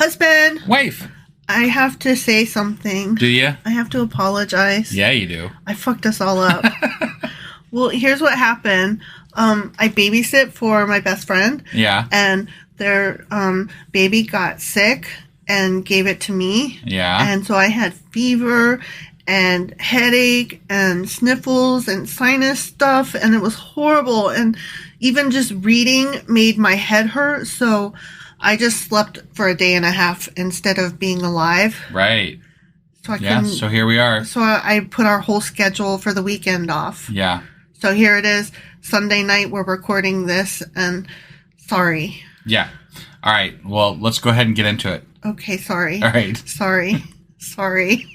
Husband! Wife! I have to say something. Do you? I have to apologize. Yeah, you do. I fucked us all up. Well, here's what happened. I babysit for my best friend. Yeah. And their baby got sick and gave it to me. Yeah. And so I had fever and headache and sniffles and sinus stuff, and it was horrible. And even just reading made my head hurt, so I just slept for a day and a half instead of being alive. Right. So I couldn't. So here we are. So I put our whole schedule for the weekend off. Yeah. So here it is, Sunday night, we're recording this, and sorry. Yeah. All right. Well, let's go ahead and get into it. Okay, sorry. All right. Sorry. Sorry.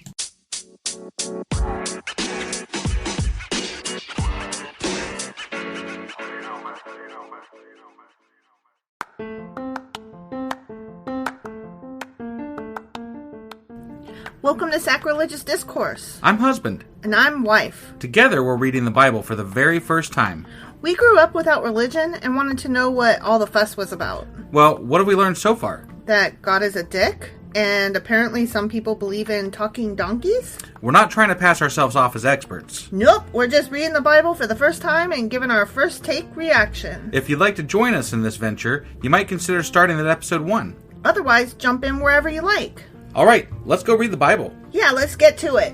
Welcome to Sacrilegious Discourse. I'm husband. And I'm wife. Together we're reading the Bible for the very first time. We grew up without religion and wanted to know what all the fuss was about. Well, what have we learned so far? That God is a dick, and apparently some people believe in talking donkeys. We're not trying to pass ourselves off as experts. Nope, we're just reading the Bible for the first time and giving our first take reaction. If you'd like to join us in this venture, you might consider starting at episode 1. Otherwise, jump in wherever you like. All right, let's go read the Bible. Yeah, let's get to it.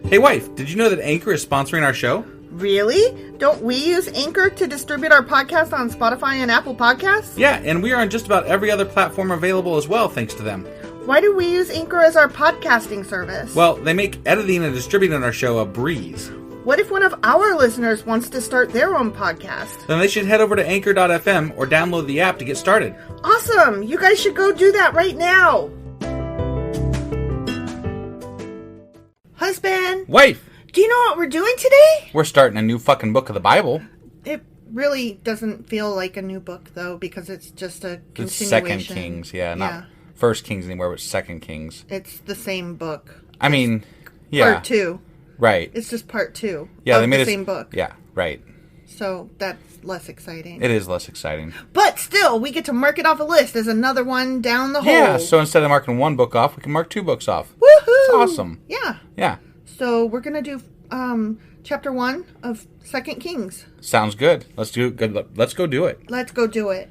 Hey wife, did you know that Anchor is sponsoring our show? Really? Don't we use Anchor to distribute our podcast on Spotify and Apple Podcasts? Yeah, and we are on just about every other platform available as well, thanks to them. Why do we use Anchor as our podcasting service? Well, they make editing and distributing our show a breeze. What if one of our listeners wants to start their own podcast? Then they should head over to anchor.fm or download the app to get started. Awesome! You guys should go do that right now! Husband! Wife! Do you know what we're doing today? We're starting a new fucking book of the Bible. It really doesn't feel like a new book, though, because it's just a continuation. It's Second Kings, not First Kings anymore, but Second Kings. It's the same book. I mean, yeah. Part 2. Right. It's just part 2 of they made the same book. Yeah, right. So that's less exciting. It is less exciting. But still, we get to mark it off a list as another one down the hole. Yeah, so instead of marking one book off, we can mark 2 books off. Woohoo! It's awesome. Yeah. Yeah. So we're going to do chapter 1 of 2 Kings. Sounds good. Let's go do it. Let's go do it.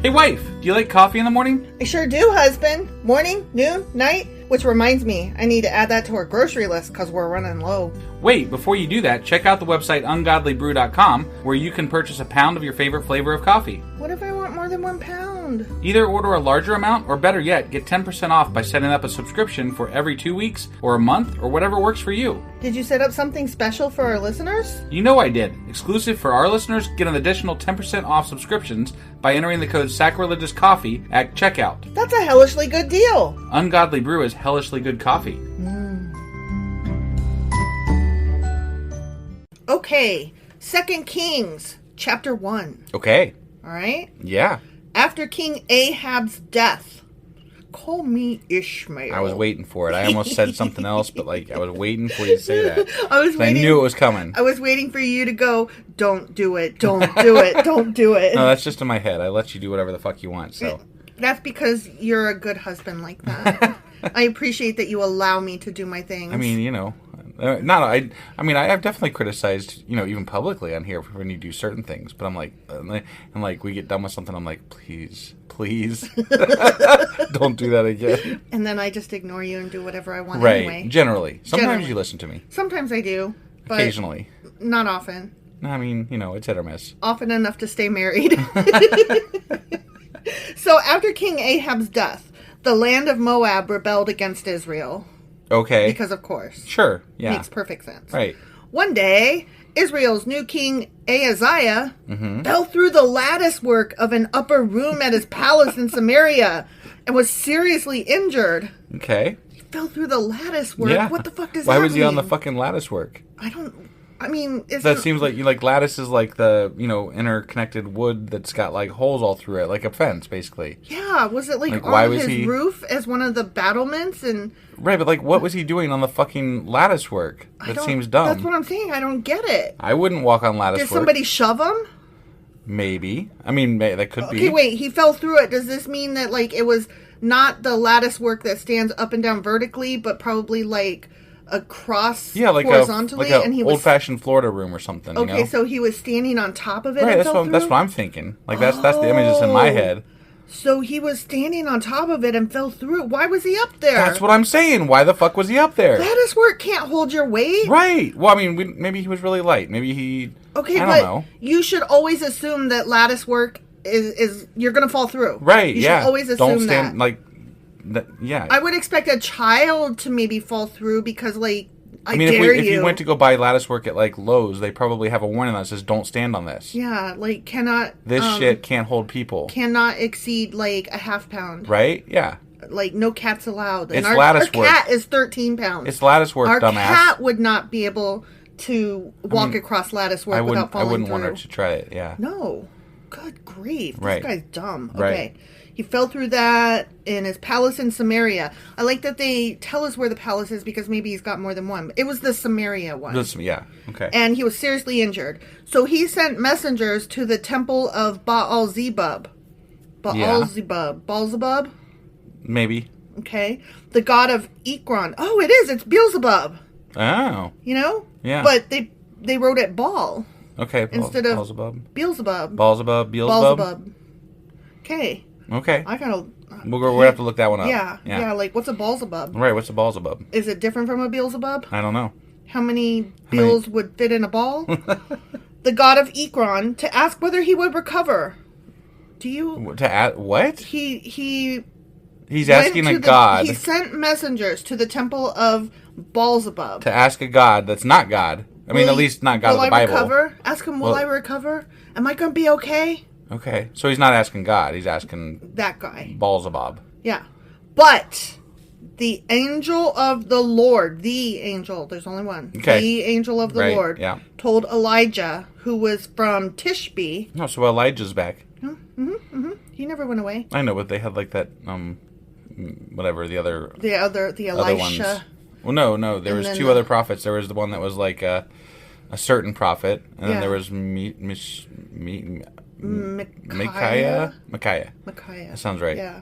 Hey wife, do you like coffee in the morning? I sure do, husband. Morning, noon, night. Which reminds me, I need to add that to our grocery list because we're running low. Wait, before you do that, check out the website ungodlybrew.com where you can purchase a pound of your favorite flavor of coffee. What if I want more than 1 pound? Either order a larger amount or better yet, get 10% off by setting up a subscription for every 2 weeks or a month or whatever works for you. Did you set up something special for our listeners? You know I did. Exclusive for our listeners, get an additional 10% off subscriptions by entering the code SACRILEGIOUSCOFFEE at checkout. That's a hellishly good deal. Ungodly Brew is hellishly good coffee. Okay, 2 Kings, chapter 1. Okay. All right? Yeah. After King Ahab's death, call me Ishmael. I was waiting for it. I almost said something else, but I was waiting for you to say that. I knew it was coming. I was waiting for you to go, don't do it, don't do it, don't do it. No, that's just in my head. I let you do whatever the fuck you want, so. That's because you're a good husband like that. I appreciate that you allow me to do my things. I mean, I've definitely criticized, even publicly on here when you do certain things, but I'm like, we get done with something, I'm like, please, don't do that again. And then I just ignore you and do whatever I want right. anyway. Generally. Sometimes you listen to me. Sometimes I do. But occasionally. Not often. I mean, it's hit or miss. Often enough to stay married. So after King Ahab's death, the land of Moab rebelled against Israel. Okay. Because of course. Sure, yeah. Makes perfect sense. Right. One day, Israel's new king Ahaziah fell through the lattice work of an upper room at his palace in Samaria and was seriously injured. Okay. He fell through the lattice work? Yeah. What the fuck does that mean? Why was he on the fucking lattice work? I I mean, it's That seems like lattice is like the interconnected wood that's got like holes all through it, like a fence, basically. Yeah, was it like why on was his he roof as one of the battlements? And right, but like, what was he doing on the fucking lattice work? That seems dumb. That's what I'm saying. I don't get it. I wouldn't walk on lattice work. Did somebody shove him? Maybe. I mean, that could be. Okay, wait. He fell through it. Does this mean that like it was not the lattice work that stands up and down vertically, but probably like across horizontally? Like and he old-fashioned Florida room or something. Okay, so he was standing on top of it. Right. And That's what I'm thinking. Like that's the image that's in my head. So he was standing on top of it and fell through. Why was he up there? That's what I'm saying. Why the fuck was he up there? Lattice work can't hold your weight. Right. Well, I mean, maybe he was really light. Maybe he. Okay, I but don't know. you should always assume that lattice work is you're going to fall through. Right. You should always assume don't stand that. like. That, yeah. I would expect a child to maybe fall through because like. I mean, if you went to go buy lattice work at like Lowe's, they probably have a warning that says "Don't stand on this." Yeah, like cannot. This shit can't hold people. Cannot exceed like a half pound. Right? Yeah. Like no cats allowed. It's and lattice our work. cat is 13 pounds. It's lattice work, our dumbass. Our cat would not be able to walk across lattice work without falling through. I wouldn't want her to try it. Yeah. No. Good grief. Right. This guy's dumb. Okay. Right. He fell through that in his palace in Samaria. I like that they tell us where the palace is because maybe he's got more than one. It was the Samaria one. Yeah. Okay. And he was seriously injured. So he sent messengers to the temple of Baal-zebub. Baal-zebub? Maybe. Okay. The god of Ekron. Oh, it is. It's Beelzebub. Oh. You know? Yeah. But they wrote it Baal. Okay. Instead of Beelzebub. Beelzebub. Beelzebub. Okay. Okay. I gotta. We'll have to look that one up. Yeah. Like, what's a Beelzebub? Right. What's a Beelzebub? Is it different from a Beelzebub? I don't know. How many Beels would fit in a ball? The god of Ekron to ask whether he would recover. Do you what? He's asking a god. He sent messengers to the temple of Beelzebub to ask a god that's not God. I mean, at least not God of the Bible. Will I recover? Ask him, will I recover? Am I going to be okay? Okay. So he's not asking God. He's asking that guy. Beelzebub. Yeah. But the angel of the Lord, there's only one. Okay. The angel of the Lord told Elijah, who was from Tishbe. No, so Elijah's back. He never went away. I know, but they had like that, whatever, the Elisha. Other ones. Well, no, there was two other prophets. There was the one that was like a certain prophet, and then there was Micaiah. That sounds right. Yeah.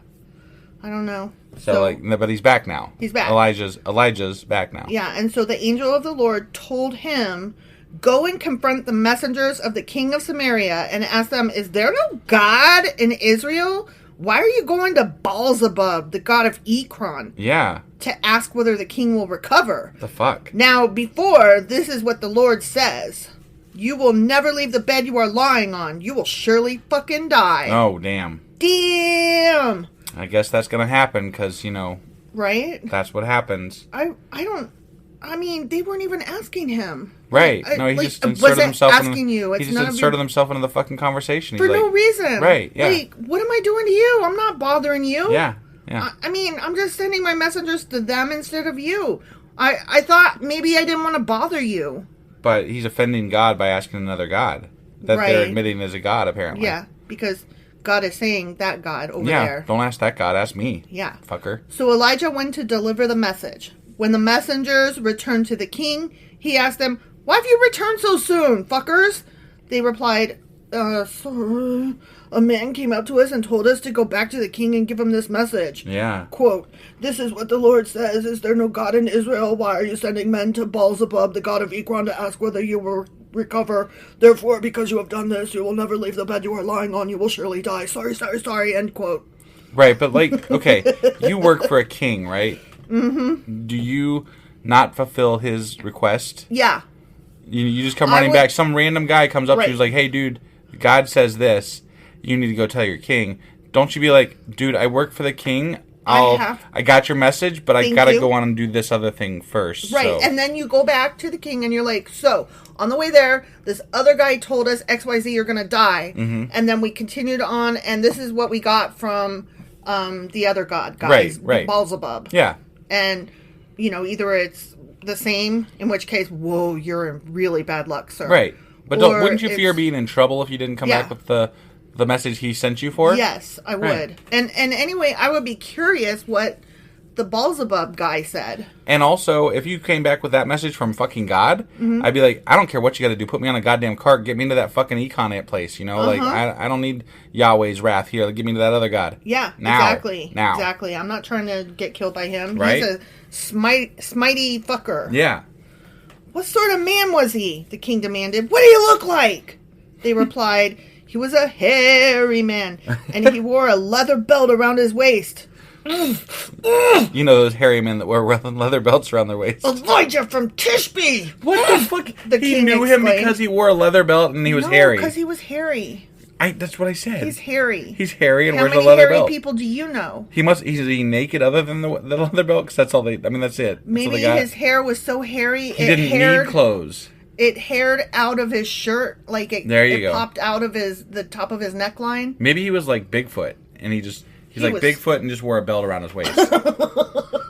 I don't know. So but he's back now. He's back. Elijah's back now. Yeah, and so the angel of the Lord told him, go and confront the messengers of the king of Samaria and ask them, is there no God in Israel? Why are you going to Beelzebub, the god of Ekron? Yeah. To ask whether the king will recover. The fuck? Now, before, this is what the Lord says. You will never leave the bed you are lying on. You will surely fucking die. Oh, damn. Damn! I guess that's gonna happen, because, Right? That's what happens. I mean, they weren't even asking him. Right. No, he just inserted himself into the fucking conversation. For no reason. Right, yeah. Like, what am I doing to you? I'm not bothering you. Yeah. I mean, I'm just sending my messengers to them instead of you. I thought maybe I didn't want to bother you. But he's offending God by asking another God. That they're admitting is a God, apparently. Yeah, because God is saying that God over there. Yeah, don't ask that God, ask me. Yeah. Fucker. So Elijah went to deliver the message. When the messengers returned to the king, he asked them, why have you returned so soon, fuckers? They replied, sir, a man came up to us and told us to go back to the king and give him this message. Yeah. Quote, this is what the Lord says, is there no God in Israel? Why are you sending men to Beelzebub, the god of Ekron, to ask whether you will recover? Therefore, because you have done this, you will never leave the bed you are lying on. You will surely die. Sorry, end quote. Right, but okay, you work for a king, right? Mm-hmm. Do you not fulfill his request? Yeah. You just come running back. Some random guy comes up to you, who's like, hey, dude, God says this. You need to go tell your king. Don't you be like, dude, I work for the king. I got your message, but I gotta go on and do this other thing first. Right, so. And then you go back to the king and you're like, so, on the way there, this other guy told us XYZ, you're gonna die. Mm-hmm. And then we continued on, and this is what we got from the other god, guys. Right. Beelzebub. Yeah. And, either it's the same, in which case, whoa, you're in really bad luck, sir. Right. But wouldn't you fear being in trouble if you didn't come back with the message he sent you for? Yes, I would. Right. And anyway, I would be curious what the Beelzebub guy said. And also, if you came back with that message from fucking God, I'd be like, I don't care what you got to do. Put me on a goddamn cart. Get me into that fucking Econ place. You know, like I don't need Yahweh's wrath here. Like, get me to that other God. Yeah, now. Exactly. Now. Exactly. I'm not trying to get killed by him. Right? He's a smitey fucker. Yeah. What sort of man was he? The king demanded. What do you look like? They replied, he was a hairy man, and he wore a leather belt around his waist. You know those hairy men that wear leather belts around their waist. Elijah from Tishbe! What the fuck? He knew him because he wore a leather belt and he was hairy. No, because he was hairy. That's what I said. He's hairy. He's hairy and wears a leather belt. How many hairy people do you know? Is he naked other than the leather belt? Because that's all that's it. Maybe his hair was so hairy he didn't need clothes. It haired out of his shirt, like it popped out of the top of his neckline. Maybe he was like Bigfoot and he's like Bigfoot and just wore a belt around his waist.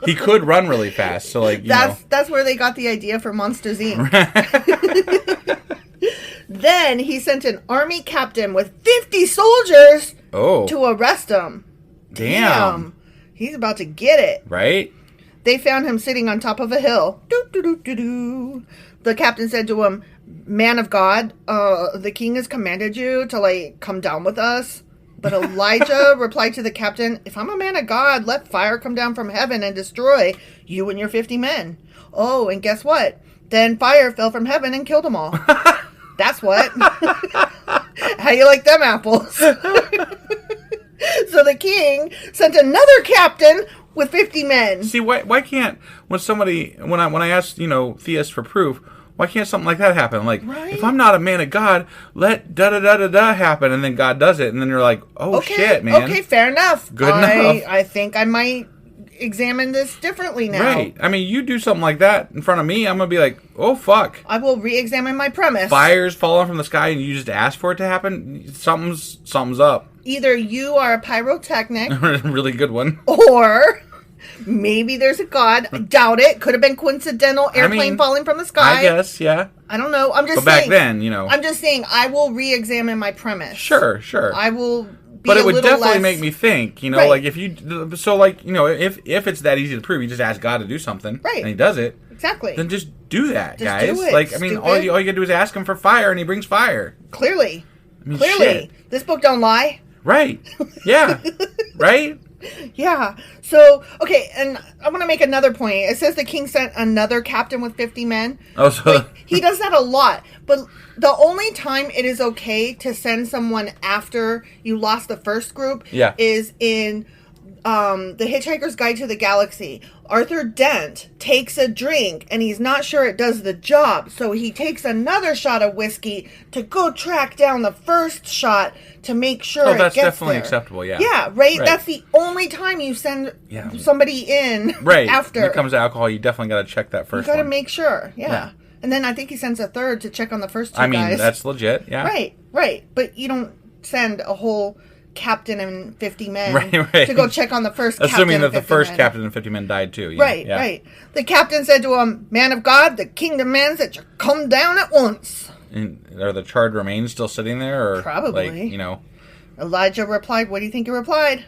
He could run really fast, so like that's where they got the idea for Monsters Inc. Then he sent an army captain with 50 soldiers to arrest him. Damn. He's about to get it. Right? They found him sitting on top of a hill. Doo-doo-doo-doo-doo. The captain said to him, "Man of God, the king has commanded you to come down with us." But Elijah replied to the captain, "If I'm a man of God, let fire come down from heaven and destroy you and your 50 men. Oh, and guess what? Then fire fell from heaven and killed them all." That's what. How you like them apples? So the king sent another captain with 50 men. See, why can't, when I asked, theists for proof, why can't something like that happen? Like, if I'm not a man of God, let da-da-da-da-da happen, and then God does it, and then you're like, shit, man. Okay, fair enough. Good enough. I think I might examine this differently now. Right. I mean, you do something like that in front of me, I'm going to be like, oh, fuck. I will re-examine my premise. Fire's falling from the sky, and you just ask for it to happen? Something's up. Either you are a pyrotechnic. Really good one. Or maybe there's a God. I doubt it. Could have been coincidental airplane falling from the sky. I guess, yeah. I don't know. I'm just saying. But back then, I'm just saying I will re-examine my premise. Sure. I will be But it would definitely less... make me think, right. like if you... So, like, if it's that easy to prove, you just ask God to do something. Right. And he does it. Exactly. Then just do that, just guys. Do it, like, I mean, all you gotta do is ask him for fire, and he brings fire. Clearly. I mean, Clearly. shit. This book don't lie. Right. Yeah. Right? Yeah. So, okay, and I want to make another point. It says the king sent another captain with 50 men. Oh, so... he does that a lot. But the only time it is okay to send someone after you lost the first group is in The Hitchhiker's Guide to the Galaxy. Arthur Dent takes a drink, and he's not sure it does the job. So he takes another shot of whiskey to go track down the first shot to make sure it gets there. Oh, that's definitely acceptable, yeah. Yeah, right? That's the only time you send somebody in after. When it comes to alcohol, you definitely got to check that first one. You got to make sure, yeah. And then I think he sends a third to check on the first two guys. I mean, that's legit, yeah. Right. But you don't send a whole captain and 50 men right. to go check on the first captain. Assuming that the first captain and 50 men died too. Right. The captain said to him, "Man of God, the king demands that you come down at once." And are the charred remains still sitting there? Or probably. Elijah replied, what do you think he replied?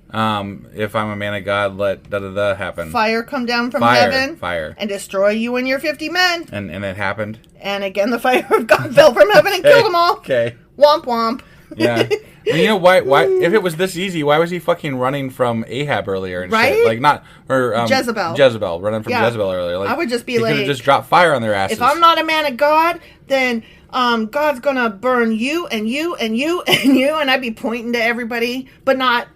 If I'm a man of God, let da-da-da happen. Fire come down from heaven. Fire. And destroy you and your 50 men. And it happened. And again, the fire of God fell from heaven and killed them all. Okay. Womp womp. Yeah. And why? If it was this easy, why was he fucking running from Ahab earlier and shit? Like Jezebel, running from Jezebel earlier. Like, I would just be he could have just dropped fire on their asses. If I'm not a man of God, then God's gonna burn you and you and you and you, and I'd be pointing to everybody, but not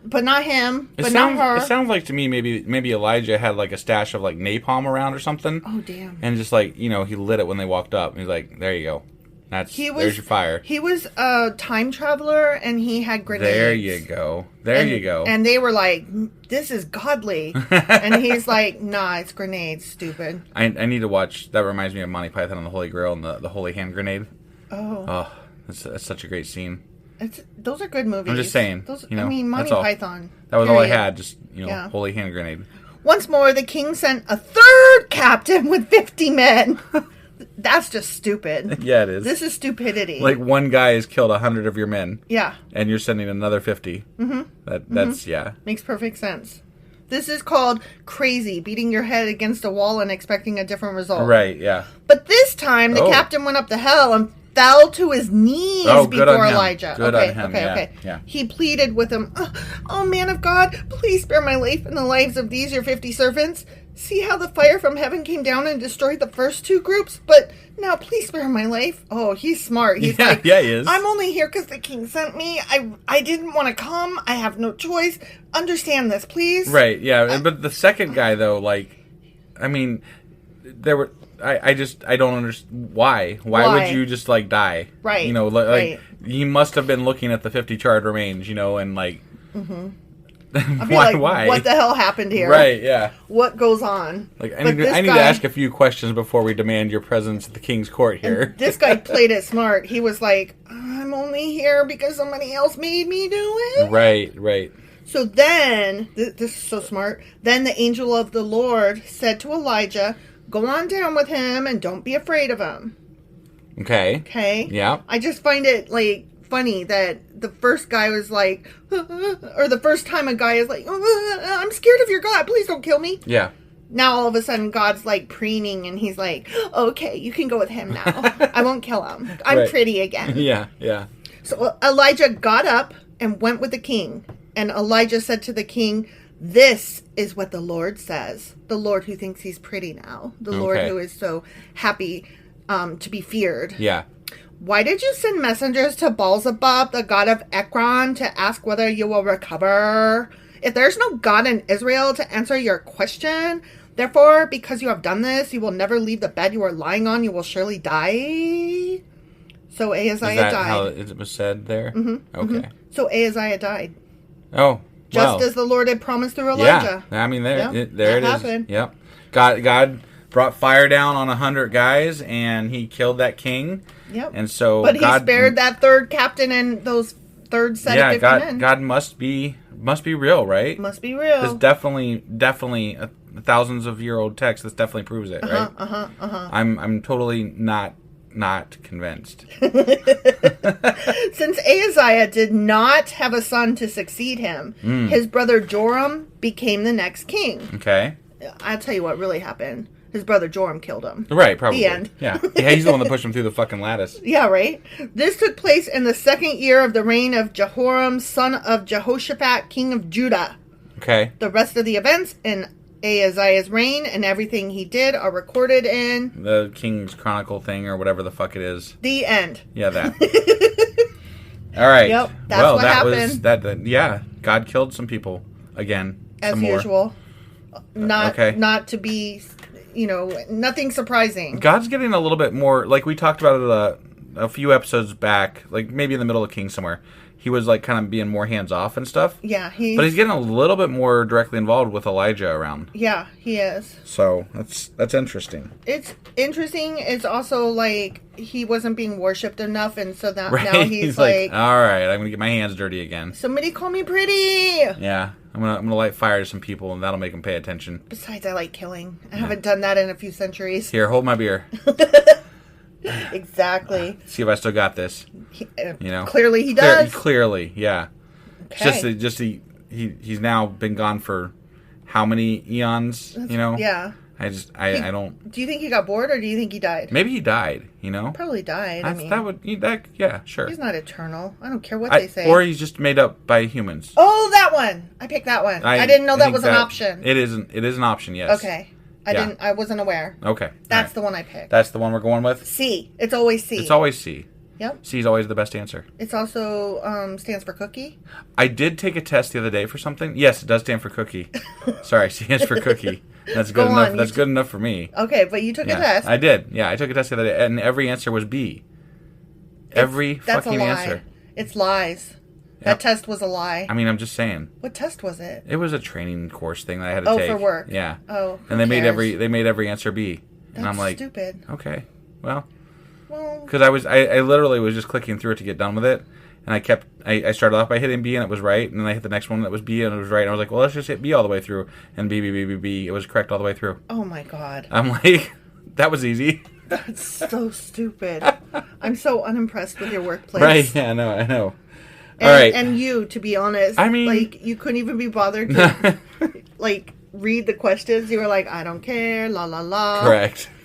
him, not her. It sounds like to me maybe Elijah had like a stash of like napalm around or something. Oh damn! And just like he lit it when they walked up. And he's like, there you go. There's your fire. He was a time traveler, and he had grenades. There you go. You go. And they were like, "This is godly," and he's like, "Nah, it's grenades, stupid." I need to watch. That reminds me of Monty Python and the Holy Grail and the Holy Hand Grenade. Oh, that's such a great scene. Those are good movies. I'm just saying. Monty Python. That was all I had. Just Holy Hand Grenade. Once more, the king sent a third captain with 50 men. That's just stupid. Yeah, it is. This is stupidity. Like, one guy has killed 100 of your men. Yeah. And you're sending another 50. That's, yeah. Makes perfect sense. This is called crazy, beating your head against a wall and expecting a different result. Right, yeah. But this time, the captain went up to hell and fell to his knees before Elijah. Good on him. Okay. Yeah. He pleaded with him, "Oh, man of God, please spare my life and the lives of these your 50 servants. See how the fire from heaven came down and destroyed the first 2 groups? But now please spare my life." Oh, he's smart. He's like, he is. "I'm only here because the king sent me. I didn't want to come. I have no choice. Understand this, please." Right, yeah. But the second guy, though, like, I mean, there were... I don't understand why. Why would you just, like, die? Right. You know, like he must have been looking at the 50 charred remains, you know, and, like... Why? What the hell happened here? Right, yeah. What goes on? Like, I need to ask a few questions before we demand your presence at the king's court here. This guy played it smart. He was like, "I'm only here because somebody else made me do it." Right. So then, this is so smart, then the angel of the Lord said to Elijah, "Go on down with him and don't be afraid of him." Okay? Yeah. I just find it, like, funny that the first guy was like, or the first time a guy is like, "I'm scared of your God, please don't kill me." Yeah. Now all of a sudden God's like preening and he's like, "Okay, you can go with him now. I won't kill him. I'm pretty again." Yeah. So Elijah got up and went with the king. And Elijah said to the king, "This is what the Lord says." The Lord who thinks he's pretty now. The Lord who is so happy to be feared. Yeah. "Why did you send messengers to Baal-zebub, the god of Ekron, to ask whether you will recover? If there's no God in Israel to answer your question, therefore, because you have done this, you will never leave the bed you are lying on. You will surely die." So Ahaziah Is that died. how it was said there? Okay. So Ahaziah died. Oh, just as the Lord had promised through Elijah. Yeah, I mean, there it is. Happened. Yep. God brought fire down on 100 guys, and he killed that king. Yep. And so, but he spared that third captain and those third set of 50 men. God must be real, right? Must be real. There's definitely thousands of year old text. This definitely proves it, right? I'm totally not convinced. Since Ahaziah did not have a son to succeed him, his brother Joram became the next king. Okay. I'll tell you what really happened. His brother Joram killed him. Right, probably. The end. Yeah, he's the one that pushed him through the fucking lattice. Yeah, right? This took place in the 2nd year of the reign of Jehoram, son of Jehoshaphat, king of Judah. Okay. The rest of the events in Ahaziah's reign and everything he did are recorded in the King's Chronicle thing or whatever the fuck it is. The end. Yeah, that. All right. Yep, that's what happened. Was yeah, God killed some people again. As usual. Not to be, nothing surprising. God's getting a little bit more, like we talked about it a few episodes back, like maybe in the middle of King somewhere. He was like kind of being more hands off and stuff. Yeah, but he's getting a little bit more directly involved with Elijah around. Yeah, he is. So that's interesting. It's interesting. It's also like he wasn't being worshipped enough, and so that right? now he's like, all right, I'm gonna get my hands dirty again. Somebody call me pretty. Yeah, I'm gonna light fire to some people, and that'll make them pay attention. Besides, I like killing. I haven't done that in a few centuries. Here, hold my beer. Exactly. See if I still got this. Clearly he does. Clearly, yeah. Okay. It's just he's now been gone for how many eons? Yeah. I don't. Do you think he got bored, or do you think he died? Maybe he died. Probably died. Yeah, sure. He's not eternal. I don't care what they say. Or he's just made up by humans. Oh, that one. I picked that one. I didn't know that was an option. It isn't. It is an option. Yes. Okay. I wasn't aware. Okay. That's the one I picked. That's the one we're going with? C. It's always C. It's always C. Yep. C is always the best answer. It's also stands for cookie. I did take a test the other day for something. Yes, it does stand for cookie. Sorry, C is for cookie. That's good enough. That's good enough for me. Okay, but you took a test. I did. Yeah, I took a test the other day, and every answer was B. Every fucking answer. It's lies. That test was a lie. I mean, I'm just saying. What test was it? It was a training course thing that I had to take. Oh, for work. Yeah. Oh, and they made every answer B. That's and I'm like, stupid. Okay, well, Because I literally was just clicking through it to get done with it. And I started off by hitting B and it was right. And then I hit the next one that was B and it was right. And I was like, well, let's just hit B all the way through. And B, B, B, B, B. It was correct all the way through. Oh, my God. I'm like, that was easy. That's so stupid. I'm so unimpressed with your workplace. Right, yeah, I know. And, all right. And you, to be honest. I mean... Like, you couldn't even be bothered to, like, read the questions. You were like, I don't care, la, la, la.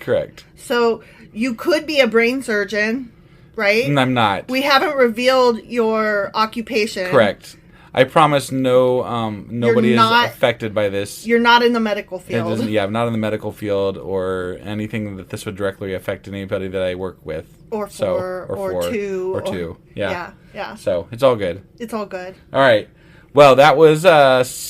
Correct. So, you could be a brain surgeon, right? I'm not. We haven't revealed your occupation. Correct. I promise nobody is affected by this. You're not in the medical field. I'm not in the medical field or anything that this would directly affect anybody that I work with. Or two. Yeah. Yeah. So, it's all good. It's all good. All right. Well, that was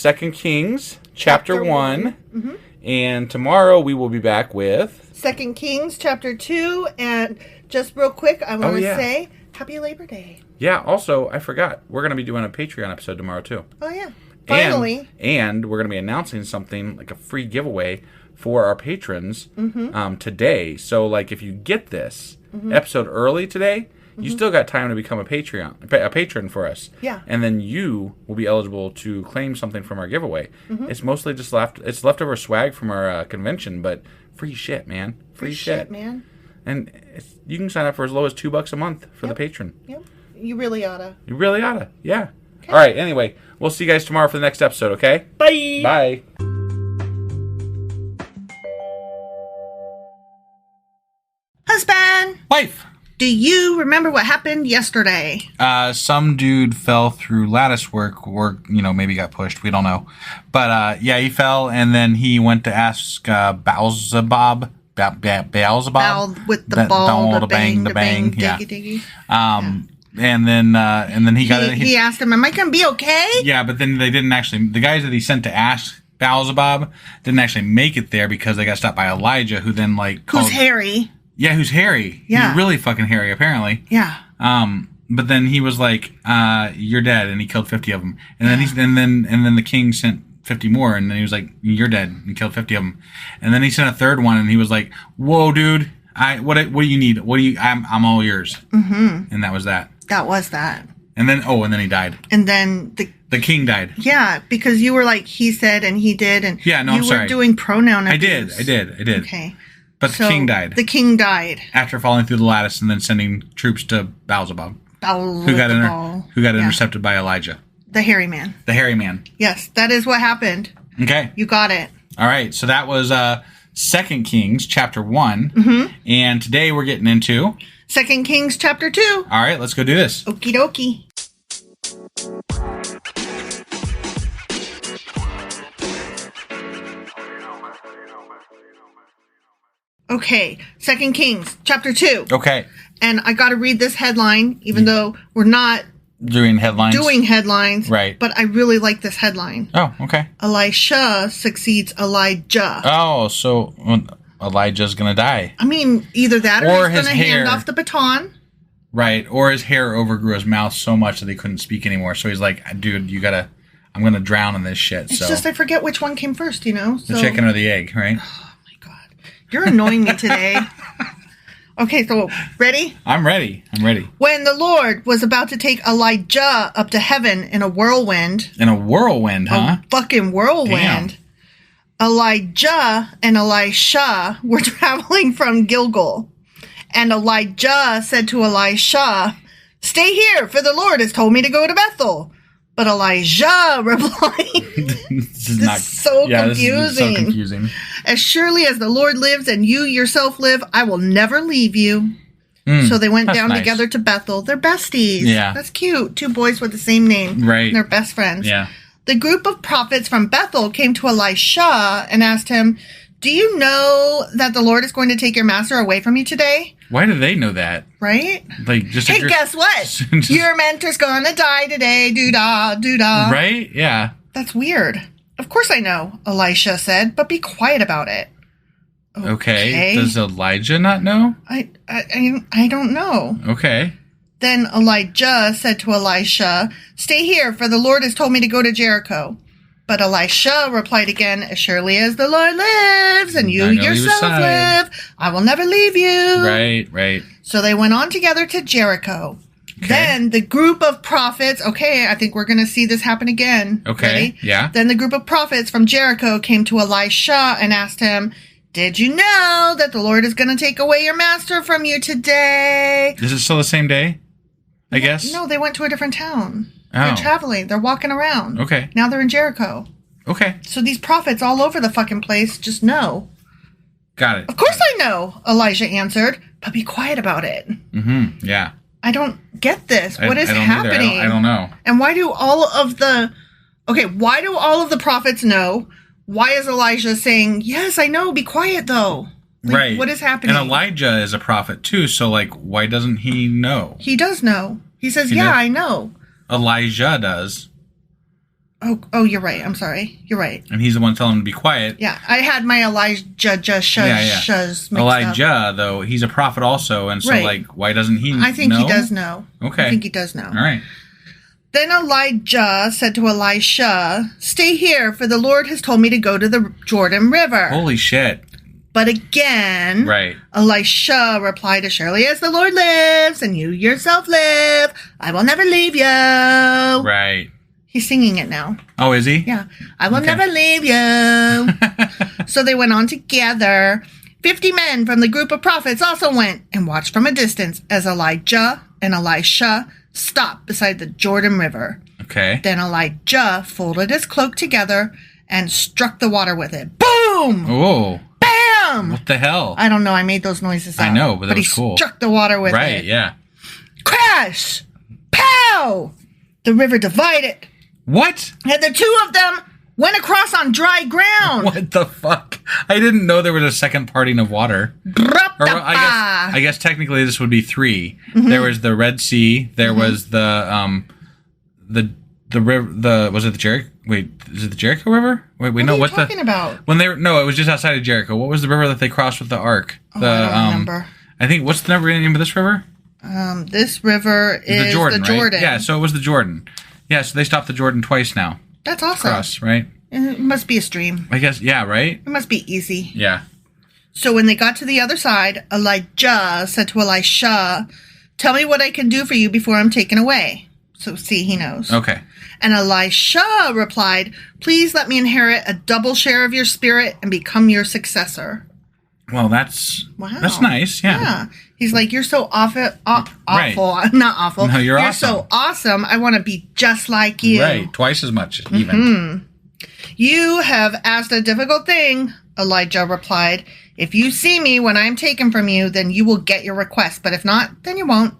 2 Kings, chapter 1. Mm-hmm. And tomorrow we will be back with... 2 Kings, chapter 2. And just real quick, I want to say, Happy Labor Day. Yeah, also, I forgot. We're going to be doing a Patreon episode tomorrow, too. Oh, yeah. Finally. And we're going to be announcing something, like a free giveaway for our patrons today. So, like, if you get this episode early today, you still got time to become a patron for us. Yeah. And then you will be eligible to claim something from our giveaway. It's mostly just leftover swag from our convention, but free shit, man. Free shit, man. And you can sign up for as low as $2 a month for the patron. Yep. You really oughta. You really oughta. Yeah. Okay. All right. Anyway, we'll see you guys tomorrow for the next episode, okay? Bye. Bye. Husband. Wife. Do you remember what happened yesterday? Some dude fell through lattice work or, maybe got pushed. We don't know. But, he fell, and then he went to ask Beelzebub. Beelzebub with the ball, the bang, yeah. diggy. And then he got... He asked him, am I going to be okay? Yeah, but then they didn't actually... The guys that he sent to ask Beelzebub didn't actually make it there because they got stopped by Elijah, who then, called... Who's hairy. Yeah, who's hairy. Yeah. He's really fucking hairy, apparently. Yeah. But then he was like, you're dead, and he killed 50 of them. And then and then the king sent 50 more, and then he was like, you're dead, and killed 50 of them. And then he sent a third one, and he was like, whoa, dude, what do you need? I'm all yours. Mm-hmm. And that was that. That was that. And then he died. And then the king died. Yeah, because you were like, he said, and he did, and I'm sorry. You were doing pronoun abuse. I did. Okay. But the king died. The king died. After falling through the lattice and then sending troops to Beelzebub. Who got intercepted by Elijah. The hairy man. The hairy man. Yes, that is what happened. Okay. You got it. All right, so that was 2 Kings chapter 1. Mm-hmm. And today we're getting into... 2 Kings chapter 2. All right, let's go do this. Okie dokie. Okay, 2 Kings, chapter 2. Okay. And I got to read this headline, even though we're not doing headlines. Right. But I really like this headline. Oh, okay. Elisha succeeds Elijah. Oh, so Elijah's going to die. I mean, either that or he's going to hand off the baton. Right, or his hair overgrew his mouth so much that he couldn't speak anymore. So he's like, dude, I'm going to drown in this shit. It's just I forget which one came first, The chicken or the egg, right? You're annoying me today. Okay, so ready? I'm ready. When the Lord was about to take Elijah up to heaven in a whirlwind. In a whirlwind, huh? A fucking whirlwind. Damn. Elijah and Elisha were traveling from Gilgal. And Elijah said to Elisha, stay here, for the Lord has told me to go to Bethel. But Elijah replied, this is so confusing. As surely as the Lord lives and you yourself live, I will never leave you. So they went down together to Bethel. They're besties. Yeah. That's cute. Two boys with the same name. Right. And they're best friends. Yeah. The group of prophets from Bethel came to Elisha and asked him, do you know that the Lord is going to take your master away from you today? Why do they know that? Right? Hey, guess what? Your mentor's gonna die today. Doo-dah, doo-dah. Right? Yeah. That's weird. Of course I know, Elisha said, but be quiet about it. Okay. Does Elijah not know? I don't know. Okay. Then Elijah said to Elisha, stay here, for the Lord has told me to go to Jericho. But Elisha replied again, as surely as the Lord lives, and you yourself live, I will never leave you. Right. So they went on together to Jericho. Okay. Then the group of prophets, I think we're going to see this happen again. Okay, Ready? yeah. Then the group of prophets from Jericho came to Elisha and asked him, did you know that the Lord is going to take away your master from you today? Is it still the same day? I guess? No, they went to a different town. Oh. They're traveling. They're walking around. Okay. Now they're in Jericho. Okay. So these prophets all over the fucking place just know. Got it. Of course I know, Elijah answered, but be quiet about it. Mm-hmm. Yeah. I don't get this. What is happening? I don't know. And why do all of the prophets know? Why is Elijah saying, yes, I know, be quiet though? Like, right. What is happening? And Elijah is a prophet too, so why doesn't he know? He does know. He says, I know. Elijah does. Oh, you're right. I'm sorry. You're right. And he's the one telling him to be quiet. Yeah, I had my Elijah mixed Elijah, up. though, he's a prophet also, and so, why doesn't he know? I think he does know. Okay. I think he does know. All right. Then Elijah said to Elisha, stay here, for the Lord has told me to go to the Jordan River. Holy shit. But again, right. Elisha replied, as surely as the Lord lives, and you yourself live, I will never leave you. Right. He's singing it now. Oh, is he? Yeah. I will never leave you. So they went on together. 50 men from the group of prophets also went and watched from a distance as Elijah and Elisha stopped beside the Jordan River. Okay. Then Elijah folded his cloak together and struck the water with it. Boom! Oh. Bam! What the hell? I don't know. I made those noises out. I know, but that was cool. He struck the water with it. Right, yeah. Crash! Pow! The river divided. What? And the two of them went across on dry ground. What the fuck? I didn't know there was a second parting of water. Or, I guess technically this would be three. Mm-hmm. There was the Red Sea. There was the river. Was it the Jericho? Wait, is it the Jericho River? Wait, what are you talking about? When it was just outside of Jericho. What was the river that they crossed with the ark? I don't remember. I think what's the name of this river? This river is the Jordan. Right? Yeah, so it was the Jordan. Yeah, so they stopped the Jordan twice now. That's awesome. Cross, right? It must be a stream. I guess, yeah, right? It must be easy. Yeah. So when they got to the other side, Elijah said to Elisha, tell me what I can do for you before I'm taken away. So see, he knows. Okay. And Elisha replied, please let me inherit a double share of your spirit and become your successor. Well, that's nice, yeah. He's like, you're so awful. Right. Not awful. No, you're awesome. You're so awesome. I want to be just like you. Right, twice as much, even. Mm-hmm. You have asked a difficult thing, Elijah replied. If you see me when I'm taken from you, then you will get your request. But if not, then you won't.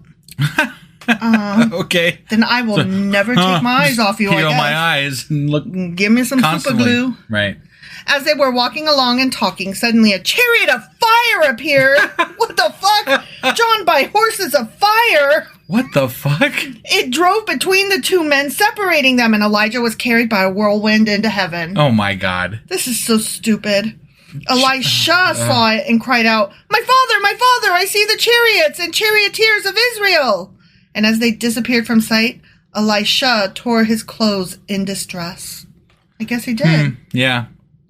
Okay. Then I will never take my eyes off you. Peel my eyes and look. Give me some super glue. Right. As they were walking along and talking, suddenly a chariot of fire appeared. What the fuck? Drawn by horses of fire. What the fuck? It drove between the two men, separating them, and Elijah was carried by a whirlwind into heaven. Oh my God. This is so stupid. Elisha saw it and cried out, my father, I see the chariots and charioteers of Israel. And as they disappeared from sight, Elisha tore his clothes in distress. I guess he did. Yeah.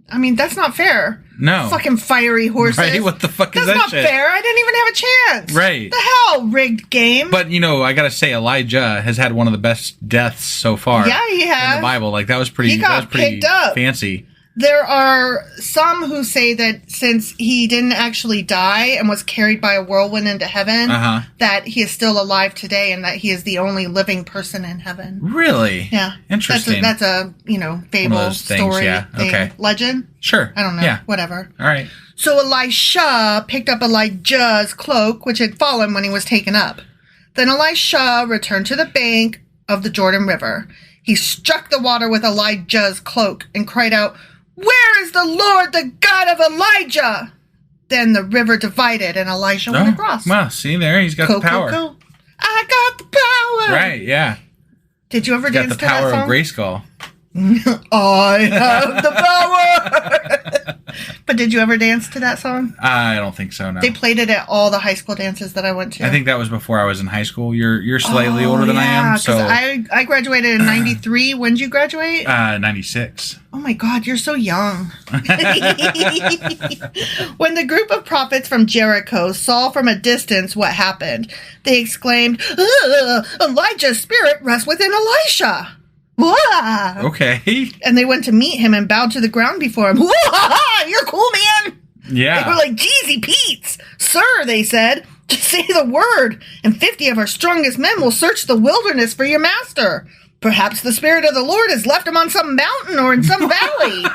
I mean, that's not fair. No. Fucking fiery horses. Right? What the fuck is that That's not shit? fair. I didn't even have a chance. Right. The hell, rigged game. But, I gotta say, Elijah has had one of the best deaths so far. Yeah, he has. In the Bible. That was pretty, he got picked up. Fancy. There are some who say that since he didn't actually die and was carried by a whirlwind into heaven, that he is still alive today and that he is the only living person in heaven. Really? Yeah. Interesting. That's a fable, story, yeah. thing. Okay. Legend? Sure. I don't know. Yeah. Whatever. All right. So Elisha picked up Elijah's cloak, which had fallen when he was taken up. Then Elisha returned to the bank of the Jordan River. He struck the water with Elijah's cloak and cried out, where is the Lord, the God of Elijah? Then the river divided and Elisha went across. Well, see there, he's got the power. I got the power. Right, yeah. Did you ever dance to that song? Got the power of Grayskull. I have the power. But did you ever dance to that song? I don't think so, no. They played it at all the high school dances that I went to. I think that was before I was in high school. You're slightly older than I am. So I graduated in 93. When did you graduate? 96. Oh my God, you're so young. When the group of prophets from Jericho saw from a distance what happened, they exclaimed, Elijah's spirit rests within Elisha. Wah! Okay. And they went to meet him and bowed to the ground before him. You're cool, man. Yeah. They were like, Jeezy Pete's. Sir, they said, just say the word, and 50 of our strongest men will search the wilderness for your master. Perhaps the Spirit of the Lord has left him on some mountain or in some valley.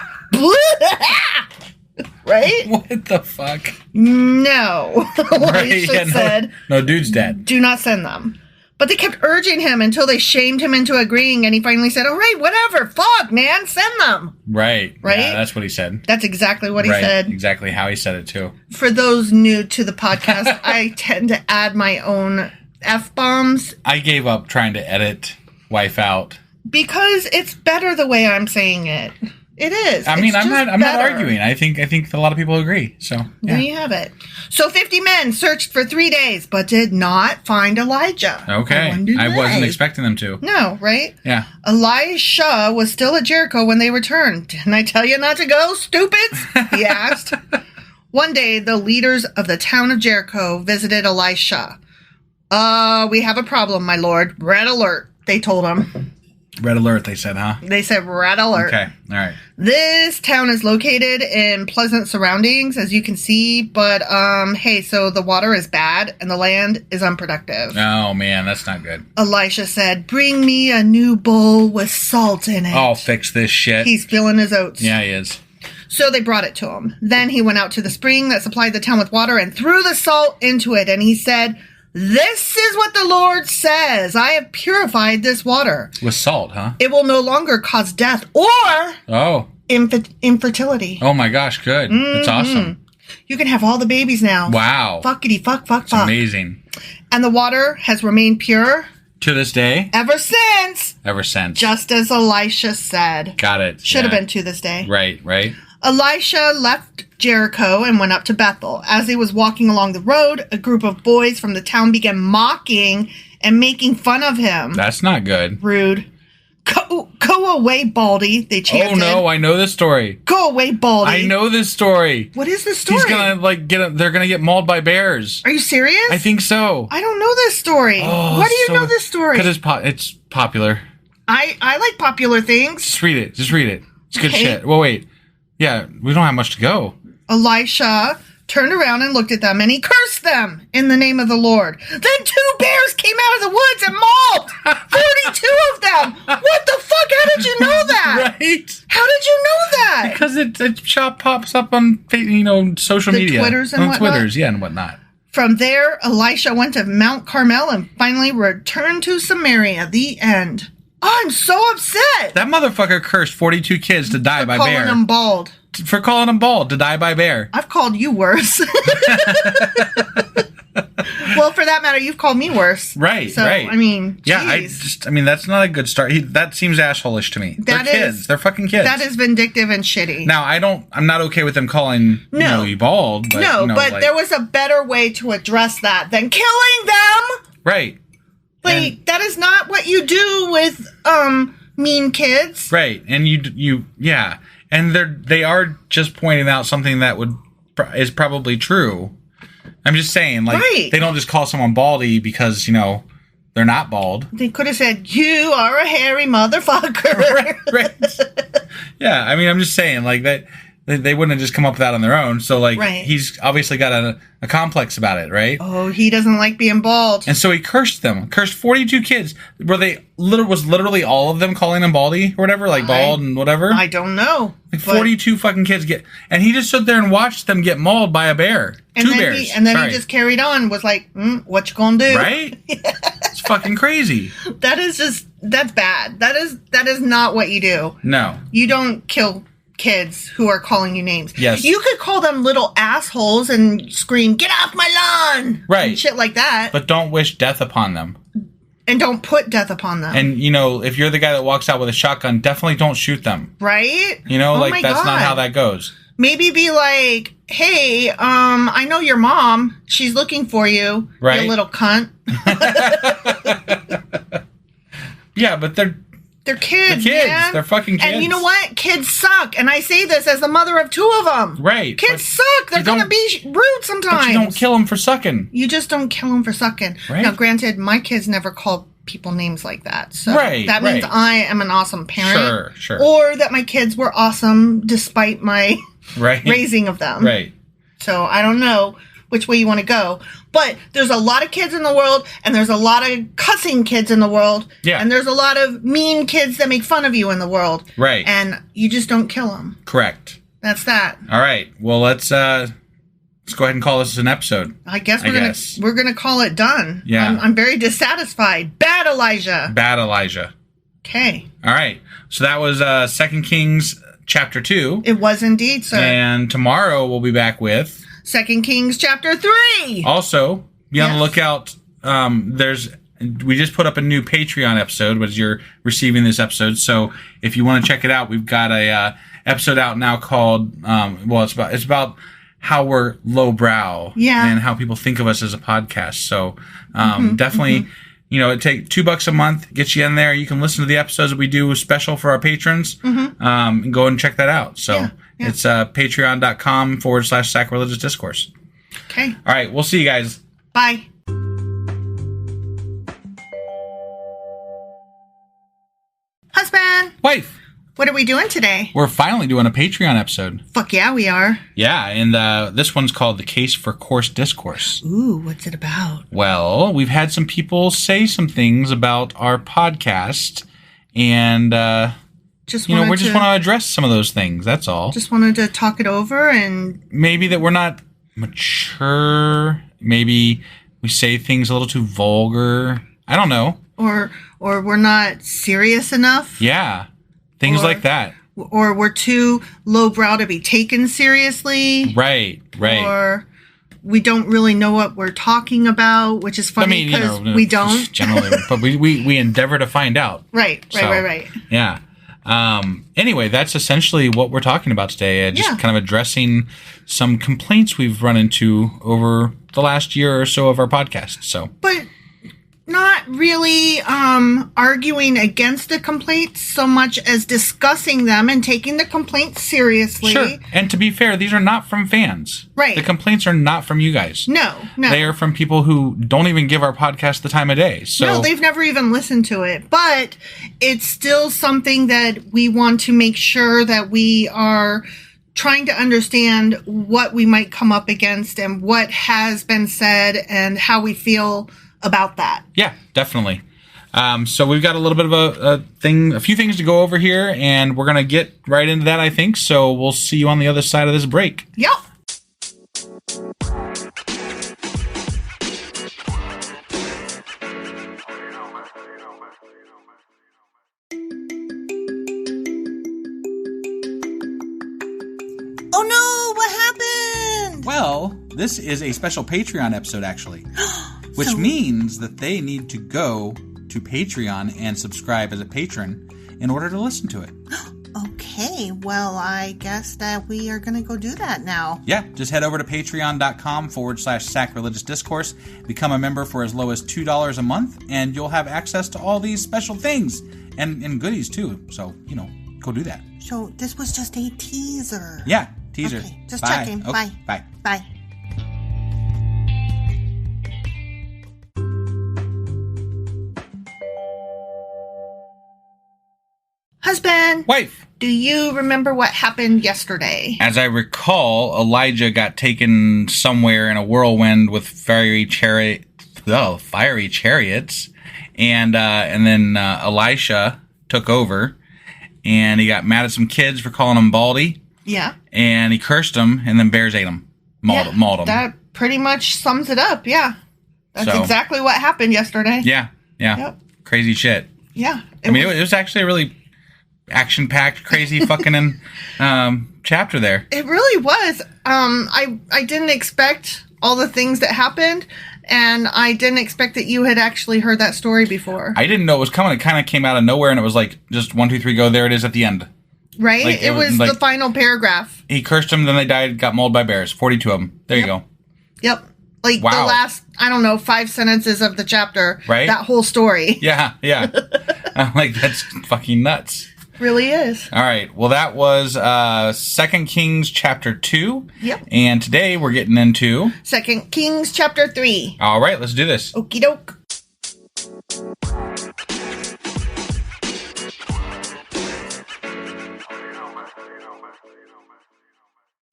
Right? What the fuck? No. Right, said, no, dude's dead. Do not send them. But they kept urging him until they shamed him into agreeing, and he finally said, all right, whatever, fuck, man, send them. Right. Right? Yeah, that's what he said. That's exactly what he said. Exactly how he said it, too. For those new to the podcast, I tend to add my own F-bombs. I gave up trying to edit wife out. Because it's better the way I'm saying it. It is. I mean, I'm not arguing. I think a lot of people agree. So yeah. There you have it. So 50 men searched for 3 days, but did not find Elijah. Okay. I wasn't expecting them to. No, right? Yeah. Elisha was still at Jericho when they returned. Didn't I tell you not to go, stupids? He asked. One day, the leaders of the town of Jericho visited Elisha. We have a problem, my lord. Red alert, they told him. Red alert, they said, huh? They said red alert. Okay, all right. This town is located in pleasant surroundings, as you can see, but, hey, so the water is bad and the land is unproductive. Oh, man, that's not good. Elisha said, bring me a new bowl with salt in it. I'll fix this shit. He's feeling his oats. Yeah, he is. So they brought it to him. Then he went out to the spring that supplied the town with water and threw the salt into it, and he said, this is what the Lord says. I have purified this water. With salt, huh? It will no longer cause death or infertility. Oh my gosh, good. Mm-hmm. That's awesome. You can have all the babies now. Wow. Fuckity fuck. It's amazing. And the water has remained pure. To this day? Ever since. Just as Elisha said. Got it. Should have been to this day. Right. Elisha left Jericho and went up to Bethel. As he was walking along the road, a group of boys from the town began mocking and making fun of him. That's not good. Rude. Go away, Baldy, they chanted. Oh no, I know this story. Go away, Baldy. I know this story. What is this story? He's gonna they're gonna get mauled by bears. Are you serious? I think so. I don't know this story. Why do you know this story? Because it's popular. I like popular things. Just read it. It's good shit. Well, wait. Yeah, we don't have much to go. Elisha turned around and looked at them, and he cursed them in the name of the Lord. Then 2 bears came out of the woods and mauled 42 of them. What the fuck? How did you know that? Right? How did you know that? Because it pops up on social media. Twitters and whatnot? Twitters, yeah, and whatnot. From there, Elisha went to Mount Carmel and finally returned to Samaria. The end. Oh, I'm so upset. That motherfucker cursed 42 kids to die by bear. For calling them bald. For calling them bald, to die by bear. I've called you worse. Well, for that matter, you've called me worse. Right, so, right. I mean, yeah, geez. That's not a good start. That seems asshole-ish to me. They're kids. They're fucking kids. That is vindictive and shitty. Now, I'm not okay with them calling you bald. But, but there was a better way to address that than killing them. Right. That is not what you do with mean kids. Right. And yeah. And they are just pointing out something that is probably true. I'm just saying, they don't just call someone baldy because, they're not bald. They could have said, you are a hairy motherfucker. Right. Yeah, I mean, I'm just saying, that they wouldn't have just come up with that on their own. So, he's obviously got a complex about it, right? Oh, he doesn't like being bald. And so he cursed 42 kids. Was literally all of them calling him baldy or whatever, bald and whatever? I don't know. 42 fucking kids and he just stood there and watched them get mauled by a bear. Two bears. He just carried on, was like, what you gonna do? Right? It's fucking crazy. That's bad. That is not what you do. No. You don't kill kids who are calling you names. Yes. You could call them little assholes and scream, get off my lawn! Right. And shit like that. But don't wish death upon them. And don't put death upon them. And, if you're the guy that walks out with a shotgun, definitely don't shoot them. Right? That's not how that goes. Maybe be like, hey, I know your mom. She's looking for you, right? You little cunt. Yeah, but they're kids, man. They're fucking kids. And you know what? Kids suck. And I say this as the mother of 2 of them. Right. Kids suck. They're going to be rude sometimes. But you don't kill them for sucking. You just don't kill them for sucking. Right. Now, granted, my kids never called people names like that. So right, that means I am an awesome parent. Sure. Or that my kids were awesome despite my raising of them. Right. So I don't know which way you want to go. But there's a lot of kids in the world, and there's a lot of cussing kids in the world. Yeah. And there's a lot of mean kids that make fun of you in the world. Right. And you just don't kill them. Correct. That's that. All right. Well, let's go ahead and call this an episode. I guess we're gonna call it done. Yeah. I'm very dissatisfied. Bad Elijah. Okay. All right. So that was 2 Kings chapter 2. It was indeed, sir. And tomorrow we'll be back with 2 Kings chapter 3. Also, be on the lookout. We just put up a new Patreon episode as you're receiving this episode. So if you want to check it out, we've got a episode out now called it's about how we're lowbrow and how people think of us as a podcast. So definitely, it takes $2 a month, gets you in there. You can listen to the episodes that we do special for our patrons. And go and check that out. So it's patreon.com/sacrilegious discourse. Okay. All right. We'll see you guys. Bye. Husband. Wife. What are we doing today? We're finally doing a Patreon episode. Fuck yeah, we are. Yeah, and this one's called The Case for Coarse Discourse. Ooh, what's it about? Well, we've had some people say some things about our podcast, and we just want to address some of those things, that's all. Just wanted to talk it over and... Maybe that we're not mature. Maybe we say things a little too vulgar. I don't know. Or we're not serious enough. Yeah. Things like that. Or we're too lowbrow to be taken seriously. Right. Or we don't really know what we're talking about, which is funny because we don't. Generally, but we endeavor to find out. Right. Yeah. Anyway, that's essentially what we're talking about today. Just kind of addressing some complaints we've run into over the last year or so of our podcast. But not really arguing against the complaints so much as discussing them and taking the complaints seriously. Sure. And to be fair, these are not from fans. Right. The complaints are not from you guys. No. They are from people who don't even give our podcast the time of day. So no, they've never even listened to it. But it's still something that we want to make sure that we are trying to understand what we might come up against and what has been said and how we feel about that. Yeah, definitely. So we've got a little bit of a few things to go over here, and we're going to get right into that, I think. So we'll see you on the other side of this break. Yep. Oh no, what happened? Well, this is a special Patreon episode, actually. Which means that they need to go to Patreon and subscribe as a patron in order to listen to it. Okay, well, I guess that we are going to go do that now. Yeah, just head over to patreon.com/sacrilegious discourse, become a member for as low as $2 a month, and you'll have access to all these special things and goodies too. So, go do that. So this was just a teaser. Yeah, teaser. Okay, just Bye. checking. Okay, Bye. Bye. Husband. Wife. Do you remember what happened yesterday? As I recall, Elijah got taken somewhere in a whirlwind with fiery chariots, and then Elisha took over, and he got mad at some kids for calling him Baldy. Yeah. And he cursed them, and then bears ate them, mauled them. That pretty much sums it up. Yeah, that's exactly what happened yesterday. Yeah. Yep. Crazy shit. Yeah. It was actually a really action-packed, crazy fucking chapter there. It really was. I didn't expect all the things that happened, and I didn't expect that you had actually heard that story before. I didn't know it was coming. It kind of came out of nowhere, and it was like just 1, 2, 3, go. There it is at the end. Right? Like, it was like, the final paragraph. He cursed them, then they died, got mauled by bears. 42 of them. There you go. Yep. Like the last, 5 sentences of the chapter. Right? That whole story. Yeah. I'm like, that's fucking nuts. Really is. All right. Well, that was 2 Kings chapter 2. Yep. And today we're getting into 2 Kings chapter 3. All right, let's do this. Okie doke.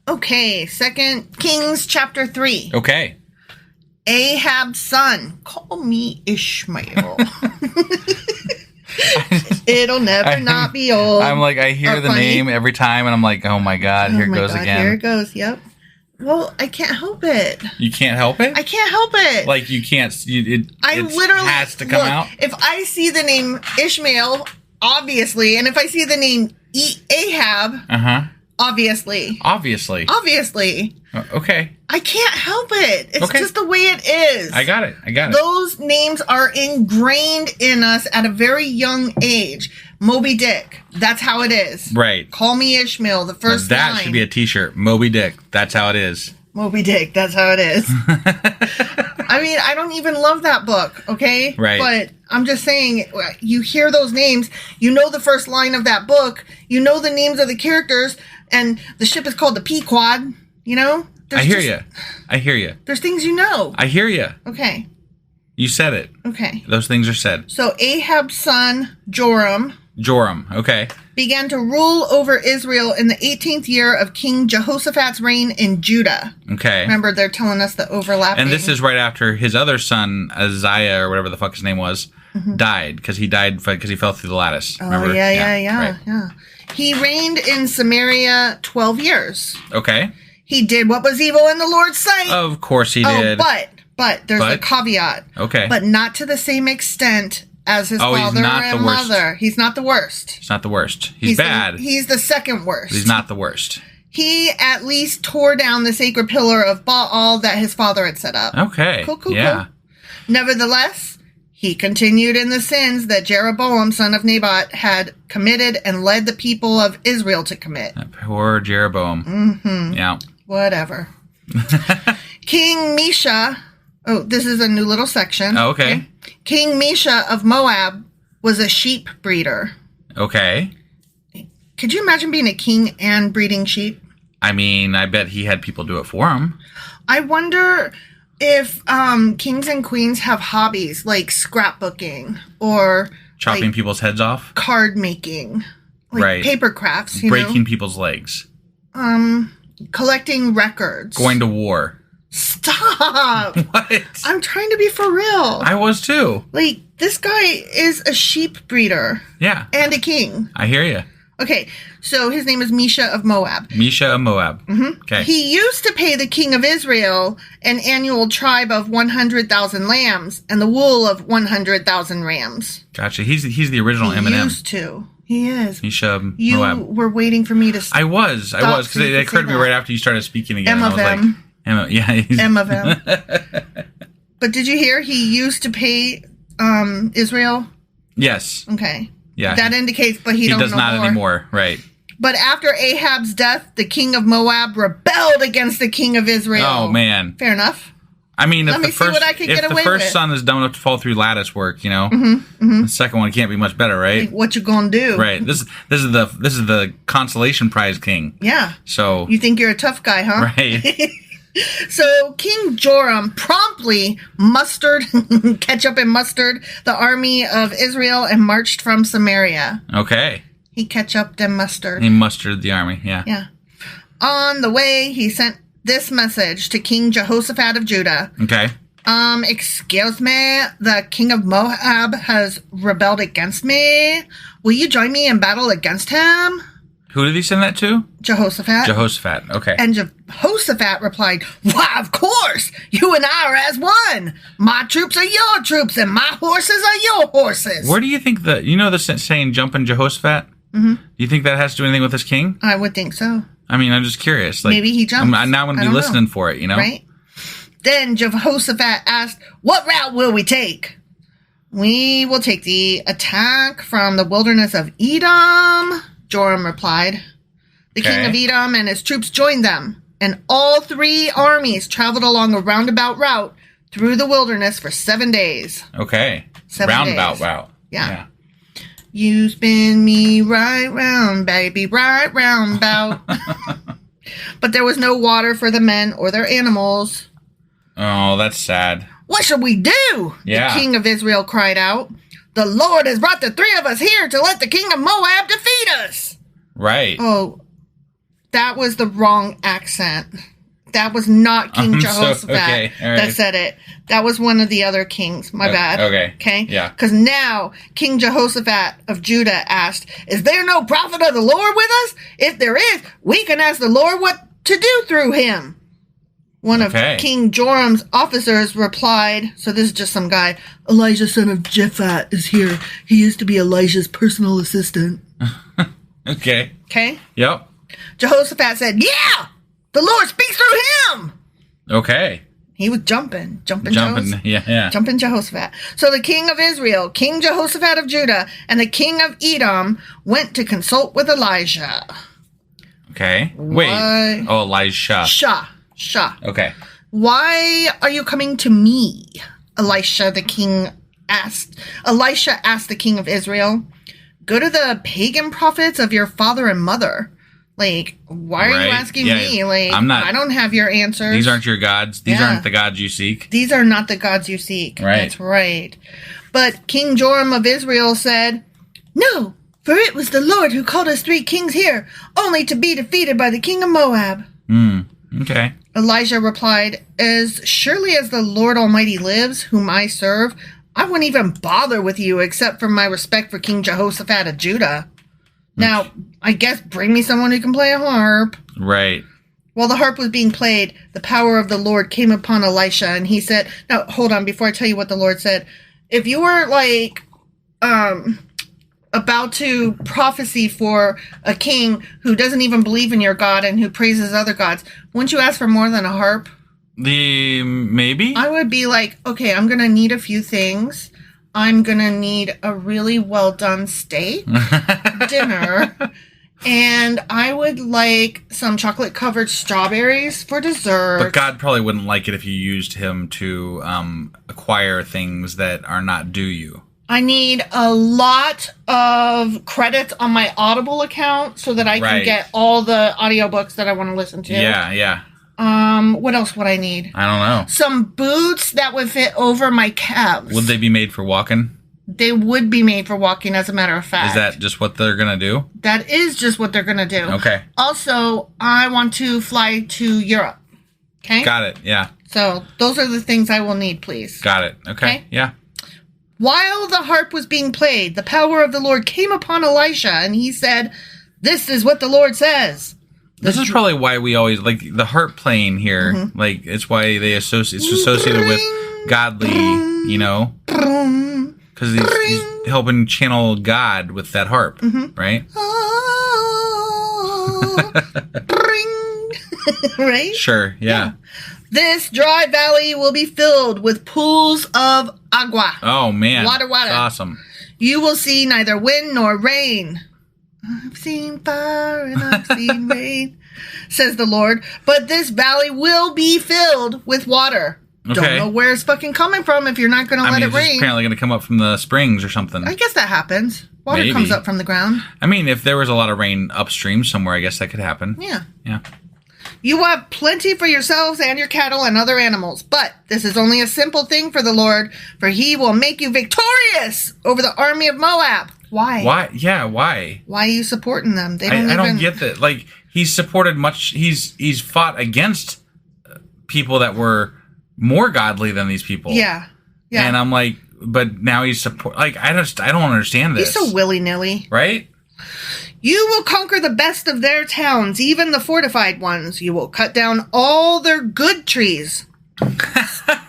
Okay, 2 Kings chapter 3. Okay. Ahab's son. Call me Ishmael. It'll never not be old. I'm like, I hear the name every time, and I'm like, oh my God, here it goes again. Here it goes, yep. Well, I can't help it. You can't help it? I can't help it. Like, you can't, it literally has to come out? If I see the name Ishmael, obviously, and if I see the name Ahab, obviously. Obviously. Okay. I can't help it. It's just the way it is. I got it. Those names are ingrained in us at a very young age. Moby Dick. That's how it is. Right. Call me Ishmael, the first line. That line. should be a t-shirt. Moby Dick. That's how it is. Moby Dick. That's how it is. I mean, I don't even love that book, okay? Right. But I'm just saying, you hear those names, you know the first line of that book, you know the names of the characters, and the ship is called the Pequod, you know? I hear you. There's things you know. I hear you. Okay. You said it. Okay. Those things are said. So Ahab's son, Joram, okay. began to rule over Israel in the 18th year of King Jehoshaphat's reign in Judah. Okay. Remember, they're telling us the overlapping. And this is right after his other son, Uzziah, or whatever the fuck his name was, died. Because he fell through the lattice. Remember? Oh, yeah. He reigned in Samaria 12 years. Okay. He did what was evil in the Lord's sight. Of course he did. But there's a caveat. Okay. But not to the same extent as his father and mother. He's not the worst. He's not the worst. He's bad. He's the second worst. He's not the worst. He at least tore down the sacred pillar of Baal that his father had set up. Okay. Cool. Nevertheless, he continued in the sins that Jeroboam, son of Nebat, had committed and led the people of Israel to commit. That poor Jeroboam. Mm-hmm. Yeah. Whatever. King Mesha. Oh, this is a new little section. Oh, okay. King Mesha of Moab was a sheep breeder. Okay. Could you imagine being a king and breeding sheep? I mean, I bet he had people do it for him. I wonder if kings and queens have hobbies like scrapbooking or chopping people's heads off, card making, like paper crafts, breaking people's legs, collecting records, going to war. Stop! What? I'm trying to be for real. I was too. Like, this guy is a sheep breeder. Yeah. And a king. I hear you. Okay, so his name is Mesha of Moab. Mesha of Moab. Mm-hmm. Okay. He used to pay the king of Israel an annual tribe of 100,000 lambs and the wool of 100,000 rams. Gotcha. He's the original Eminem. He used to. He is. Mesha of Moab. You were waiting for me to I was. Because it occurred to me right after you started speaking again. M of M. M of M. But did you hear he used to pay Israel? Yes. Okay. Yeah. That indicates, but he does not anymore. Right. But after Ahab's death, the king of Moab rebelled against the king of Israel. Oh, man. Fair enough. I mean, if the first with. son is dumb enough to fall through lattice work, the second one can't be much better, right? Like, what you gonna do? Right. This is the consolation prize king. Yeah. So you think you're a tough guy, huh? Right. So King Joram promptly mustered the army of Israel and marched from Samaria. Okay. He ketchuped and mustard. He mustered the army, yeah. Yeah. On the way, he sent this message to King Jehoshaphat of Judah. Okay. Excuse me, the king of Moab has rebelled against me. Will you join me in battle against him? Who did he send that to? Jehoshaphat. Jehoshaphat, okay. And Jehoshaphat replied, why, of course, you and I are as one. My troops are your troops, and my horses are your horses. Where do you think the saying jumping Jehoshaphat? Mm-hmm. Do you think that has to do anything with this king? I would think so. I mean, I'm just curious. Like, maybe he jumps. Now I'm going to be listening for it, Right? Then Jehoshaphat asked, what route will we take? We will take the attack from the wilderness of Edom. Joram replied. The king of Edom and his troops joined them, and all 3 armies traveled along a roundabout route through the wilderness for 7 days. Okay. 7 roundabout days. route. Yeah. You spin me right round, baby, right roundabout. But there was no water for the men or their animals. Oh, that's sad. What should we do? Yeah. The king of Israel cried out. The Lord has brought the 3 of us here to let the king of Moab defeat us. Right. Oh, that was the wrong accent. That was not King Jehoshaphat that said it. That was one of the other kings. My bad. Okay? Yeah. Because now King Jehoshaphat of Judah asked, is there no prophet of the Lord with us? If there is, we can ask the Lord what to do through him. One of King Joram's officers replied, so this is just some guy, Elijah son of Japhat is here. He used to be Elijah's personal assistant. Okay. Okay? Yep. Jehoshaphat said, yeah! The Lord speaks through him! Okay. He was jumping yeah. Jumping Jehoshaphat. So the king of Israel, King Jehoshaphat of Judah, and the king of Edom went to consult with Elijah. Okay. Wait. Oh, Elisha. Shah. Okay. Why are you coming to me? Elisha asked the king of Israel. Go to the pagan prophets of your father and mother. Like, why are you asking me? Like, I don't have your answers. These aren't your gods. These aren't the gods you seek. These are not the gods you seek. Right. That's right. But King Joram of Israel said, no, for it was the Lord who called us 3 kings here, only to be defeated by the king of Moab. Okay. Elijah replied, as surely as the Lord Almighty lives, whom I serve, I wouldn't even bother with you except for my respect for King Jehoshaphat of Judah. Now, I guess bring me someone who can play a harp. Right. While the harp was being played, the power of the Lord came upon Elisha, and he said, now, hold on, before I tell you what the Lord said. If you were, like, about to prophecy for a king who doesn't even believe in your God and who praises other gods, wouldn't you ask for more than a harp? Maybe? I would be like, okay, I'm going to need a few things. I'm going to need a really well done steak dinner. And I would like some chocolate covered strawberries for dessert. But God probably wouldn't like it if you used him to acquire things that are not due you. I need a lot of credits on my Audible account so that I can get all the audiobooks that I want to listen to. Yeah. What else would I need? I don't know. Some boots that would fit over my calves. Would they be made for walking? They would be made for walking, as a matter of fact. Is that just what they're going to do? That is just what they're going to do. Okay. Also, I want to fly to Europe. Okay? Got it, yeah. So, those are the things I will need, please. Got it. Okay. Yeah. While the harp was being played, the power of the Lord came upon Elisha, and he said, this is what the Lord says. This is probably why we always, like, the harp playing here, like, it's why it's associated with godly, you know? Because he's helping channel God with that harp, right? Right? Sure, yeah. This dry valley will be filled with pools of agua. Oh, man. Water. Awesome. You will see neither wind nor rain. I've seen fire and I've seen rain, says the Lord. But this valley will be filled with water. Okay. Don't know where it's fucking coming from if you're not going to let it rain. It's apparently going to come up from the springs or something. I guess that happens. Water comes up from the ground. I mean, if there was a lot of rain upstream somewhere, I guess that could happen. Yeah. Yeah. You will have plenty for yourselves and your cattle and other animals. But this is only a simple thing for the Lord, for he will make you victorious over the army of Moab. Why? Why? Yeah, why? Why are you supporting them? I don't get that. Like, he's supported much. He's fought against people that were more godly than these people. Yeah. And I'm like, but now he's like, I don't understand this. He's so willy-nilly. Right? You will conquer the best of their towns, even the fortified ones. You will cut down all their good trees,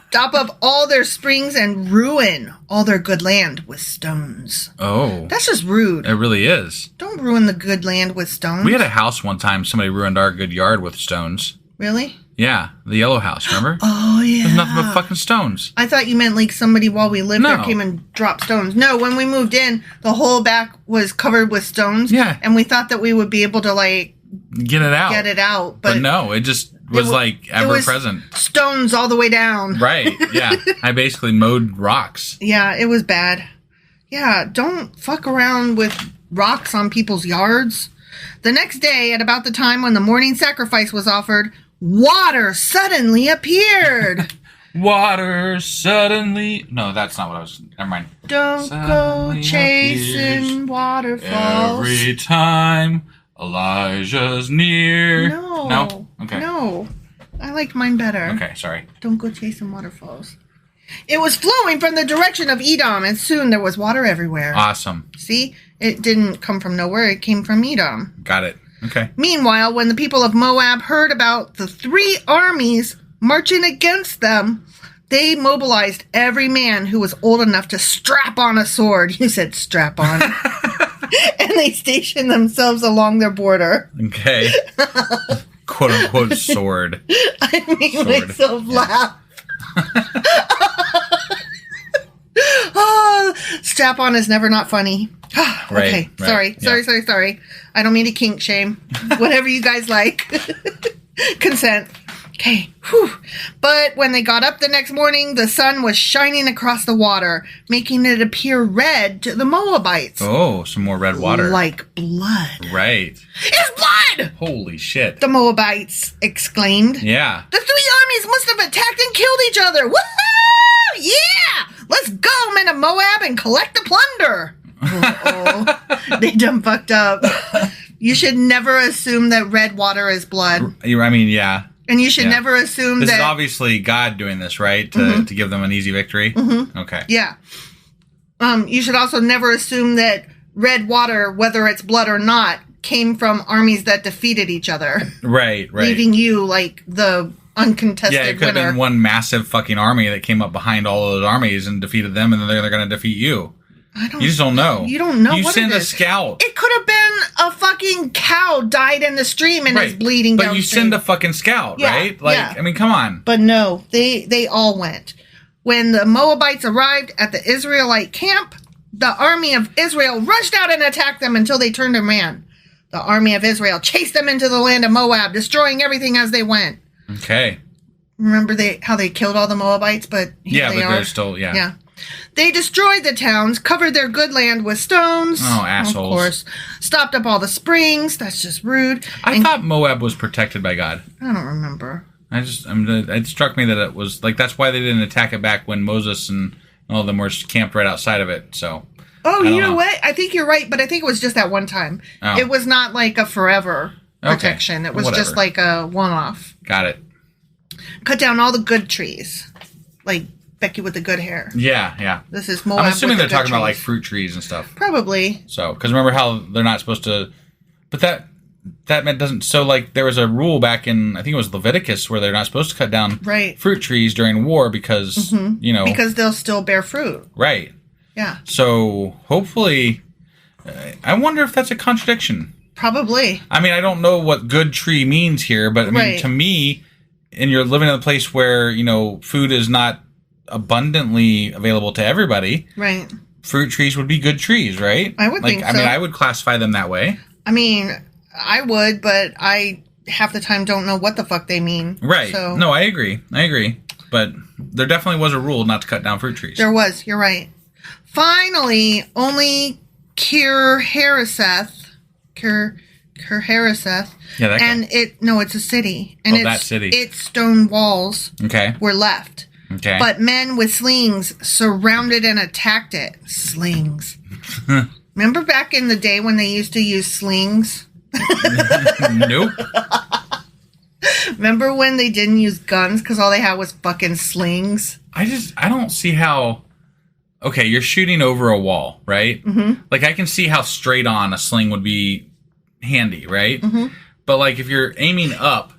stop up all their springs, and ruin all their good land with stones. Oh. That's just rude. It really is. Don't ruin the good land with stones. We had a house one time. Somebody ruined our good yard with stones. Really? Yeah, the yellow house, remember? Oh, yeah. There's nothing but fucking stones. I thought you meant like somebody while we lived there came and dropped stones. No, when we moved in, the whole back was covered with stones. Yeah. And we thought that we would be able to like... Get it out. But no, it just was like ever-present. Stones all the way down. Right, yeah. I basically mowed rocks. Yeah, it was bad. Yeah, don't fuck around with rocks on people's yards. The next day, at about the time when the morning sacrifice was offered, water suddenly appeared. Water suddenly... No, that's not what I was... Never mind. Don't Suddenly go chasing waterfalls. Every time Elijah's near. No. Okay. No. I liked mine better. Okay, sorry. Don't go chasing waterfalls. It was flowing from the direction of Edom, and soon there was water everywhere. Awesome. See? It didn't come from nowhere. It came from Edom. Got it. Okay. Meanwhile, when the people of Moab heard about the 3 armies marching against them, they mobilized every man who was old enough to strap on a sword. You said strap on. And they stationed themselves along their border. Okay. Quote unquote sword. I made myself laugh. Oh, strap on is never not funny. Okay, right. Sorry. I don't mean to kink shame. Whatever you guys like. Consent. Okay. Whew. But when they got up the next morning, the sun was shining across the water, making it appear red to the Moabites. Oh, some more red water. Like blood. Right. It's blood! Holy shit. The Moabites exclaimed. Yeah. The 3 armies must have attacked and killed each other. Woohoo! Yeah! Let's go, men of Moab, and collect the plunder. They done fucked up. You should never assume that red water is blood. I mean, yeah. And you should never assume this that... This is obviously God doing this, right? To give them an easy victory? Mm-hmm. Okay. Yeah. You should also never assume that red water, whether it's blood or not, came from armies that defeated each other. Right. Leaving you, like, the uncontested winner. Yeah, it could have been one massive fucking army that came up behind all of those armies and defeated them, and then they're going to defeat you. You just don't know. You don't know. You send a scout. It could have been a fucking cow died in the stream and is bleeding downstream. But you send a fucking scout, right? Like, I mean, come on. But no, they all went. When the Moabites arrived at the Israelite camp, the army of Israel rushed out and attacked them until they turned to man. The army of Israel chased them into the land of Moab, destroying everything as they went. Okay. Remember how they killed all the Moabites, but they're still, Yeah. They destroyed the towns, covered their good land with stones. Oh, assholes. Of course. Stopped up all the springs. That's just rude. I thought Moab was protected by God. I don't remember. It struck me that it was, like, that's why they didn't attack it back when Moses and all of them were camped right outside of it, so. Oh, you know what? I think you're right, but I think it was just that one time. Oh. It was not like a forever protection. It was just like a one-off. Got it. Cut down all the good trees. Like Becky with the good hair. Yeah. This is Moab. I'm assuming they're talking about like fruit trees and stuff. Probably. So, because remember how they're not supposed to, but that doesn't. So, like, there was a rule back in, I think it was Leviticus, where they're not supposed to cut down fruit trees during war because because they'll still bear fruit. Right. Yeah. So hopefully, I wonder if that's a contradiction. Probably. I mean, I don't know what good tree means here, but I mean, to me, and you're living in a place where food is not abundantly available to everybody, right? Fruit trees would be good trees, right? I would think so. I mean, I would classify them that way. I mean, I would, but I half the time don't know what the fuck they mean. Right. So. No, I agree. But there definitely was a rule not to cut down fruit trees. There was. You're right. Finally, only Kir-Hareseth. Yeah, that and guy. It's a city. And that city. Its stone walls were left. Okay. But men with slings surrounded and attacked it. Slings. Remember back in the day when they used to use slings? Nope. Remember when they didn't use guns because all they had was fucking slings? I don't see how... Okay, you're shooting over a wall, right? Mm-hmm. Like, I can see how straight on a sling would be handy, right? Mm-hmm. But, like, if you're aiming up,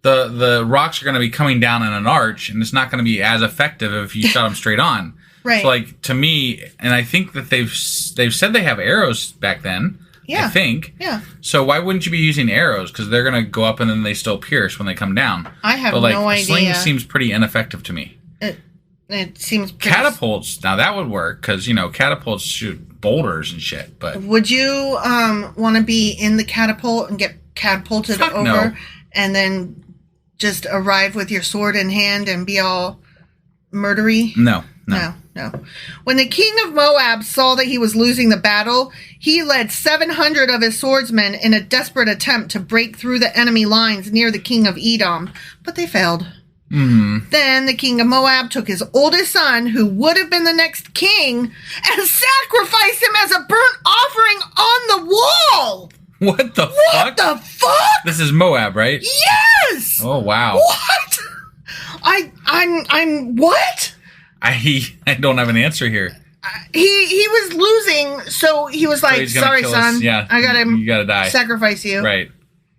the rocks are going to be coming down in an arch, and it's not going to be as effective if you shot them straight on. Right. So, like, to me, and I think that they've said they have arrows back then. Yeah. I think. Yeah. So why wouldn't you be using arrows? Because they're going to go up and then they still pierce when they come down. I have no idea. Sling seems pretty ineffective to me. It seems pretty... Catapults, now that would work, because, catapults shoot boulders and shit, but... Would you want to be in the catapult and get catapulted over no. and then just arrive with your sword in hand and be all murdery? No. When the king of Moab saw that he was losing the battle, he led 700 of his swordsmen in a desperate attempt to break through the enemy lines near the king of Edom, but they failed. Mm. Then the king of Moab took his oldest son, who would have been the next king, and sacrificed him as a burnt offering on the wall. What the fuck? What the fuck? This is Moab, right? Yes. Oh wow. What? I'm what? I don't have an answer here. He was losing, so he was like, "Sorry, son. Yeah, I got him. You gotta die. Sacrifice you." Right.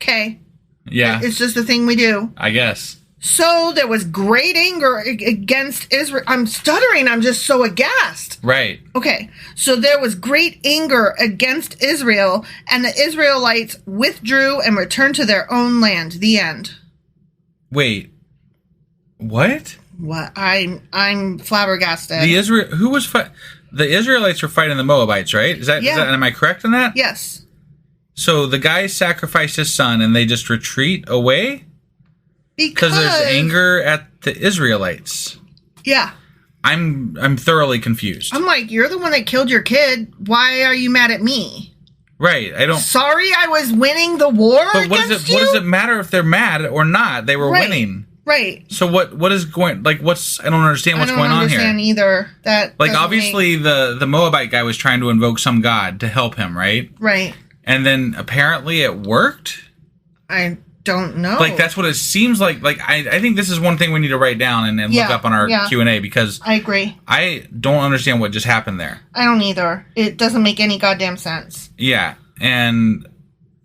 Okay. Yeah. It's just a thing we do. I guess. So there was great anger against Israel. I'm stuttering. I'm just so aghast. Right. Okay. So there was great anger against Israel, and the Israelites withdrew and returned to their own land. The end. Wait. What? What? I'm flabbergasted. The Israelites were fighting the Moabites, right? Is that am I correct in that? Yes. So the guy sacrificed his son and they just retreat away? Because there's anger at the Israelites. Yeah. I'm thoroughly confused. I'm like, you're the one that killed your kid. Why are you mad at me? Right. I don't. Sorry, I was winning the war. But what does it matter if they're mad or not? They were winning. Right. So what is going I don't understand what's going on here. I don't understand either. That obviously the Moabite guy was trying to invoke some god to help him, right? Right. And then apparently it worked. I don't know. That's what it seems like. I think this is one thing we need to write down and look up on our Q&A, because I agree. I don't understand what just happened there. I don't either. It doesn't make any goddamn sense. Yeah, and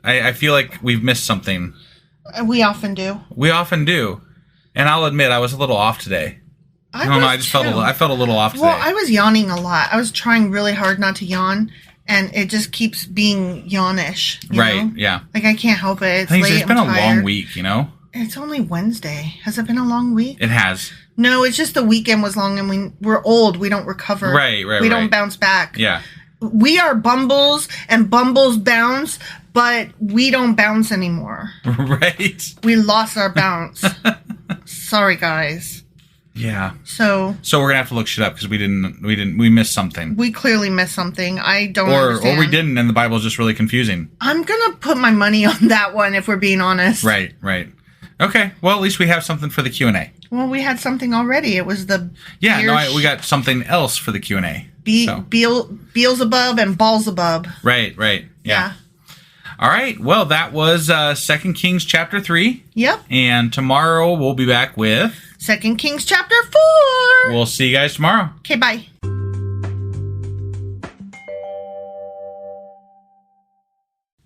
I feel like we've missed something. We often do. And I'll admit I was a little off today. I don't know. I just felt a little off today. Well, I was yawning a lot. I was trying really hard not to yawn. And it just keeps being yawnish. Right, know? Yeah. I can't help it. It's late. It's been a long week, It's only Wednesday. Has it been a long week? It has. No, it's just the weekend was long and we're old. We don't recover. Right. We don't bounce back. Yeah. We are Bumbles and Bumbles bounce, but we don't bounce anymore. Right. We lost our bounce. Sorry, guys. Yeah. So we're gonna have to look shit up because we missed something. We clearly missed something. I don't understand. Or we didn't, and the Bible's just really confusing. I'm gonna put my money on that one if we're being honest. Right. Okay. Well, at least we have something for the Q&A. Well, we had something already. It was the we got something else for the Q&A. Beelzebub and Ballsabub. Right. Yeah. All right. Well, that was 2 Kings chapter 3. Yep. And tomorrow we'll be back with 2 Kings chapter 4. We'll see you guys tomorrow. Okay, bye.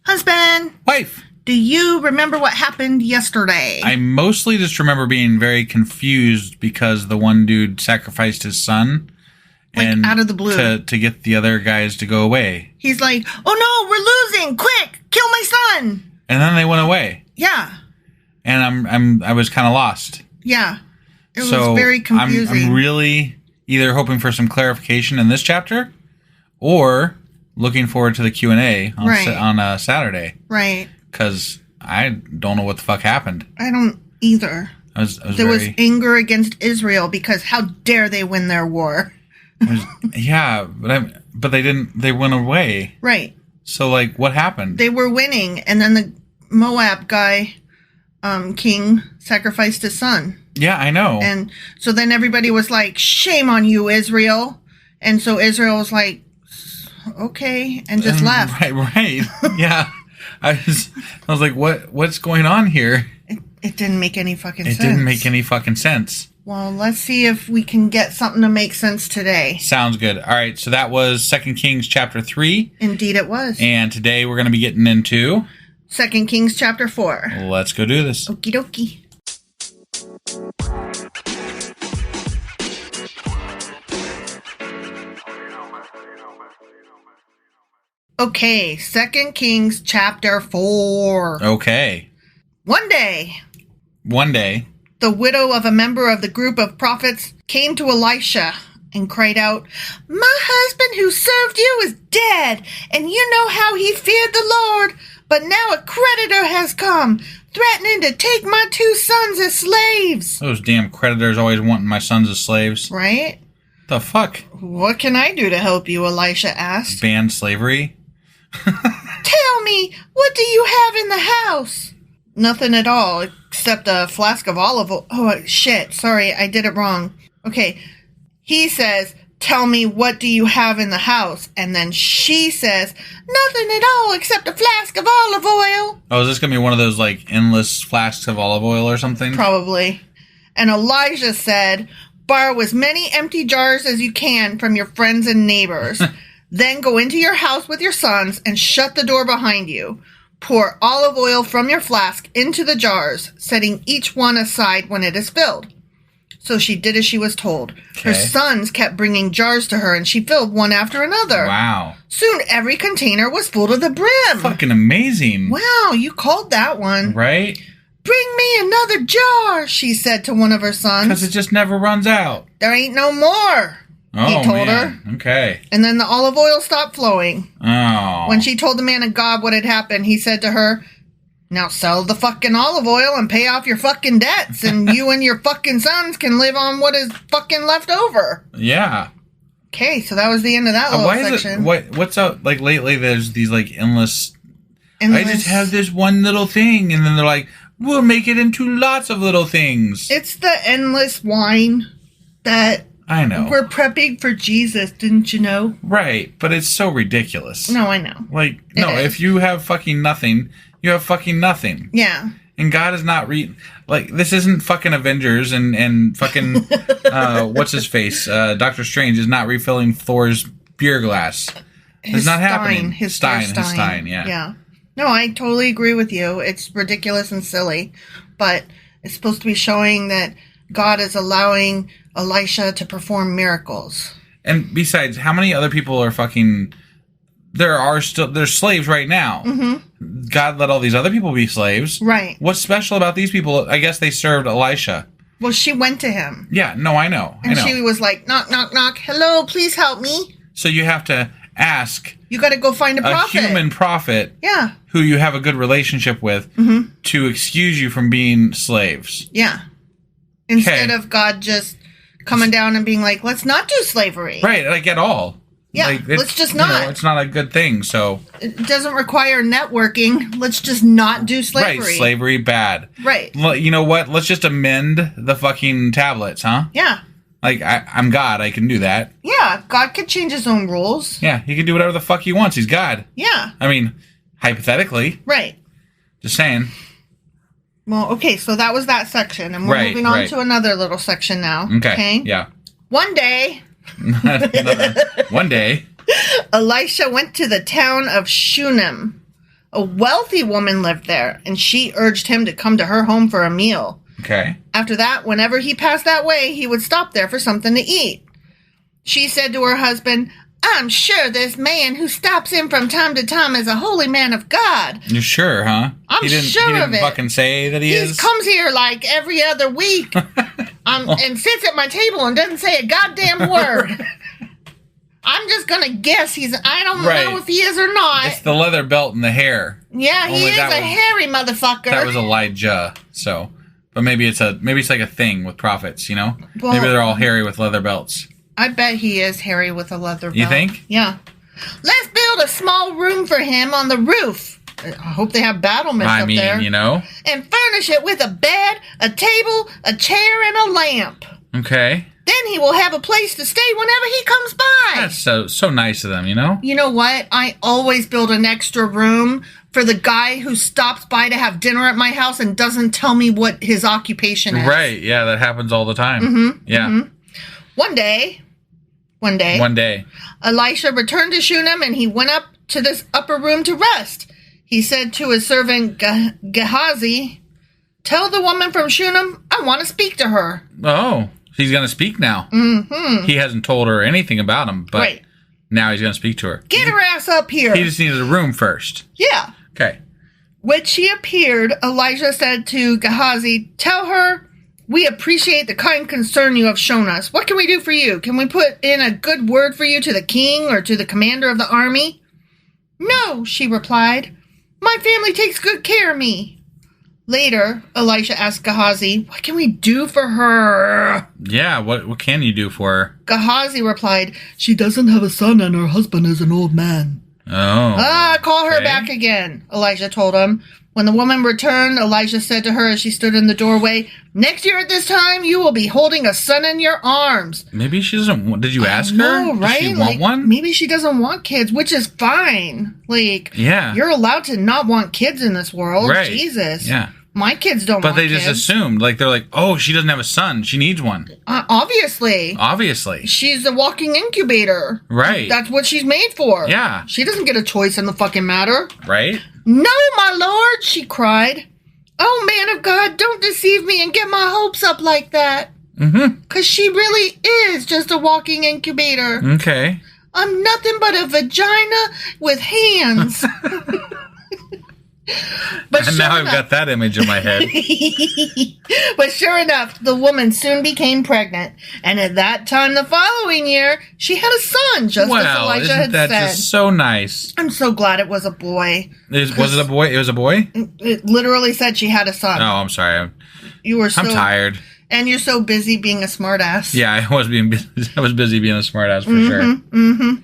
Husband. Wife. Do you remember what happened yesterday? I mostly just remember being very confused because the one dude sacrificed his son. And out of the blue. To get the other guys to go away. He's like, oh no, we're losing. Quick, kill my son. And then they went away. Yeah. And I was kind of lost. Yeah. It was very confusing. I'm really either hoping for some clarification in this chapter or looking forward to the Q&A on Saturday. Right. Because I don't know what the fuck happened. I don't either. There was anger against Israel because how dare they win their war? But they didn't. They went away. Right. So what happened? They were winning, and then the Moab guy, king, sacrificed his son. Yeah, I know. And so then everybody was like, "Shame on you, Israel!" And so Israel was like, "Okay," and just left. Right. Yeah. I was like, what's going on here? It didn't make any fucking sense. It didn't make any fucking sense. Well, let's see if we can get something to make sense today. Sounds good. All right, so that was 2 Kings chapter 3. Indeed it was. And today we're going to be getting into 2 Kings chapter 4. Let's go do this. Okie dokie. Okay, 2 Kings chapter 4. Okay. One day, the widow of a member of the group of prophets came to Elisha and cried out, "My husband who served you is dead, and you know how he feared the Lord. But now a creditor has come, threatening to take my 2 sons as slaves." Those damn creditors always wanting my sons as slaves. Right? The fuck? "What can I do to help you?" Elisha asked. Ban slavery? "Tell me, what do you have in the house?" "Nothing at all, except a flask of olive oil." Oh, shit. Sorry, I did it wrong. Okay. He says, "Tell me, what do you have in the house?" And then she says, "Nothing at all except a flask of olive oil." Oh, is this going to be one of those, endless flasks of olive oil or something? Probably. And Elijah said, "Borrow as many empty jars as you can from your friends and neighbors. Then go into your house with your sons and shut the door behind you. Pour olive oil from your flask into the jars, setting each one aside when it is filled." So she did as she was told. Okay. Her sons kept bringing jars to her, and she filled one after another. Wow. Soon every container was full to the brim. Fucking amazing. Wow, you called that one. Right? "Bring me another jar," she said to one of her sons. Because it just never runs out. "There ain't no more," he told her. Okay. And then the olive oil stopped flowing. Oh. When she told the man of God what had happened, he said to her, "Now sell the fucking olive oil and pay off your fucking debts, and you and your fucking sons can live on what is fucking left over." Yeah. Okay, so that was the end of that little section. What's up? Lately there's these, endless... I just have this one little thing, and then they're like, we'll make it into lots of little things. It's the endless wine that... I know. We're prepping for Jesus, didn't you know? Right, but it's so ridiculous. No, I know. If you have fucking nothing, you have fucking nothing. Yeah. And God is not this isn't fucking Avengers and fucking what's his face? Doctor Strange is not refilling Thor's beer glass. It's not happening. His Stein, yeah. Yeah. No, I totally agree with you. It's ridiculous and silly, but it's supposed to be showing that God is allowing Elisha to perform miracles. And besides, how many other people are fucking... There's slaves right now. Mm-hmm. God let all these other people be slaves. Right. What's special about these people? I guess they served Elisha. Well, she went to him. Yeah, no, I know. And she was like, "Knock, knock, knock. Hello, please help me." So you have to ask... You got to go find a prophet. A human prophet. Yeah. Who you have a good relationship with to excuse you from being slaves. Yeah. Instead of God just coming down and being like, "Let's not do slavery." Right, at all. Yeah, let's just not. It's not a good thing, so... It doesn't require networking. Let's just not do slavery. Right, slavery, bad. Right. You know what? Let's just amend the fucking tablets, huh? Yeah. I'm God, I can do that. Yeah, God could change his own rules. Yeah, he can do whatever the fuck he wants. He's God. Yeah. I mean, hypothetically. Right. Just saying. Well, okay, so that was that section, and we're moving on to another little section now. Okay? Yeah. One day... One day, Elisha went to the town of Shunem. A wealthy woman lived there, and she urged him to come to her home for a meal. Okay. After that, whenever he passed that way, he would stop there for something to eat. She said to her husband, "I'm sure this man who stops in from time to time is a holy man of God." You're sure, huh? I'm sure of it. He didn't fucking say that he is? He comes here like every other week and sits at my table and doesn't say a goddamn word. I'm just going to guess I don't know if he is or not. It's the leather belt and the hair. Yeah, he is a hairy motherfucker. That was Elijah, so... But maybe it's like a thing with prophets, you know? Well, maybe they're all hairy with leather belts. I bet he is hairy with a leather belt. You think? Yeah. "Let's build a small room for him on the roof." I hope they have battlements up there. You know. "And furnish it with a bed, a table, a chair, and a lamp." Okay. "Then he will have a place to stay whenever he comes by." That's so nice of them, you know? You know what? I always build an extra room for the guy who stops by to have dinner at my house and doesn't tell me what his occupation is. Right, yeah, that happens all the time. Mm-hmm, yeah. Mm-hmm. One day, Elisha returned to Shunem, and he went up to this upper room to rest. He said to his servant Gehazi, "Tell the woman from Shunem I want to speak to her." Oh, he's going to speak now. Mm-hmm. He hasn't told her anything about him, but Now he's going to speak to her. Get her ass up here. He just needed a room first. Yeah. Okay. When she appeared, Elijah said to Gehazi, tell her, we appreciate the kind concern you have shown us. What can we do for you? Can we put in a good word for you to the king or to the commander of the army? No, she replied. My family takes good care of me. Later, Elisha asked Gehazi, what can we do for her? Yeah, what can you do for her? Gehazi replied, she doesn't have a son and her husband is an old man. Oh. Call her back again, Elijah told him. When the woman returned, Elijah said to her as she stood in the doorway, next year at this time, you will be holding a son in your arms. Maybe she doesn't want... Did you ask her? No, right? Does she want one? Maybe she doesn't want kids, which is fine. Yeah. You're allowed to not want kids in this world. Right. Jesus. Yeah. My kids don't want kids. But they just assumed. They're like, oh, she doesn't have a son. She needs one. Obviously. She's a walking incubator. Right. That's what she's made for. Yeah. She doesn't get a choice in the fucking matter. Right? No, my lord, she cried. Oh, man of God, don't deceive me and get my hopes up like that. Mm-hmm. 'Cause she really is just a walking incubator. Okay. I'm nothing but a vagina with hands. But and now I've got that image in my head. But sure enough, the woman soon became pregnant. And at that time the following year, she had a son, just as Elijah had said. That's just so nice. I'm so glad it was a boy. Was it a boy? It was a boy? It literally said she had a son. Oh, I'm sorry. I'm tired. And you're so busy being a smartass. Yeah, I was busy being a smartass for sure. Mm-hmm.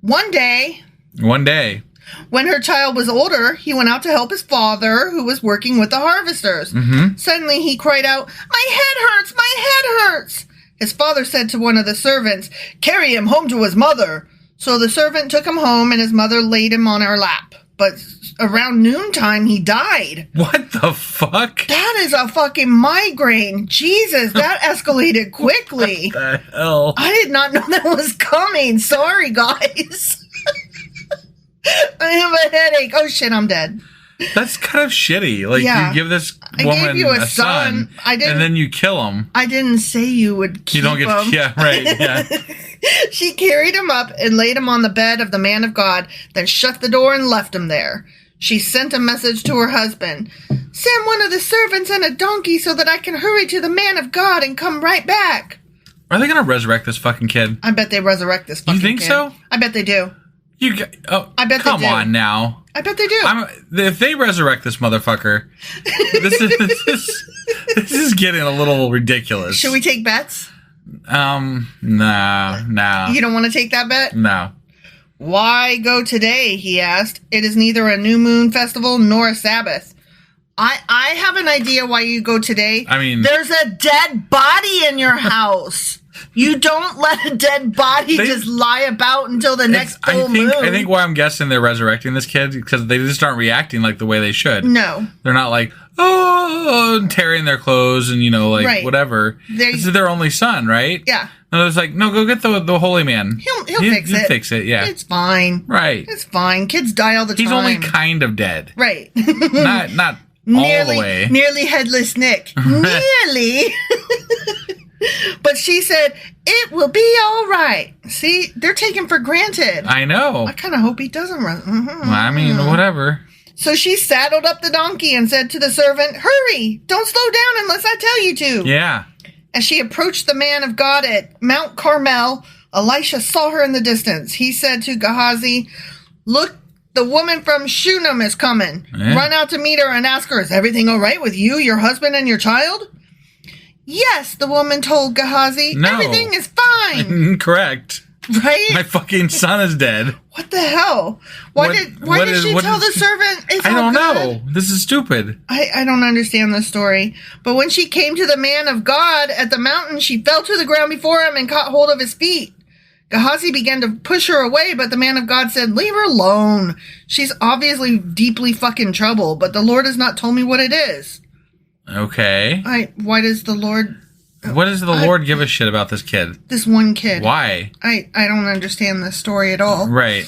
One day, when her child was older, he went out to help his father, who was working with the harvesters. Mm-hmm. Suddenly, he cried out, my head hurts! My head hurts! His father said to one of the servants, carry him home to his mother. So the servant took him home, and his mother laid him on her lap. But around noontime, he died. What the fuck? That is a fucking migraine. Jesus, that escalated quickly. What the hell? I did not know that was coming. Sorry, guys. I have a headache. Oh, shit, I'm dead. That's kind of shitty. You give this woman a son, and then you kill him. I didn't say you would keep him. Yeah, right, yeah. She carried him up and laid him on the bed of the man of God, then shut the door and left him there. She sent a message to her husband. Send one of the servants and a donkey so that I can hurry to the man of God and come right back. Are they going to resurrect this fucking kid? I bet they resurrect this fucking kid. You think so? I bet they do. I bet come they do. On now. I bet they do. If they resurrect this motherfucker, this is getting a little ridiculous. Should we take bets? No. You don't want to take that bet? No. Why go today? He asked. It is neither a new moon festival nor a Sabbath. I have an idea why you go today. I mean, there's a dead body in your house. You don't let a dead body just lie about until the next full moon. I think why I'm guessing they're resurrecting this kid because they just aren't reacting like the way they should. No. They're not like, tearing their clothes and, right. Whatever. This is their only son, right? Yeah. No, it's like, no, go get the holy man. He'll fix it. He'll fix it, yeah. It's fine. Right. It's fine. Kids die all the time. He's only kind of dead. Right. Not all the way. Nearly headless Nick. Nearly. But she said, it will be all right. See, they're taken for granted. I know. I kind of hope he doesn't run. Well, I mean, whatever. So she saddled up the donkey and said to the servant, hurry, don't slow down unless I tell you to. Yeah. As she approached the man of God at Mount Carmel, Elisha saw her in the distance. He said to Gehazi, look, the woman from Shunem is coming. Yeah. Run out to meet her and ask her, is everything all right with you, your husband, and your child? Yes, the woman told Gehazi. No. Everything is fine. Correct. Right? My fucking son is dead. What the hell? Why did she tell the servant it's I don't all know. good? This is stupid. I don't understand the story. But when she came to the man of God at the mountain, she fell to the ground before him and caught hold of his feet. Gehazi began to push her away, but the man of God said, leave her alone. She's obviously deeply fucking trouble, but the Lord has not told me what it is. Okay. Why does the Lord... What does the Lord give a shit about this kid? This one kid. Why? I don't understand this story at all. Right.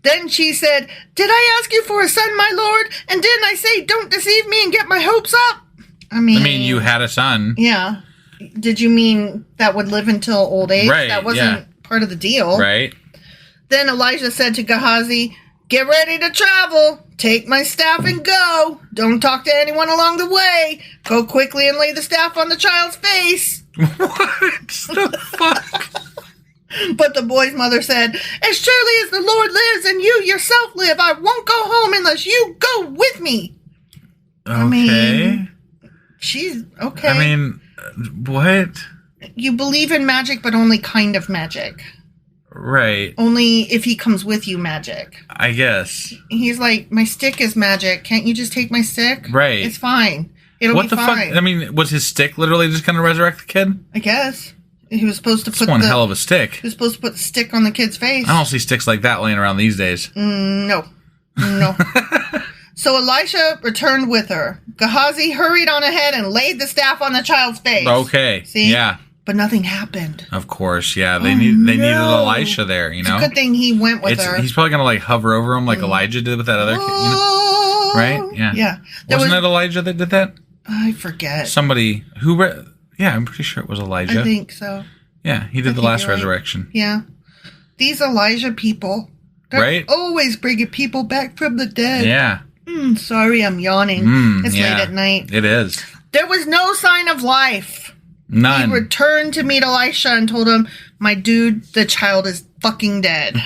Then she said, did I ask you for a son, my Lord? And didn't I say, don't deceive me and get my hopes up? I mean, you had a son. Yeah. Did you mean that would live until old age? Right, That wasn't part of the deal. Right. Then Elijah said to Gehazi, "Get ready to travel. Take my staff and go. Don't talk to anyone along the way. Go quickly and lay the staff on the child's face." What the fuck? But the boy's mother said, "As surely as the Lord lives and you yourself live, I won't go home unless you go with me." Okay. I mean, she's okay. I mean, what? You believe in magic, but only kind of magic. Right. Only if he comes with you magic. I guess. He's like, "My stick is magic. Can't you just take my stick?" Right. It's fine. It'll what be the fine. fuck? I mean, was his stick literally just going to resurrect the kid? I guess. He was supposed to That's one hell of a stick. He was supposed to put the stick on the kid's face. I don't see sticks like that laying around these days. No. So Elisha returned with her. Gehazi hurried on ahead and laid the staff on the child's face. Okay. See? Yeah. But nothing happened. Of course, yeah. They needed Elisha there, you know? It's a good thing he went with her. He's probably going to like hover over him like Elijah did with that other kid, you know? Right? Yeah. Yeah. Wasn't it Elijah that did that? I forget. Somebody who yeah, I'm pretty sure it was Elijah. I think so. Yeah, he did the last resurrection. Yeah. These Elijah people. They're always bringing people back from the dead. Yeah. Sorry, I'm yawning. It's late at night. It is. There was no sign of life. None. He returned to meet Elisha and told him, "My dude, the child is fucking dead."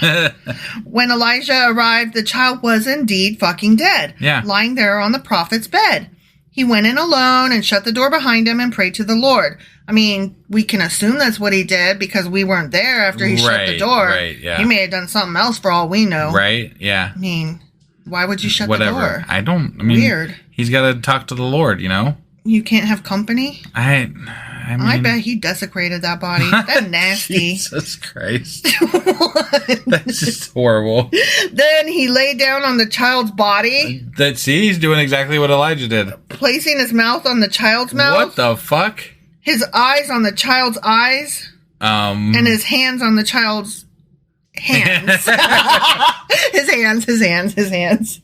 When Elijah arrived, the child was indeed fucking dead. Yeah. Lying there on the prophet's bed. He went in alone and shut the door behind him and prayed to the Lord. I mean, we can assume that's what he did because we weren't there after he shut the door. Right, yeah. He may have done something else for all we know. Right, yeah. I mean, why would you shut Whatever. the door? I mean, weird. He's got to talk to the Lord, you know? You can't have company? I mean, I bet he desecrated that body. That's nasty. Jesus Christ. That's just horrible. Then he lay down on the child's body. He's doing exactly what Elijah did. Placing his mouth on the child's mouth. What the fuck? His eyes on the child's eyes. And his hands on the child's hands. his hands.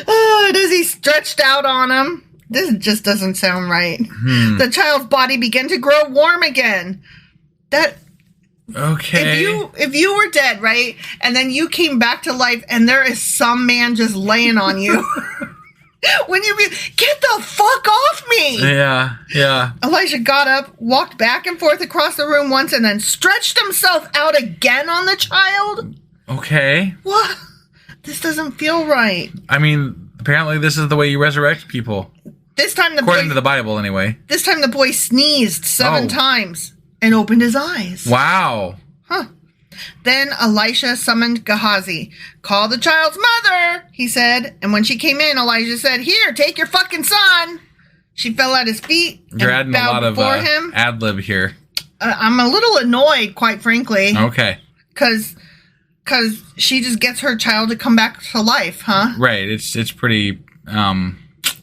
Oh, as he stretched out on him. This just doesn't sound right. The child's body began to grow warm again. Okay. If you were dead, right, and then you came back to life, and there is some man just laying on you, when you be, get the fuck off me! Yeah. Elijah got up, walked back and forth across the room once, and then stretched himself out again on the child. Okay. What? This doesn't feel right. I mean, apparently this is the way you resurrect people. This time according to the Bible, anyway. This time the boy sneezed 7 times and opened his eyes. Wow. Huh. Then Elisha summoned Gehazi. "Call the child's mother," he said. And when she came in, Elijah said, "Here, take your fucking son." She fell at his feet You're adding a lot of ad-lib here. I'm a little annoyed, quite frankly. Okay. Because she just gets her child to come back to life, huh? Right. It's pretty...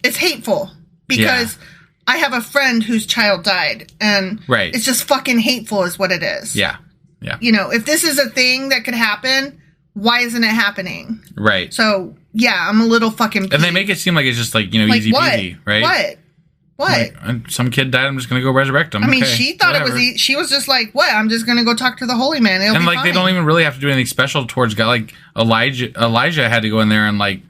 It's hateful. Because I have a friend whose child died. And it's just fucking hateful is what it is. Yeah. You know, if this is a thing that could happen, why isn't it happening? Right. So, yeah, I'm a little fucking peeved. And they make it seem like it's just like, easy peasy, right? What? Like, some kid died, I'm just going to go resurrect him. I mean, she thought it was she was just like, what? I'm just going to go talk to the holy man. It'll be fine. They don't even really have to do anything special towards God. Like, Elijah had to go in there and, like,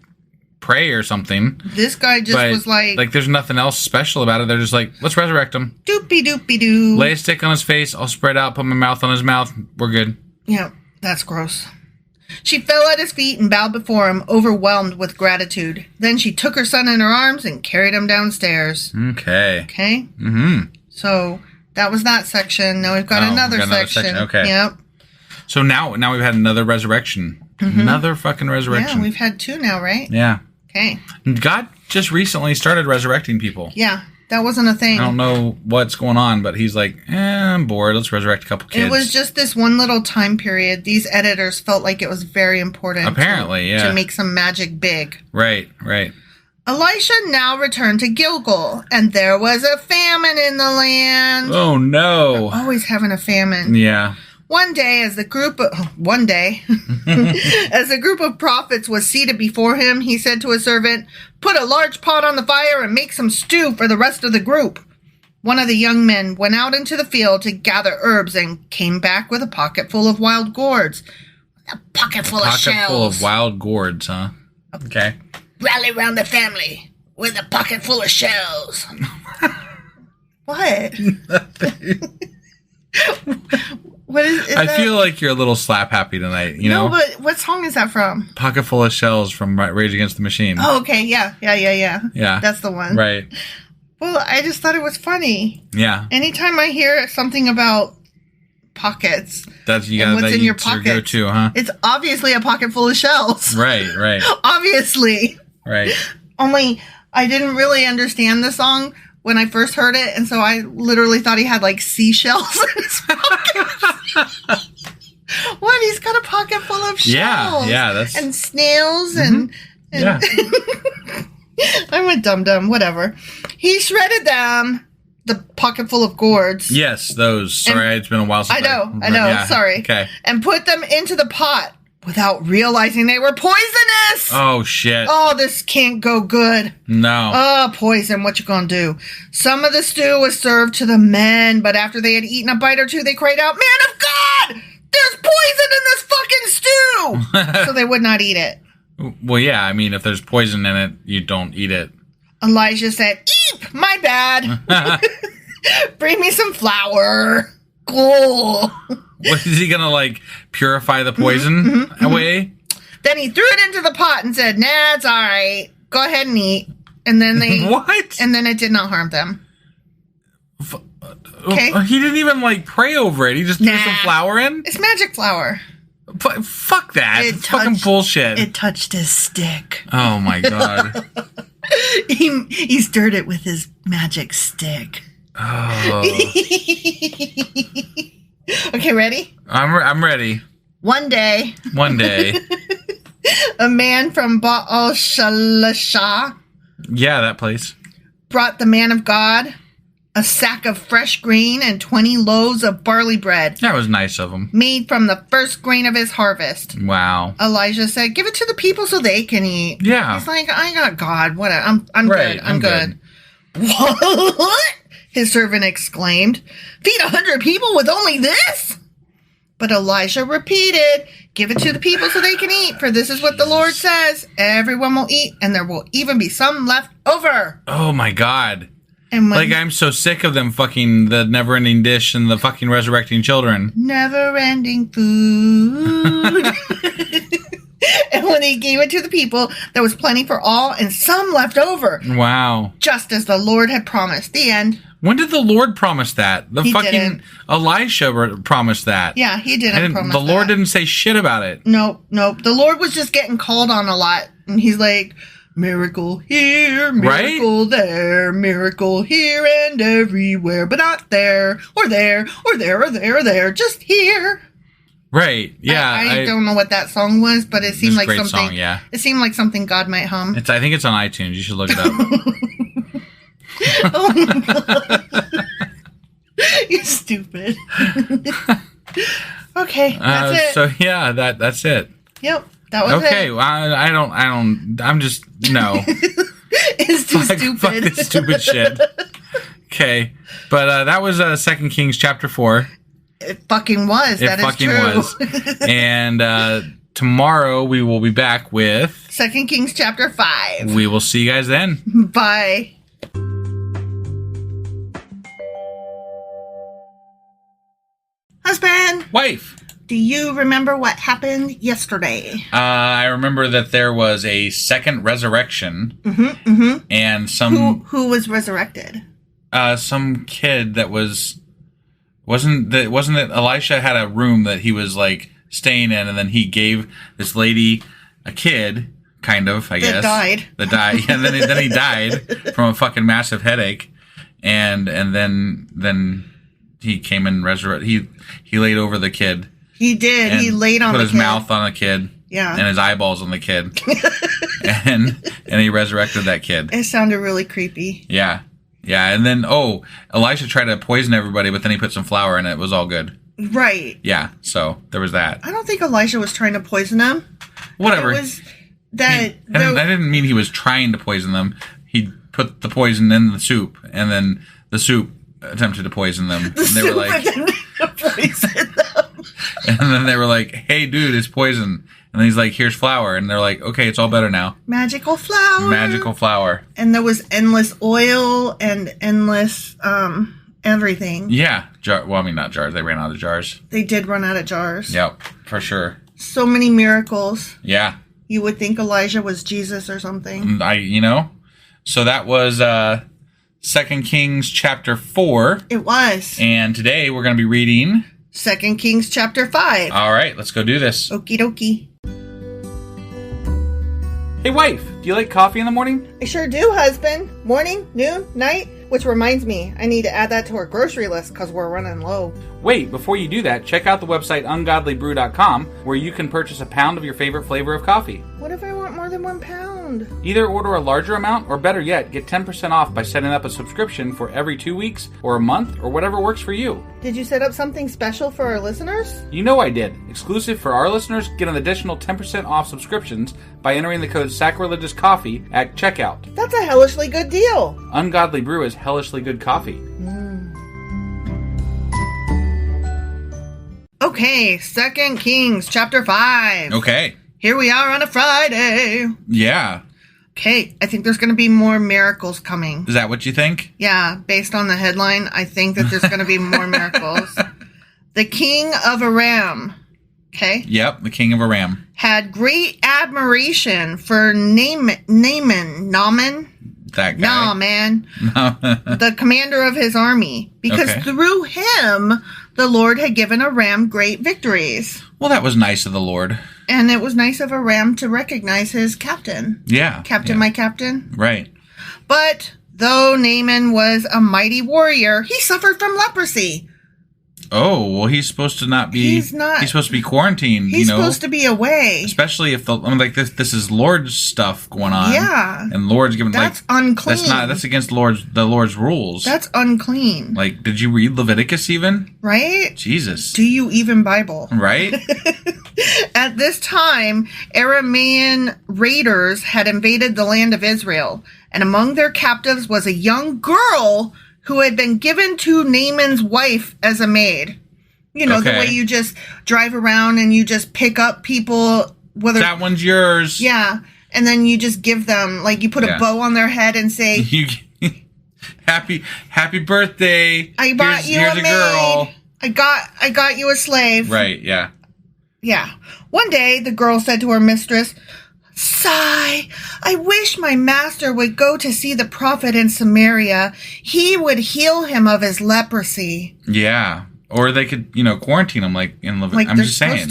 pray or something. This guy just was like... there's nothing else special about it. They're just like, let's resurrect him. Doopy-doopy-doo. Lay a stick on his face. I'll spread out, put my mouth on his mouth. We're good. Yeah, that's gross. She fell at his feet and bowed before him, overwhelmed with gratitude. Then she took her son in her arms and carried him downstairs. Okay. Mm-hmm. So, that was that section. Now we've got another section. Okay. Yep. So now we've had another resurrection. Mm-hmm. Another fucking resurrection. Yeah, we've had 2 now, right? Yeah. Okay. God just recently started resurrecting people. Yeah, that wasn't a thing. I don't know what's going on, but he's like, I'm bored. Let's resurrect a couple kids. It was just this one little time period. These editors felt like it was very important. Apparently, to make some magic big. Right. Elisha now returned to Gilgal, and there was a famine in the land. Oh, no. They're always having a famine. Yeah. One day, as the group of prophets was seated before him, he said to a servant, "Put a large pot on the fire and make some stew for the rest of the group." One of the young men went out into the field to gather herbs and came back with a pocket full of wild gourds. A pocket full of shells. Pocket full of wild gourds, huh? Okay. Rally round the family with a pocket full of shells. What? What is I feel like you're a little slap happy tonight, you know? No, but what song is that from? Pocket full of shells from Rage Against the Machine. Oh, okay, yeah. Yeah. That's the one. Right. Well, I just thought it was funny. Yeah. Anytime I hear something about pockets, what's in your pocket, your go-to, huh? It's obviously a pocket full of shells. Right. Obviously. Right. Only I didn't really understand the song when I first heard it, and so I literally thought he had like seashells in his pocket. What? He's got a pocket full of shells. Yeah, that's... And snails and yeah. I'm a dum-dum, whatever. He shredded them, the pocket full of gourds. Yes, those. Sorry, it's been a while since I know, yeah. Sorry. Okay. And put them into the pot without realizing they were poisonous. Oh, shit. Oh, this can't go good. No. Oh, poison, what you gonna do? Some of the stew was served to the men, but after they had eaten a bite or two, they cried out, "Man of God! There's poison in this fucking stew!" So they would not eat it. Well, yeah, I mean, if there's poison in it, you don't eat it. Elijah said, "Eep! My bad. Bring me some flour." Cool. What, is he gonna, like, purify the poison away? Then he threw it into the pot and said, "Nah, it's all right. Go ahead and eat." And then they... What? And then it did not harm them. Okay. He didn't even, like, pray over it. He just threw some flour in? It's magic flour. Fuck that. It's fucking bullshit. It touched his stick. Oh, my God. He stirred it with his magic stick. Oh. Okay, ready? I'm ready. One day, a man from Baal Shalashah, yeah, that place, brought the man of God a sack of fresh grain and 20 loaves of barley bread. That was nice of him. Made from the first grain of his harvest. Wow. Elijah said, "Give it to the people so they can eat." Yeah. He's like, "I got God. Whatever. I'm right, good. I'm good." What? His servant exclaimed. "Feed 100 people with only this?" But Elijah repeated, "Give it to the people so they can eat, for this is what the Lord says. Everyone will eat, and there will even be some left over." Oh, my God. And when I'm so sick of them fucking the never-ending dish and the fucking resurrecting children. Never-ending food. And when he gave it to the people, there was plenty for all and some left over. Wow. Just as the Lord had promised. The end. When did the Lord promise that? He fucking didn't. Elisha promised that. Yeah, he didn't promise that. The Lord didn't say shit about it. Nope. The Lord was just getting called on a lot. And he's like, miracle here, miracle there, miracle here and everywhere, but not there, or there, or there, or there, or there, just here. Right. Yeah. I don't know what that song was, but it seemed like something. Song, yeah. It seemed like something God might hum. I think it's on iTunes. You should look it up. Oh my God. You're stupid. Okay, that's it. So yeah, that's it. Yep, that was okay. it. I'm just no. It's too stupid. Fuck this stupid shit. Okay, but that was 2 Kings chapter 4. It fucking was. That is true. Was. And tomorrow we will be back with 2 Kings chapter 5. We will see you guys then. Bye. Husband. Wife. Do you remember what happened yesterday? I remember that there was a second resurrection. And who was resurrected? Some kid that wasn't it Elisha had a room that he was like staying in, and then he gave this lady a kid, kind of, I guess. That died. And then he died from a fucking massive headache. And then he came and resurrected. He laid over the kid. He did. He laid on the kid. Put his mouth on the kid. Yeah. And his eyeballs on the kid. and he resurrected that kid. It sounded really creepy. Yeah. Yeah. And then, Elisha tried to poison everybody, but then he put some flour in it. It was all good. Right. Yeah. So there was that. I don't think Elisha was trying to poison them. Whatever. It was that... I didn't mean he was trying to poison them. He put the poison in the soup, and then the soup attempted to poison them. They were like... poison them. And then they were like, hey, dude, it's poison. And then he's like, here's flour. And they're like, okay, it's all better now. Magical flour. Magical flour. And there was endless oil and endless everything. Yeah. Well, I mean, not jars. They ran out of jars. They did run out of jars. Yep, for sure. So many miracles. Yeah. You would think Elijah was Jesus or something. So that was 2 Kings chapter 4. It was. And today we're going to be reading 2 Kings chapter 5. All right, let's go do this. Okie dokie. Hey, wife, do you like coffee in the morning? I sure do, husband. Morning, noon, night. Which reminds me, I need to add that to our grocery list because we're running low. Wait, before you do that, check out the website ungodlybrew.com where you can purchase a pound of your favorite flavor of coffee. What if I want more than 1 pound? Either order a larger amount or better yet, get 10% off by setting up a subscription for every 2 weeks or a month or whatever works for you. Did you set up something special for our listeners? You know I did. Exclusive for our listeners, get an additional 10% off subscriptions by entering the code SACRILEGIOUSCOFFEE at checkout. That's a hellishly good deal. Ungodly Brew is hellishly good coffee. Okay, 2 Kings chapter 5. Okay. Here we are on a Friday. Yeah. Okay, I think there's going to be more miracles coming. Is that what you think? Yeah, based on the headline, I think that there's going to be more miracles. The king of Aram, okay? Yep, the king of Aram. Had great admiration for Naaman, that guy. Naaman, the commander of his army, because through him, the Lord had given Aram great victories. Well, that was nice of the Lord. And it was nice of Aram to recognize his captain. Yeah. Captain, my captain. Right. But though Naaman was a mighty warrior, he suffered from leprosy. Oh, well, he's supposed to not be... He's not. He's supposed to be quarantined, He's supposed to be away. Especially if this is Lord's stuff going on. Yeah. And Lord's giving... That's unclean. That's against the Lord's rules. That's unclean. Like, did you read Leviticus even? Right? Jesus. Do you even Bible? Right? At this time, Aramean raiders had invaded the land of Israel, and among their captives was a young girl who had been given to Naaman's wife as a maid. You know, the way you just drive around and you just pick up people. That one's yours. Yeah. And then you just give them, like, you put a bow on their head and say, happy birthday. I bought you a maid. Girl. I got you a slave. Right, yeah. Yeah. One day, the girl said to her mistress, "Sigh, I wish my master would go to see the prophet in Samaria. He would heal him of his leprosy." Yeah. Or they could, quarantine him like in Leviticus. I'm just saying,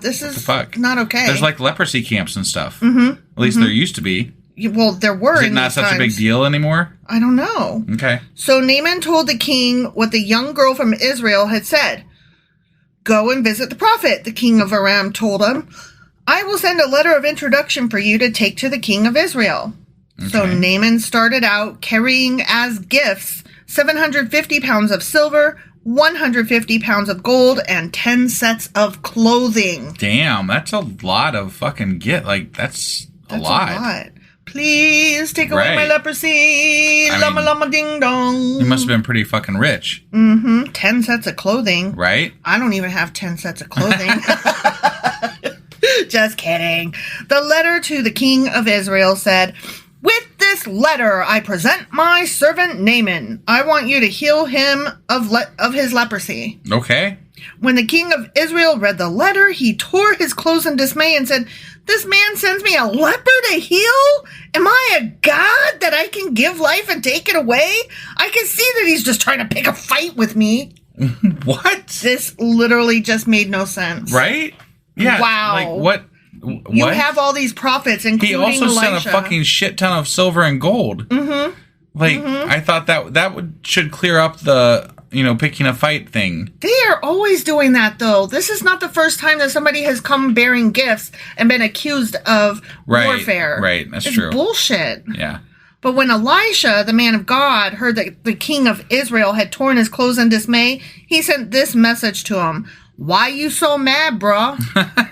this is not okay. There's like leprosy camps and stuff. Mm-hmm. At least there used to be. Well, there were. Is it not such a big deal anymore? I don't know. Okay. So Naaman told the king what the young girl from Israel had said. "Go and visit the prophet," the king of Aram told him. "I will send a letter of introduction for you to take to the king of Israel." Okay. So Naaman started out carrying as gifts 750 pounds of silver, 150 pounds of gold, and 10 sets of clothing. Damn, that's a lot of fucking that's a lot. Please take away my leprosy. Lama lama ding dong. You must have been pretty fucking rich. 10 sets of clothing. Right? I don't even have 10 sets of clothing. Just kidding. The letter to the king of Israel said, "With this letter, I present my servant Naaman. I want you to heal him of his leprosy." Okay. When the king of Israel read the letter, he tore his clothes in dismay and said, "This man sends me a leper to heal? Am I a god that I can give life and take it away? I can see that he's just trying to pick a fight with me." What? This literally just made no sense. Right? Yeah. Wow. Like, what? You have all these prophets, including Elijah. He also sent a fucking shit ton of silver and gold. Mm-hmm. Like, I thought that should clear up the, picking a fight thing. They are always doing that, though. This is not the first time that somebody has come bearing gifts and been accused of warfare. Right, that's true. It's bullshit. Yeah. But when Elisha, the man of God, heard that the king of Israel had torn his clothes in dismay, he sent this message to him. "Why you so mad, bro?"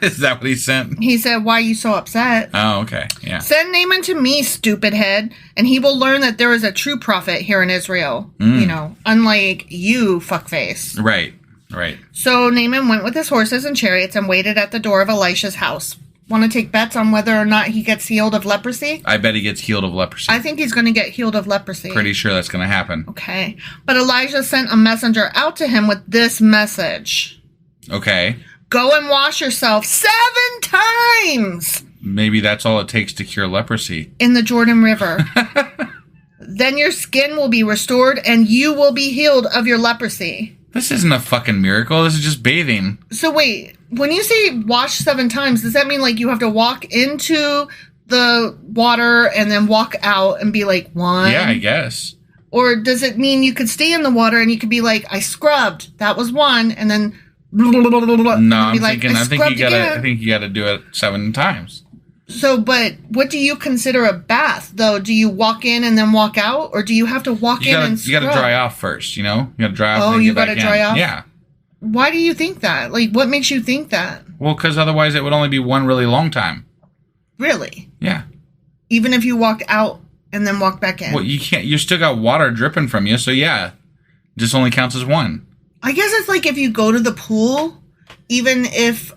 Is that what he sent? He said, "Why you so upset?" Oh, okay. Yeah. "Send Naaman to me, stupid head, and he will learn that there is a true prophet here in Israel. Unlike you, fuckface." Right. Right. So Naaman went with his horses and chariots and waited at the door of Elisha's house. Want to take bets on whether or not he gets healed of leprosy? I bet he gets healed of leprosy. I think he's going to get healed of leprosy. Pretty sure that's going to happen. Okay. But Elijah sent a messenger out to him with this message. Okay. Go and wash yourself 7 times. Maybe that's all it takes to cure leprosy. In the Jordan River. Then your skin will be restored and you will be healed of your leprosy. This isn't a fucking miracle. This is just bathing. So wait, when you say wash 7 times, does that mean like you have to walk into the water and then walk out and be like 1? Yeah, I guess. Or does it mean you could stay in the water and you could be like, I scrubbed, that was 1, and then No, I'm like, thinking. I think you gotta do it 7 times. So, but what do you consider a bath, though? Do you walk in and then walk out? Or do you have to walk in and scrub? You gotta dry off first, you know? You gotta dry off and then get back in. Oh, you gotta dry off? Yeah. Why do you think that? Like, what makes you think that? Well, because otherwise it would only be 1 really long time. Really? Yeah. Even if you walk out and then walk back in? Well, you can't. You still got water dripping from you, so yeah. Just only counts as 1. I guess it's like if you go to the pool, even if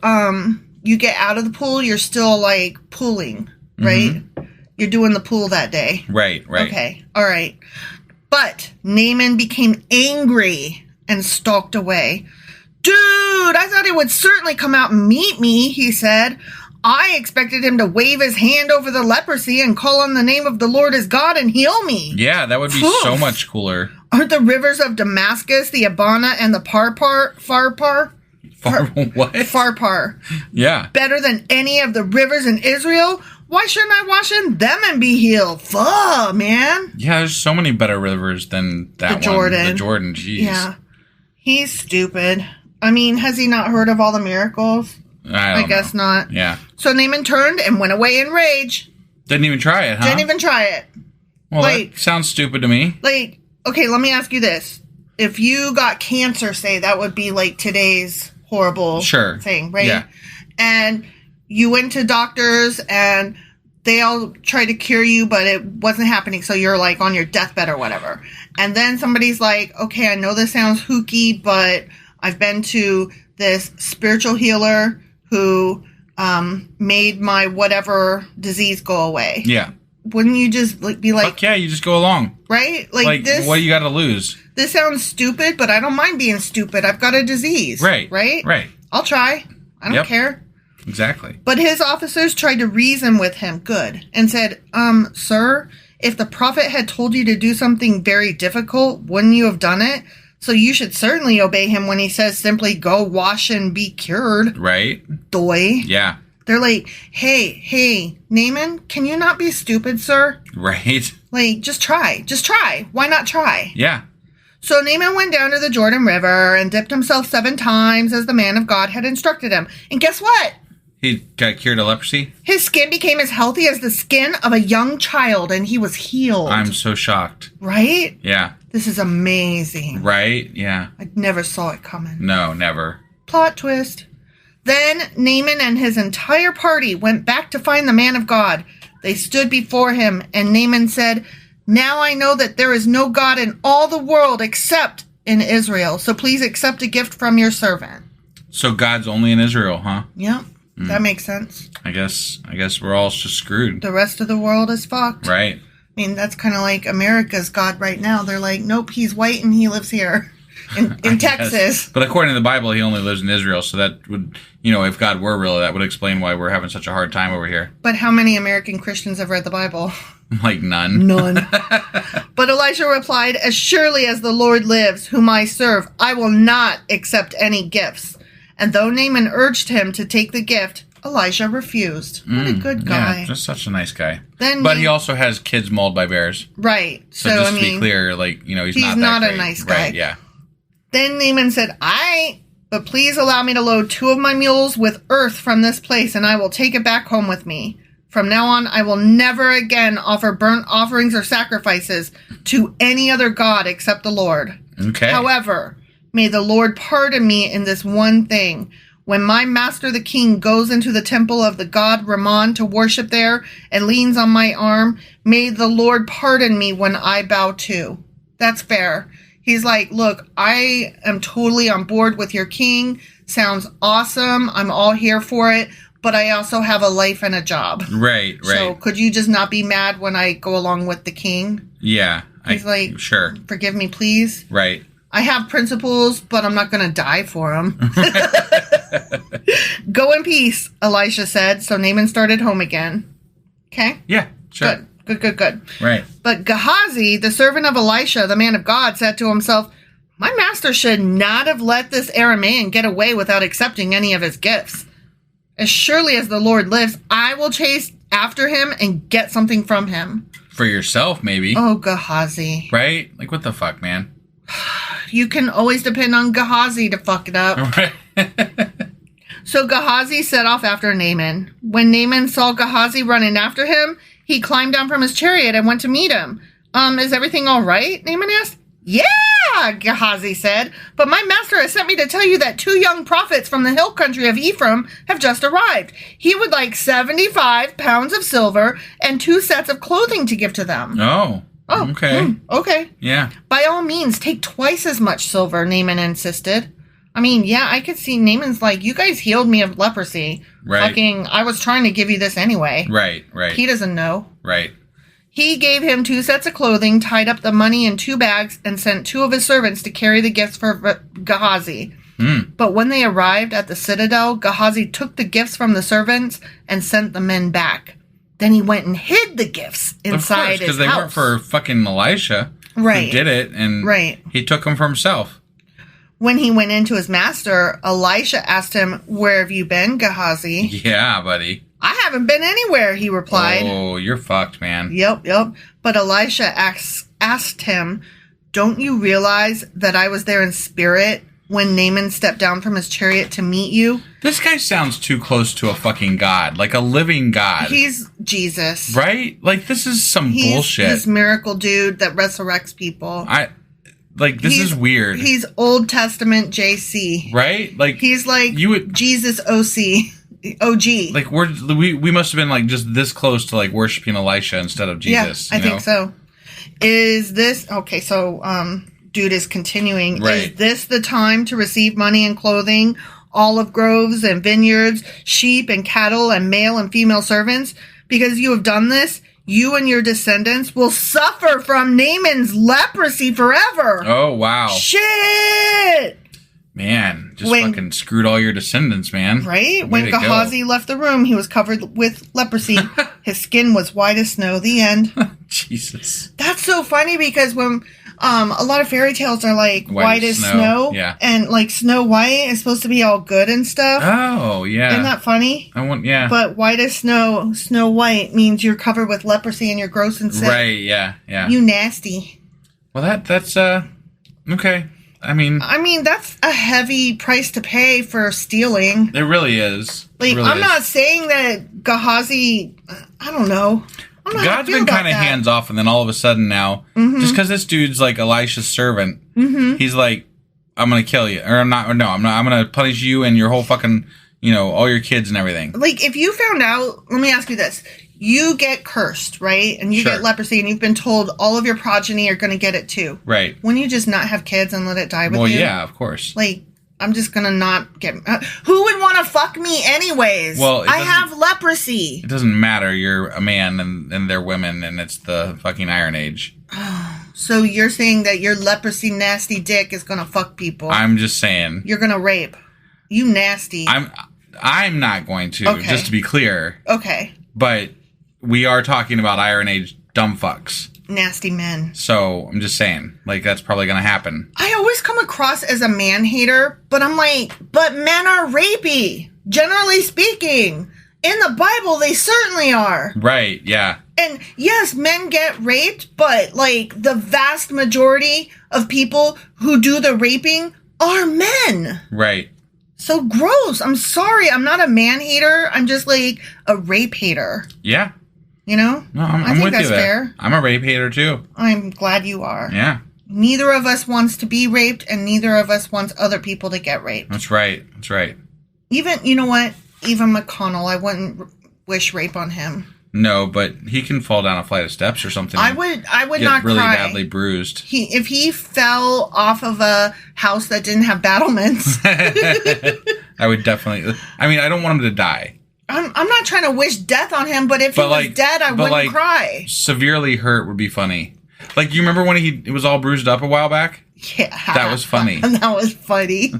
you get out of the pool, you're still like pooling, right? Mm-hmm. You're doing the pool that day. Right. Okay, all right. But Naaman became angry and stalked away. Dude, I thought he would certainly come out and meet me, he said. I expected him to wave his hand over the leprosy and call on the name of the Lord as God and heal me. Yeah, that would be so much cooler. Aren't the rivers of Damascus, the Abana, and the Farpar? What? Farpar. Yeah. Better than any of the rivers in Israel? Why shouldn't I wash in them and be healed? Fuh, man. Yeah, there's so many better rivers than that one. The Jordan, jeez. Yeah. He's stupid. I mean, has he not heard of all the miracles? I guess not. Yeah. So Naaman turned and went away in rage. Didn't even try it, huh? Didn't even try it. Well, that sounds stupid to me. Like, okay, let me ask you this. If you got cancer, say, that would be like today's horrible thing, right? Yeah. And you went to doctors and they all tried to cure you, but it wasn't happening. So you're like on your deathbed or whatever. And then somebody's like, okay, I know this sounds hooky, but I've been to this spiritual healer who made my whatever disease go away. Yeah. Wouldn't you just be like... Fuck yeah, you just go along. Right? Like this, what do you got to lose? This sounds stupid, but I don't mind being stupid. I've got a disease. Right. Right? Right. I'll try. I don't care. Exactly. But his officers tried to reason with him, and said, sir, if the prophet had told you to do something very difficult, wouldn't you have done it? So you should certainly obey him when he says simply go wash and be cured. Right. Doy. Yeah. They're like, hey, Naaman, can you not be stupid, sir? Right. Like, just try. Just try. Why not try? Yeah. So Naaman went down to the Jordan River and dipped himself 7 times as the man of God had instructed him. And guess what? He got cured of leprosy? His skin became as healthy as the skin of a young child, and he was healed. I'm so shocked. Right? Yeah. This is amazing. Right? Yeah. I never saw it coming. No, never. Plot twist. Then Naaman and his entire party went back to find the man of God. They stood before him, and Naaman said, now I know that there is no God in all the world except in Israel. So please accept a gift from your servant. So God's only in Israel, huh? Yep. That makes sense. I guess we're all just screwed. The rest of the world is fucked. Right. I mean, that's kind of like America's God right now. They're like, nope, he's white and he lives here in Texas. But according to the Bible, he only lives in Israel. So that would, if God were real, that would explain why we're having such a hard time over here. But how many American Christians have read the Bible? Like none. None. But Elisha replied, as surely as the Lord lives, whom I serve, I will not accept any gifts. And though Naaman urged him to take the gift, Elijah refused. What a good guy. Yeah, just such a nice guy. But he also has kids mauled by bears. Right. So just to be clear, he's not a nice guy. Right, yeah. Then Naaman said, but please allow me to load 2 of my mules with earth from this place, and I will take it back home with me. From now on, I will never again offer burnt offerings or sacrifices to any other god except the Lord. Okay. However, may the Lord pardon me in this one thing. When my master the king goes into the temple of the god Ramon to worship there and leans on my arm, may the Lord pardon me when I bow too. That's fair. He's like, look, I am totally on board with your king. Sounds awesome. I'm all here for it. But I also have a life and a job. Right. So could you just not be mad when I go along with the king? Yeah. He's like, sure. Forgive me, please. Right. I have principles, but I'm not going to die for them. Go in peace, Elisha said. So Naaman started home again. Okay? Yeah, sure. Good. Right. But Gehazi, the servant of Elisha, the man of God, said to himself, my master should not have let this Aramean get away without accepting any of his gifts. As surely as the Lord lives, I will chase after him and get something from him. For yourself, maybe. Oh, Gehazi. Right? Like, what the fuck, man? You can always depend on Gehazi to fuck it up. Right. So Gehazi set off after Naaman. When Naaman saw Gehazi running after him, he climbed down from his chariot and went to meet him. Is everything all right? Naaman asked. Yeah, Gehazi said, but my master has sent me to tell you that 2 young prophets from the hill country of Ephraim have just arrived. He would like 75 pounds of silver and 2 sets of clothing to give to them. Oh, okay. Okay. Yeah. By all means, take twice as much silver, Naaman insisted. I mean, yeah, I could see Naaman's like, you guys healed me of leprosy. Right. Fucking, I was trying to give you this anyway. Right. He doesn't know. Right. He gave him 2 sets of clothing, tied up the money in 2 bags, and sent 2 of his servants to carry the gifts for Gehazi. But when they arrived at the citadel, Gehazi took the gifts from the servants and sent the men back. Then he went and hid the gifts inside his house. Because they weren't for fucking Elisha. Right. Who did it, and he took them for himself. When he went into his master, Elisha asked him, where have you been, Gehazi? Yeah, buddy. I haven't been anywhere, he replied. Oh, you're fucked, man. Yep. But Elisha asked him, don't you realize that I was there in spirit when Naaman stepped down from his chariot to meet you? This guy sounds too close to a fucking god, like a living god. He's Jesus. Right? Like, this is some bullshit. He's this miracle dude that resurrects people. This is weird. He's Old Testament JC. Right? Like, he's like Jesus OG. Like, we must have been, like, just this close to, like, worshiping Elisha instead of Jesus. Yeah, I think so. Is this... Okay, so, dude is continuing. Right. Is this the time to receive money and clothing, olive groves and vineyards, sheep and cattle and male and female servants? Because you have done this, you and your descendants will suffer from Naaman's leprosy forever. Oh, wow. Shit! Man, fucking screwed all your descendants, man. Right? When Gehazi left the room, he was covered with leprosy. His skin was white as snow. The end. Jesus. That's so funny because when a lot of fairy tales are like white as snow. Yeah. And like Snow White is supposed to be all good and stuff. Oh, yeah. Isn't that funny? Yeah. But white as snow, Snow White means you're covered with leprosy and you're gross and sick. Right, yeah. You nasty. Well, that's okay. I mean, that's a heavy price to pay for stealing. It really is. Like, I'm not saying that Gehazi, I don't know. God's been kind of hands off, and then all of a sudden now, just because this dude's like Elisha's servant, he's like, I'm going to kill you. Or I'm going to punish you and your whole fucking, all your kids and everything. Like, if you found out, let me ask you this. You get cursed, right? And you get leprosy, and you've been told all of your progeny are going to get it too. Right. Wouldn't you just not have kids and let it die with you? Well, yeah, of course. Like, I'm just going to not get... who would want to fuck me anyways? Well, I have leprosy. It doesn't matter. You're a man, and they're women, and it's the fucking Iron Age. So you're saying that your leprosy nasty dick is going to fuck people? I'm just saying. You're going to rape. You nasty. I'm not going to, just to be clear. Okay. But... we are talking about Iron Age dumb fucks. Nasty men. So, I'm just saying, like, that's probably going to happen. I always come across as a man hater, but I'm like, but men are rapey, generally speaking. In the Bible, they certainly are. Right, yeah. And yes, men get raped, but, like, the vast majority of people who do the raping are men. Right. So gross. I'm sorry. I'm not a man hater. I'm just, like, a rape hater. Yeah. No, I'm with you there. Fair. I'm a rape hater too. I'm glad you are. Yeah. Neither of us wants to be raped, and neither of us wants other people to get raped. That's right. Even, you know what? Even McConnell, I wouldn't wish rape on him. No, but he can fall down a flight of steps or something. I would get not really cry. badly bruised. If he fell off of a house that didn't have battlements, I would definitely. I mean, I don't want him to die. I'm not trying to wish death on him, but if he was dead, I wouldn't cry. Severely hurt would be funny. Like, you remember when it was all bruised up a while back? Yeah. That was funny. That was funny.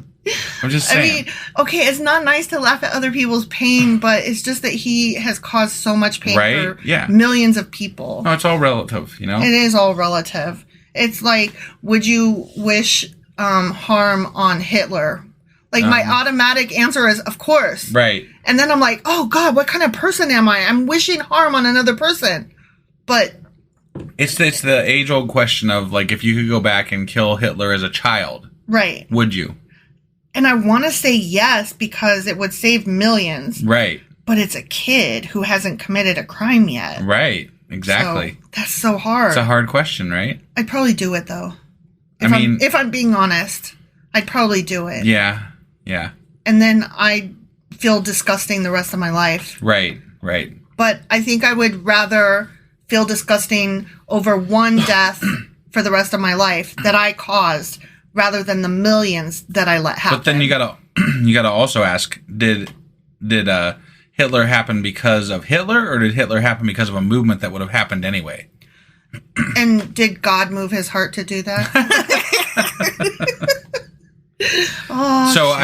I'm just saying. I mean, okay, it's not nice to laugh at other people's pain, but it's just that he has caused so much pain for millions of people. No, it's all relative, you know? It is all relative. It's like, would you wish harm on Hitler? Like, my automatic answer is, of course. Right. And then I'm like, oh, God, what kind of person am I? I'm wishing harm on another person. But... It's the age-old question of, like, if you could go back and kill Hitler as a child. Right. Would you? And I want to say yes because it would save millions. Right. But it's a kid who hasn't committed a crime yet. Right. Exactly. So that's so hard. It's a hard question, right? I'd probably do it, though. If I'm being honest, I'd probably do it. Yeah. Yeah. And then I'd feel disgusting the rest of my life. Right. Right. But I think I would rather feel disgusting over one death for the rest of my life that I caused rather than the millions that I let happen. But then you gotta also ask, did Hitler happen because of Hitler, or did Hitler happen because of a movement that would have happened anyway? And did God move his heart to do that? Oh, so shit.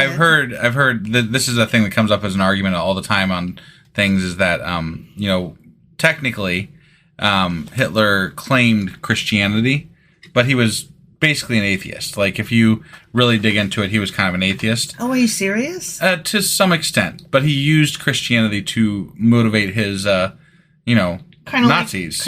I've heard that this is a thing that comes up as an argument all the time on things, is that technically Hitler claimed Christianity, but he was basically an atheist. Like, if you really dig into it, he was kind of an atheist. Oh, are you serious? To some extent, but he used Christianity to motivate his, Nazis. Kind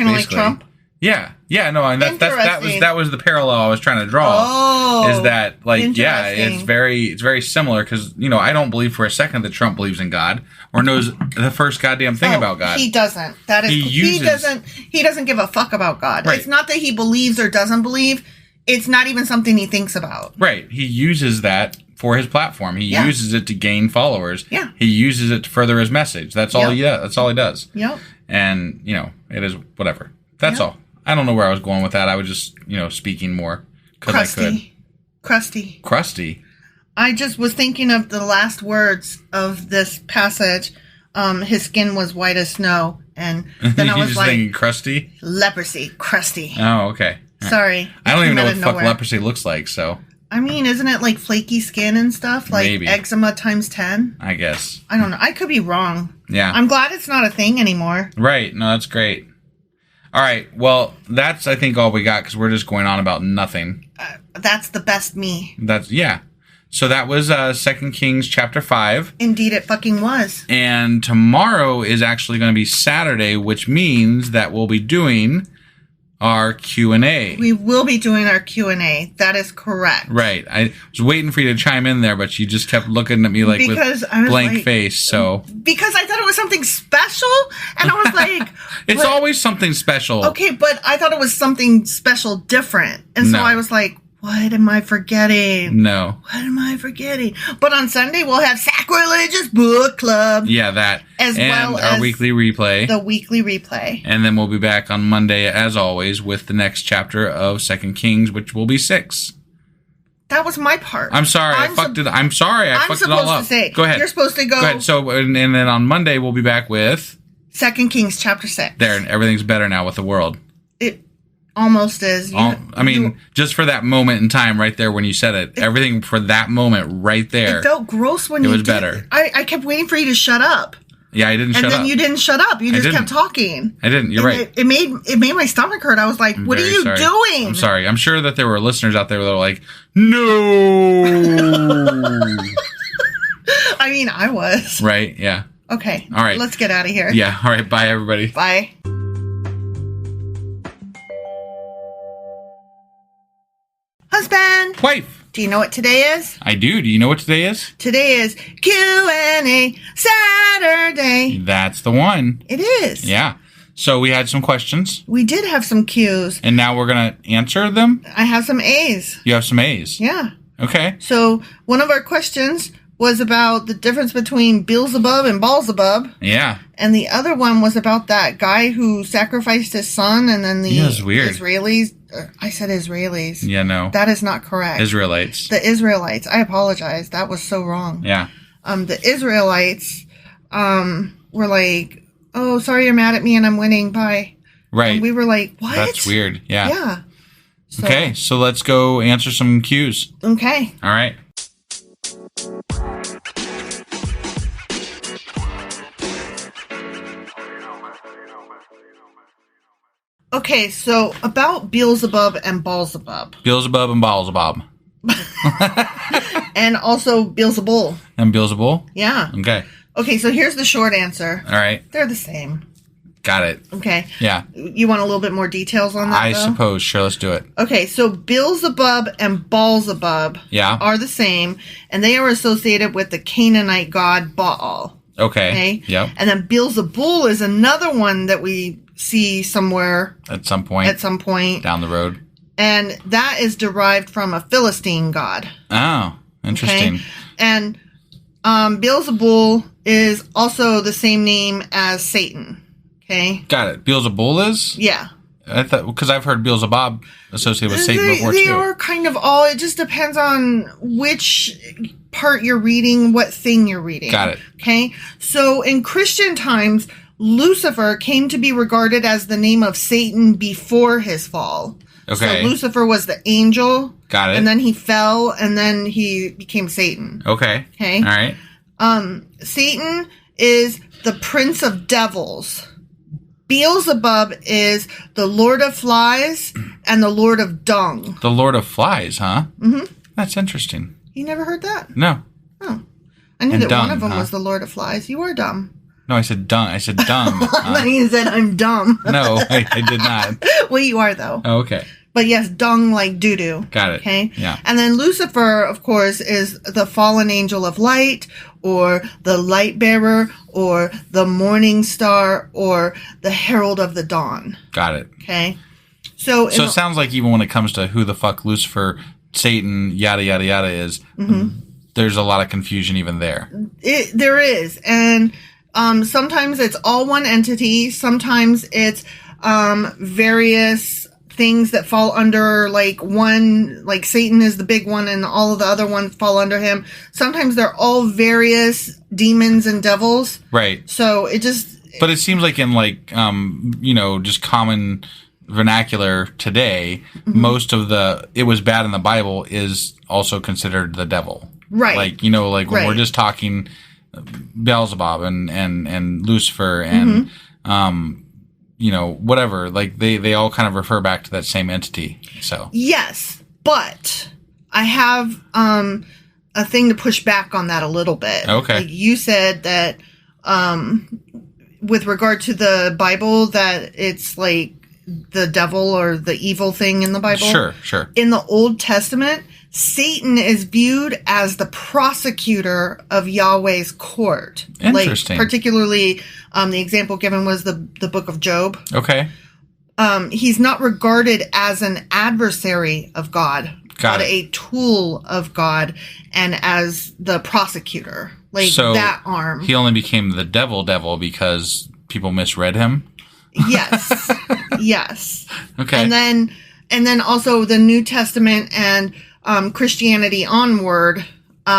of like Trump. Yeah, no, and that was the parallel I was trying to draw. Oh, is that it's very similar, because I don't believe for a second that Trump believes in God or knows the first goddamn thing about God. He doesn't. He doesn't give a fuck about God. Right. It's not that he believes or doesn't believe. It's not even something he thinks about. Right. He uses that for his platform. He uses it to gain followers. Yeah. He uses it to further his message. That's all he does. That's all he does. Yep. And, it is whatever. That's all. I don't know where I was going with that. I was just, speaking more because I could. Crusty. I just was thinking of the last words of this passage. His skin was white as snow. And then I was just like, thinking crusty? Leprosy. Crusty. Oh, okay. Sorry. I don't even know what the fuck leprosy looks like, so. I mean, isn't it like flaky skin and stuff? Like maybe. Eczema times 10? I guess. I don't know. I could be wrong. Yeah. I'm glad it's not a thing anymore. Right. No, that's great. All right. Well, that's, I think, all we got, because we're just going on about nothing. That's the best me. Yeah. So that was 2 Kings chapter 5. Indeed, it fucking was. And tomorrow is actually going to be Saturday, which means that we'll be doing our Q&A. We will be doing our Q&A. That is correct. Right. I was waiting for you to chime in there, but you just kept looking at me with blank face. So because I thought it was something special, and I was like, it's always something special. Okay, but I thought it was something special different. And so I was like, what am I forgetting? No. What am I forgetting? But on Sunday, we'll have Sacrilegious Book Club. Yeah, that. As well as our weekly replay. The weekly replay. And then we'll be back on Monday, as always, with the next chapter of 2 Kings, which will be 6. That was my part. I'm sorry. I fucked it all up. I'm supposed to say. Go ahead. You're supposed to go. Go ahead. So, and then on Monday, we'll be back with 2 Kings chapter 6. There, and everything's better now with the world. It almost is. Just for that moment in time right there when you said it, everything for that moment right there. It felt gross when you did. It was better. I kept waiting for you to shut up. Yeah, I didn't shut up. And then you didn't shut up. You just kept talking. I didn't. You're right. It made my stomach hurt. I was like, what are you doing? I'm sorry. I'm sure that there were listeners out there that were like, no. I mean, I was. Right, yeah. Okay. All right. Let's get out of here. Yeah. All right. Bye, everybody. Bye. Husband. Wife. Do you know what today is? I do. Do you know what today is? Today is Q&A Saturday. That's the one. It is. Yeah. So we had some questions. We did have some Q's. And now we're going to answer them? I have some A's. You have some A's? Yeah. Okay. So one of our questions was about the difference between Beelzebub and Baalzebub. Yeah. And the other one was about that guy who sacrificed his son, and then the Israelis. I said Israelis. Yeah, no. That is not correct. Israelites. The Israelites. I apologize. That was so wrong. Yeah. The Israelites were like, oh, sorry you're mad at me and I'm winning. Bye. Right. And we were like, what? That's weird. Yeah. Yeah. So, okay, so let's go answer some cues. Okay. All right. Okay, so about Beelzebub and Baalzebub. Beelzebub and Baalzebub. And also Beelzebul. And Beelzebul? Yeah. Okay. Okay, so here's the short answer. All right. They're the same. Got it. Okay. Yeah. You want a little bit more details on that, I suppose. Sure, let's do it. Okay, so Beelzebub and Baalzebub are the same, and they are associated with the Canaanite god Baal. Okay. Yep. And then Beelzebul is another one that we see somewhere. At some point. Down the road. And that is derived from a Philistine god. Oh, interesting. Okay? And Beelzebul is also the same name as Satan. Okay. Got it. Beelzebul is? Yeah. I thought, because I've heard Beelzebub associated with Satan before too. They are kind of all. It just depends on which part you're reading, what thing you're reading. Got it. Okay. So in Christian times, Lucifer came to be regarded as the name of Satan before his fall. Okay. So Lucifer was the angel. Got it. And then he fell, and then he became Satan. Okay. Okay. All right. Satan is the prince of devils. Beelzebub is the Lord of Flies and the Lord of Dung. The Lord of Flies, huh? Mm-hmm. That's interesting. You never heard that? No. Oh. I knew and that dung, one of them huh? was the Lord of Flies. You are dumb. No, I said dung. I said dung. I thought you said I'm dumb. No, I did not. Well, you are, though. Oh, okay. But yes, dung like doo-doo. Got it. Okay? Yeah. And then Lucifer, of course, is the fallen angel of light, or the light bearer, or the morning star, or the herald of the dawn. Got it. Okay? So it sounds like even when it comes to who the fuck Lucifer, Satan, yada, yada, yada is, there's a lot of confusion even there. There is. And sometimes it's all one entity. Sometimes it's various things that fall under like one, like Satan is the big one and all of the other ones fall under him. Sometimes they're all various demons and devils. Right. So it just... But it seems like in like, just common vernacular today, most of the it was bad in the Bible is also considered the devil. Right. Like, when we're just talking Beelzebub and Lucifer and, whatever, like they all kind of refer back to that same entity. So yes, but I have a thing to push back on that a little bit. Okay. Like you said that with regard to the Bible that it's like the devil or the evil thing in the Bible. Sure. In the Old Testament, Satan is viewed as the prosecutor of Yahweh's court. Interesting. Like, particularly, the example given was the book of Job. Okay. He's not regarded as an adversary of God, but a tool of God and as the prosecutor. Like so that arm. He only became the devil because people misread him? Yes. Yes. Okay. And then also the New Testament and Christianity onward, they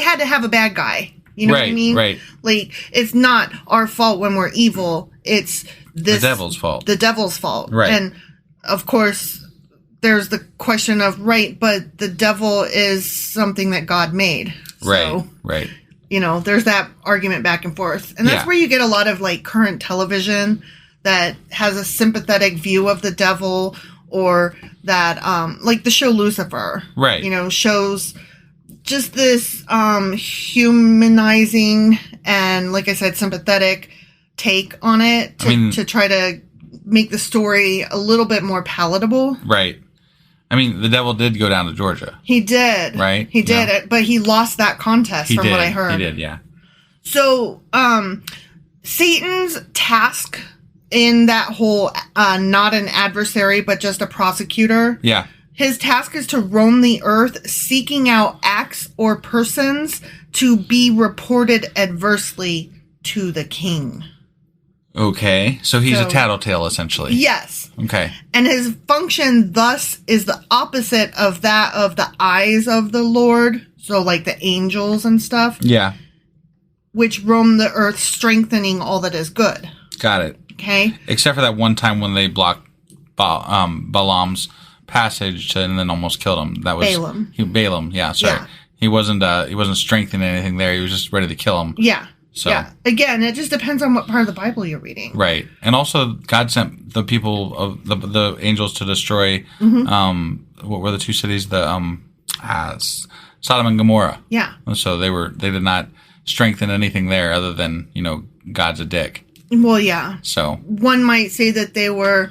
had to have a bad guy. You know what I mean? Right. Like, it's not our fault when we're evil. It's the devil's fault. The devil's fault. Right. And, of course, there's the question of, but the devil is something that God made. Right. So, right. There's that argument back and forth. And that's where you get a lot of, like, current television that has a sympathetic view of the devil, or that, like the show Lucifer. Right. Shows just this humanizing and, like I said, sympathetic take on it to try to make the story a little bit more palatable. Right. I mean, the devil did go down to Georgia. He did. Right? He did it, but he lost that contest what I heard. He did, yeah. So, Satan's task in that whole not an adversary, but just a prosecutor. Yeah. His task is to roam the earth, seeking out acts or persons to be reported adversely to the king. Okay, so he's a tattletale, essentially. Yes. Okay. And his function, thus, is the opposite of that of the eyes of the Lord. So, like the angels and stuff. Yeah. Which roam the earth, strengthening all that is good. Got it. Okay. Except for that one time when they blocked Balaam's passage and then almost killed him. That was Balaam. Balaam, yeah, sorry. Yeah. He wasn't strengthening anything there. He was just ready to kill him. Yeah. So, yeah. Again, it just depends on what part of the Bible you're reading. Right. And also, God sent the people of the angels to destroy, what were the two cities? Sodom and Gomorrah. Yeah. And so they did not strengthen anything there other than, God's a dick. Well, yeah. So. One might say that they were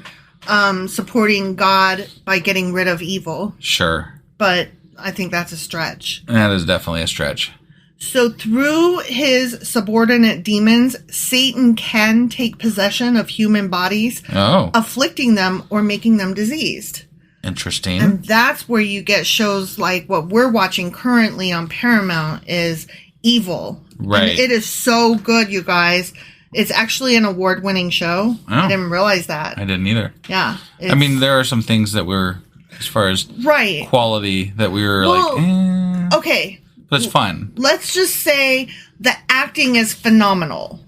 supporting God by getting rid of evil. Sure. But I think that's a stretch. That is definitely a stretch. So through his subordinate demons, Satan can take possession of human bodies, afflicting them or making them diseased. Interesting. And that's where you get shows like what we're watching currently on Paramount is Evil. Right. And it is so good, you guys. It's actually an award-winning show. Oh, I didn't realize that. I didn't either. Yeah. I mean, there are some things that were, as far as quality, that we were Okay. But it's fun. Let's just say the acting is phenomenal,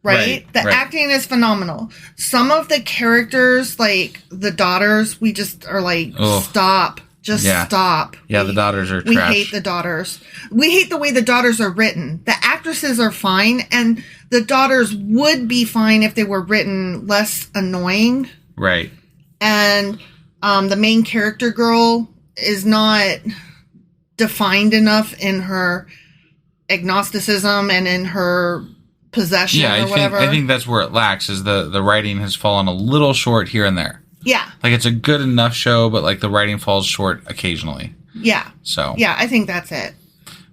right? The acting is phenomenal. Some of the characters, like the daughters, we just are like, stop. Just stop. Yeah, the daughters are trash. We hate the daughters. We hate the way the daughters are written. The actresses are fine, and the daughters would be fine if they were written less annoying. Right. And the main character girl is not defined enough in her agnosticism and in her possession or whatever. I think that's where it lacks, is the writing has fallen a little short here and there. Yeah. Like, it's a good enough show, but, like, the writing falls short occasionally. Yeah. So. Yeah, I think that's it.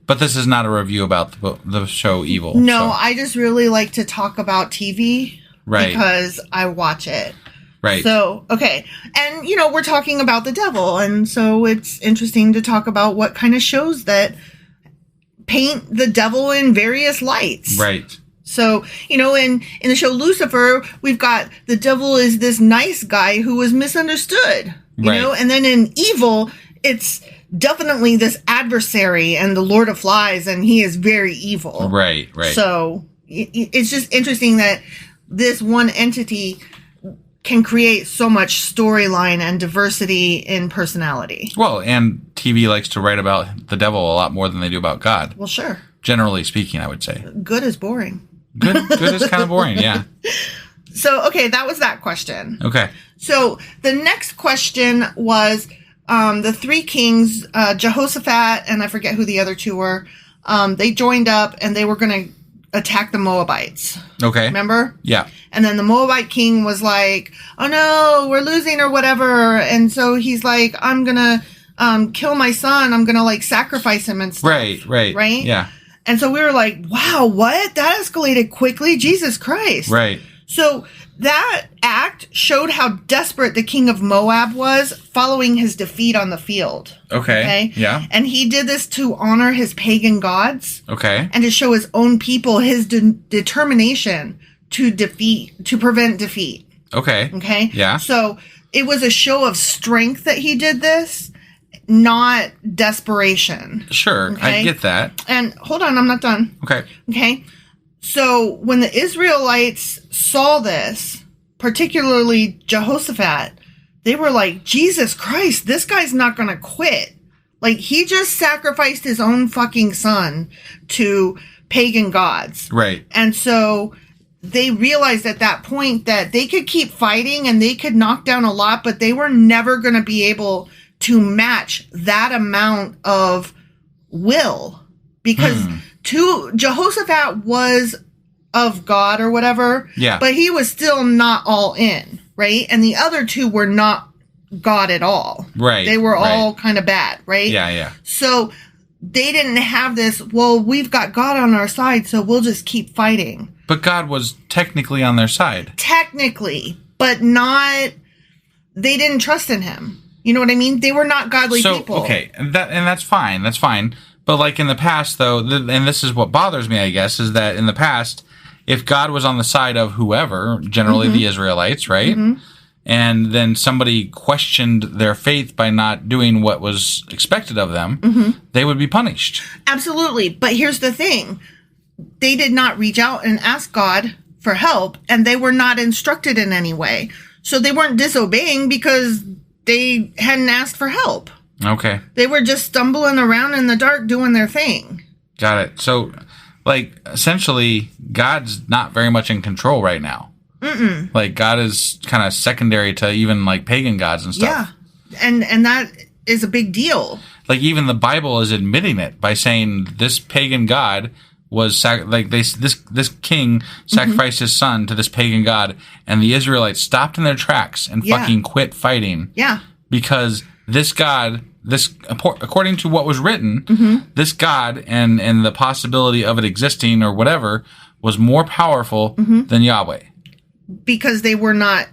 But this is not a review about the show Evil. No, I just really like to talk about TV. Right. Because I watch it. Right. So, okay. And, we're talking about the devil. And so it's interesting to talk about what kind of shows that paint the devil in various lights. Right. So, in the show Lucifer, we've got the devil is this nice guy who was misunderstood, you know? And then in Evil, it's definitely this adversary and the Lord of Flies, and he is very evil. Right. So it's just interesting that this one entity can create so much storyline and diversity in personality. Well, and TV likes to write about the devil a lot more than they do about God. Well, sure. Generally speaking, I would say. Good is boring. Good is kind of boring, yeah. So, okay, that was that question. Okay. So, the next question was the three kings, Jehoshaphat, and I forget who the other two were. They joined up, and they were going to attack the Moabites. Okay. Remember? Yeah. And then the Moabite king was like, oh no, we're losing or whatever. And so he's like, I'm going to kill my son. I'm going to sacrifice him and stuff. Right? Yeah. And so we were like, wow, what? That escalated quickly. Jesus Christ. Right. So that act showed how desperate the king of Moab was following his defeat on the field. Okay. Yeah. And he did this to honor his pagan gods. Okay. And to show his own people his determination to prevent defeat. Okay. Okay. Yeah. So it was a show of strength that he did this, not desperation. Sure. Okay? I get that. And hold on, I'm not done. Okay. So when the Israelites saw this, particularly Jehoshaphat, they were like, Jesus Christ, this guy's not going to quit. Like, he just sacrificed his own fucking son to pagan gods. Right. And so they realized at that point that they could keep fighting and they could knock down a lot, but they were never going to be able to match that amount of will. Because Jehoshaphat was of God or whatever. Yeah. But he was still not all in, right? And the other two were not God at all. Right. They were all kind of bad, right? Yeah. So they didn't have this, well, we've got God on our side, so we'll just keep fighting. But God was technically on their side. Technically, but not, they didn't trust in him. You know what I mean? They were not godly people. Okay, and that's fine. That's fine. But like in the past, though, and this is what bothers me, I guess, is that in the past, if God was on the side of whoever, generally the Israelites, right? And then somebody questioned their faith by not doing what was expected of them, they would be punished. Absolutely. But here's the thing. They did not reach out and ask God for help, and they were not instructed in any way. So they weren't disobeying because they hadn't asked for help. Okay. They were just stumbling around in the dark doing their thing. Got it. So, like, essentially, God's not very much in control right now. Like, God is kind of secondary to even, like, pagan gods and stuff. Yeah. And that is a big deal. Like, even the Bible is admitting it by saying this pagan god was, this king sacrificed his son to this pagan god, and the Israelites stopped in their tracks and fucking quit fighting. Yeah. Because this God, according to what was written, this God and the possibility of it existing or whatever was more powerful than Yahweh. Because they were not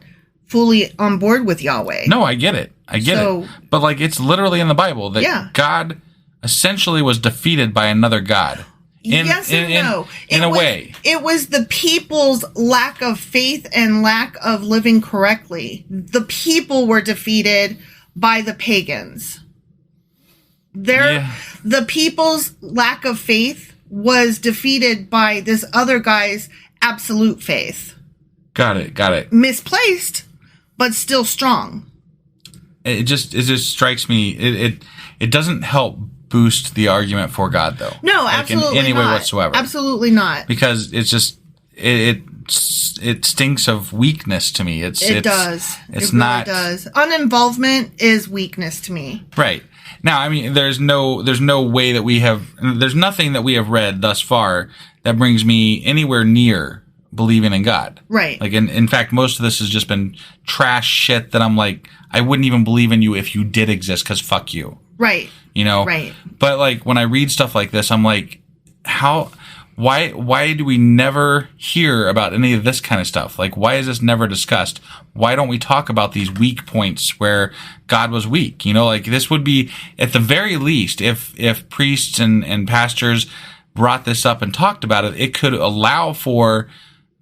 fully on board with Yahweh. No, I get it. I get it. But like it's literally in the Bible that God essentially was defeated by another God. Yes and no. In a way. It was the people's lack of faith and lack of living correctly. The people were defeated by the pagans. The people's lack of faith was defeated by this other guy's absolute faith. Got it. Misplaced, but still strong. It just strikes me. It doesn't help boost the argument for God, though. No, absolutely in any not. way whatsoever. Absolutely not. Because it's just it stinks of weakness to me. It does. It really does. Uninvolvement is weakness to me. Right. Now, I mean, there's no way that there's nothing that we have read thus far that brings me anywhere near believing in God. Right. Like, in fact, most of this has just been trash shit that I'm like, I wouldn't even believe in you if you did exist, because fuck you. Right. You know? Right. But, like, when I read stuff like this, I'm like, why do we never hear about any of this kind of stuff? Like, why is this never discussed? Why don't we talk about these weak points where God was weak? You know, like, this would be, at the very least, if priests and pastors brought this up and talked about it, it could allow for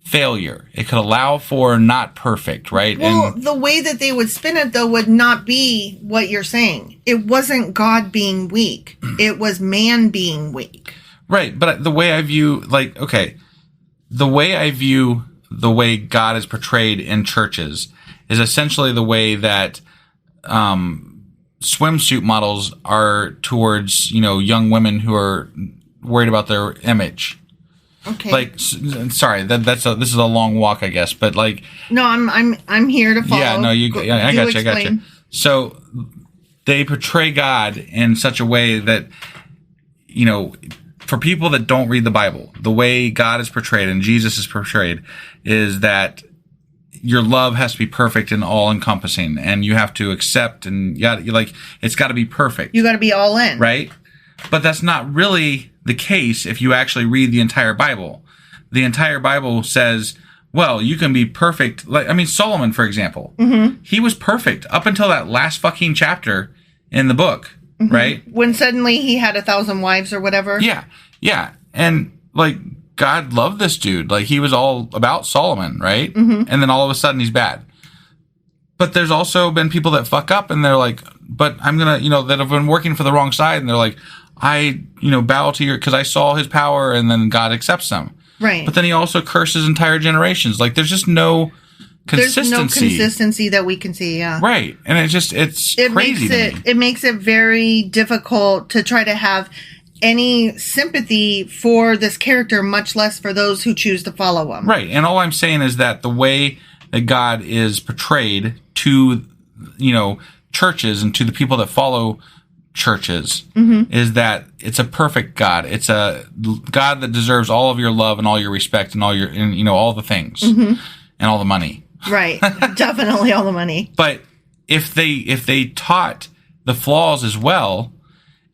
failure. It could allow for not perfect, right? Well, the way that they would spin it, though, would not be what you're saying. It wasn't God being weak. It was man being weak. Right, but the way I view, the way God is portrayed in churches is essentially the way that swimsuit models are towards, young women who are worried about their image. Okay. Like, sorry, this is a long walk, I guess, but like. No, I'm here to follow. Yeah, no, I got you. So they portray God in such a way that, for people that don't read the Bible, the way God is portrayed and Jesus is portrayed is that your love has to be perfect and all encompassing, and you have to accept, and it's got to be perfect. You got to be all in, right? But that's not really the case if you actually read the entire Bible. The entire Bible says, well, you can be perfect. Solomon, for example, he was perfect up until that last fucking chapter in the book, right? When suddenly he had 1,000 wives or whatever. Yeah. And God loved this dude. Like, he was all about Solomon, right? And then all of a sudden he's bad. But there's also been people that fuck up and they're like, but I'm going to, that have been working for the wrong side. And they're like, I, bow to your, because I saw his power, and then God accepts them. Right. But then he also curses entire generations. Like, there's just no consistency. There's no consistency that we can see, yeah. Right. And it's crazy to me. It makes it very difficult to try to have any sympathy for this character, much less for those who choose to follow him. Right. And all I'm saying is that the way that God is portrayed to, churches and to the people that follow churches is that it's a perfect God. It's a God that deserves all of your love and all your respect and all your, all the things and all the money. Right. Definitely all the money. But if they taught the flaws as well,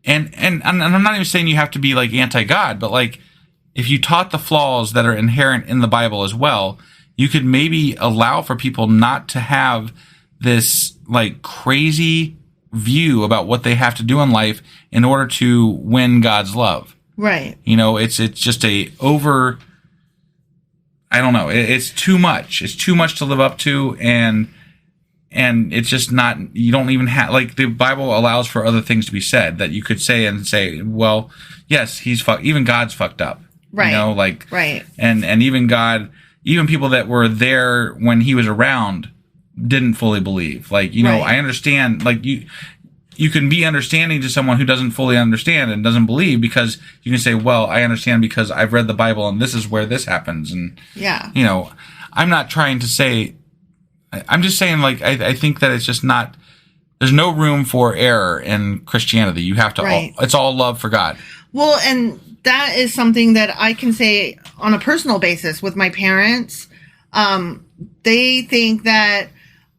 and I'm not even saying you have to be like anti-God, but like if you taught the flaws that are inherent in the Bible as well, you could maybe allow for people not to have this like crazy view about what they have to do in life in order to win God's love. Right. It's just I don't know. It's too much. It's too much to live up to, and it's just not. You don't even have, like, the Bible allows for other things to be said that you could say, well, yes, even God's fucked up. Right. Right. And even God, even people that were there when he was around didn't fully believe. Right. I understand. You can be understanding to someone who doesn't fully understand and doesn't believe, because you can say, well, I understand because I've read the Bible and this is where this happens. And, I'm not trying to say, I'm just saying, I think that it's just not, there's no room for error in Christianity. You have to, it's all love for God. Well, and that is something that I can say on a personal basis with my parents. They think that,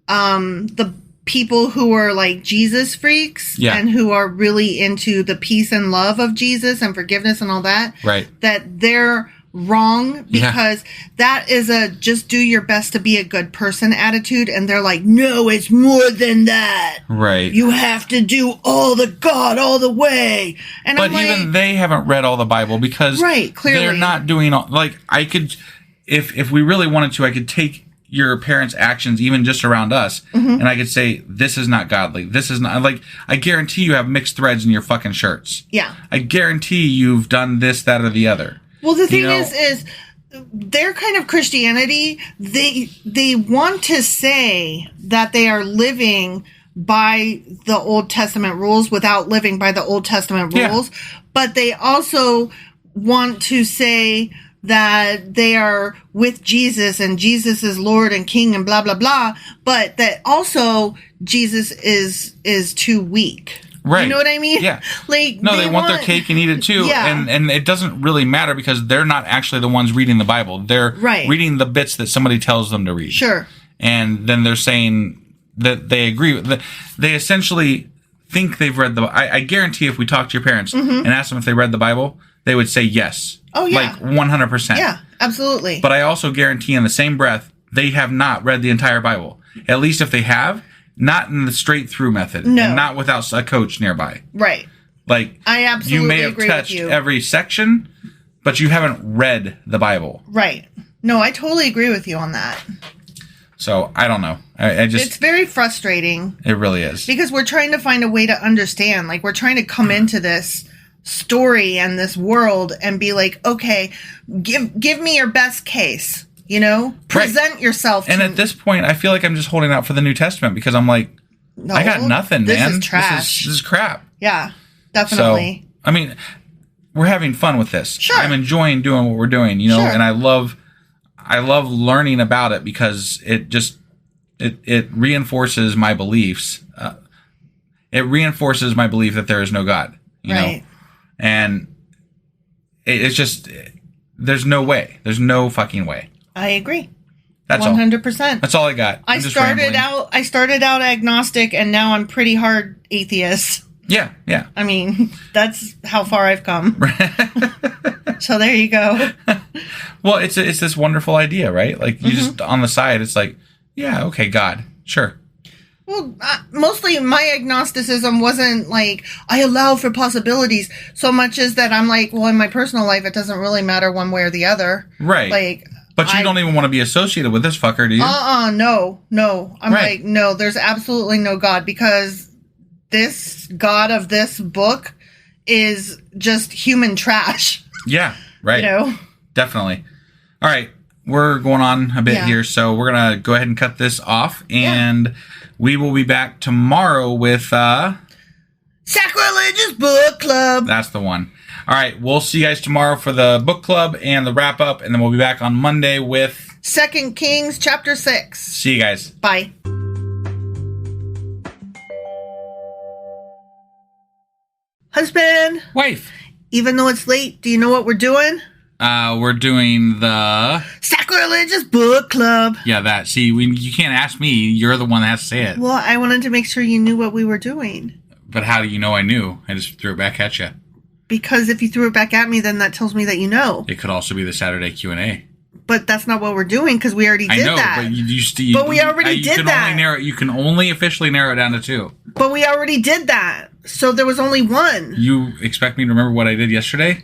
the people who are like Jesus freaks and who are really into the peace and love of Jesus and forgiveness and all that, that they're wrong, because that is a just do your best to be a good person attitude. And they're like, no, it's more than that. Right. You have to do all the God all the way. And but even they haven't read all the Bible, because clearly they're not doing all, I could, if we really wanted to, I could take your parents' actions, even just around us, and I could say, this is not godly. This is not, I guarantee you have mixed threads in your fucking shirts. Yeah. I guarantee you've done this, that, or the other. Well, the thing is their kind of Christianity, they want to say that they are living by the Old Testament rules without living by the Old Testament rules, but they also want to say that they are with Jesus and Jesus is Lord and King and blah, blah, blah, but that also Jesus is too weak. Right. You know what I mean? Yeah. They want their cake and eat it too. Yeah. And it doesn't really matter, because they're not actually the ones reading the Bible. They're reading the bits that somebody tells them to read. Sure. And then they're saying that they agree with they essentially think they've read I guarantee if we talk to your parents and ask them if they read the Bible, they would say yes. Oh, yeah. 100%. Yeah, absolutely. But I also guarantee in the same breath, they have not read the entire Bible. At least if they have, not in the straight through method. No. And not without a coach nearby. Right. I absolutely you may have agree touched with you. every section, but you haven't read the Bible. Right. No, I totally agree with you on that. So, I don't know. I just... It's very frustrating. It really is. Because we're trying to find a way to understand. We're trying to come into this story and this world and be like, okay, give me your best case, present yourself. And at this point, I feel like I'm just holding out for the New Testament, because I'm like, no, I got nothing, man. This is trash. This is crap. Yeah, definitely. So, I mean, we're having fun with this. Sure. I'm enjoying doing what we're doing, Sure. and I love learning about it, because it just, it reinforces my beliefs. It reinforces my belief that there is no God, you know? And it's just, there's no way. There's no fucking way. I agree. That's 100%. all. That's all I got. I started out agnostic, and now I'm pretty hard atheist. Yeah. I mean, that's how far I've come. So there you go. Well, it's this wonderful idea, right? You just, on the side, it's like, yeah, okay, God, sure. Well, mostly my agnosticism wasn't I allow for possibilities so much as that I'm like, well, in my personal life, it doesn't really matter one way or the other. Right. But you don't even want to be associated with this fucker, do you? No. I'm like, no, there's absolutely no God, because this God of this book is just human trash. Yeah, right. Definitely. All right. We're going on a bit here, so we're going to go ahead and cut this off, and we will be back tomorrow with Sacrilegious Book Club. That's the one. All right, we'll see you guys tomorrow for the book club and the wrap-up, and then we'll be back on Monday with 2 Kings chapter 6. See you guys. Bye. Husband. Wife. Even though it's late, do you know what we're doing? We're doing the Sacrilegious Book Club. Yeah, that. See, you can't ask me. You're the one that has to say it. Well, I wanted to make sure you knew what we were doing. But how do you know I knew? I just threw it back at you. Because if you threw it back at me, then that tells me that you know. It could also be the Saturday Q&A. But that's not what we're doing, because we already did that. I know, but we already did that. You can only officially narrow it down to 2. But we already did that. So there was only one. You expect me to remember what I did yesterday?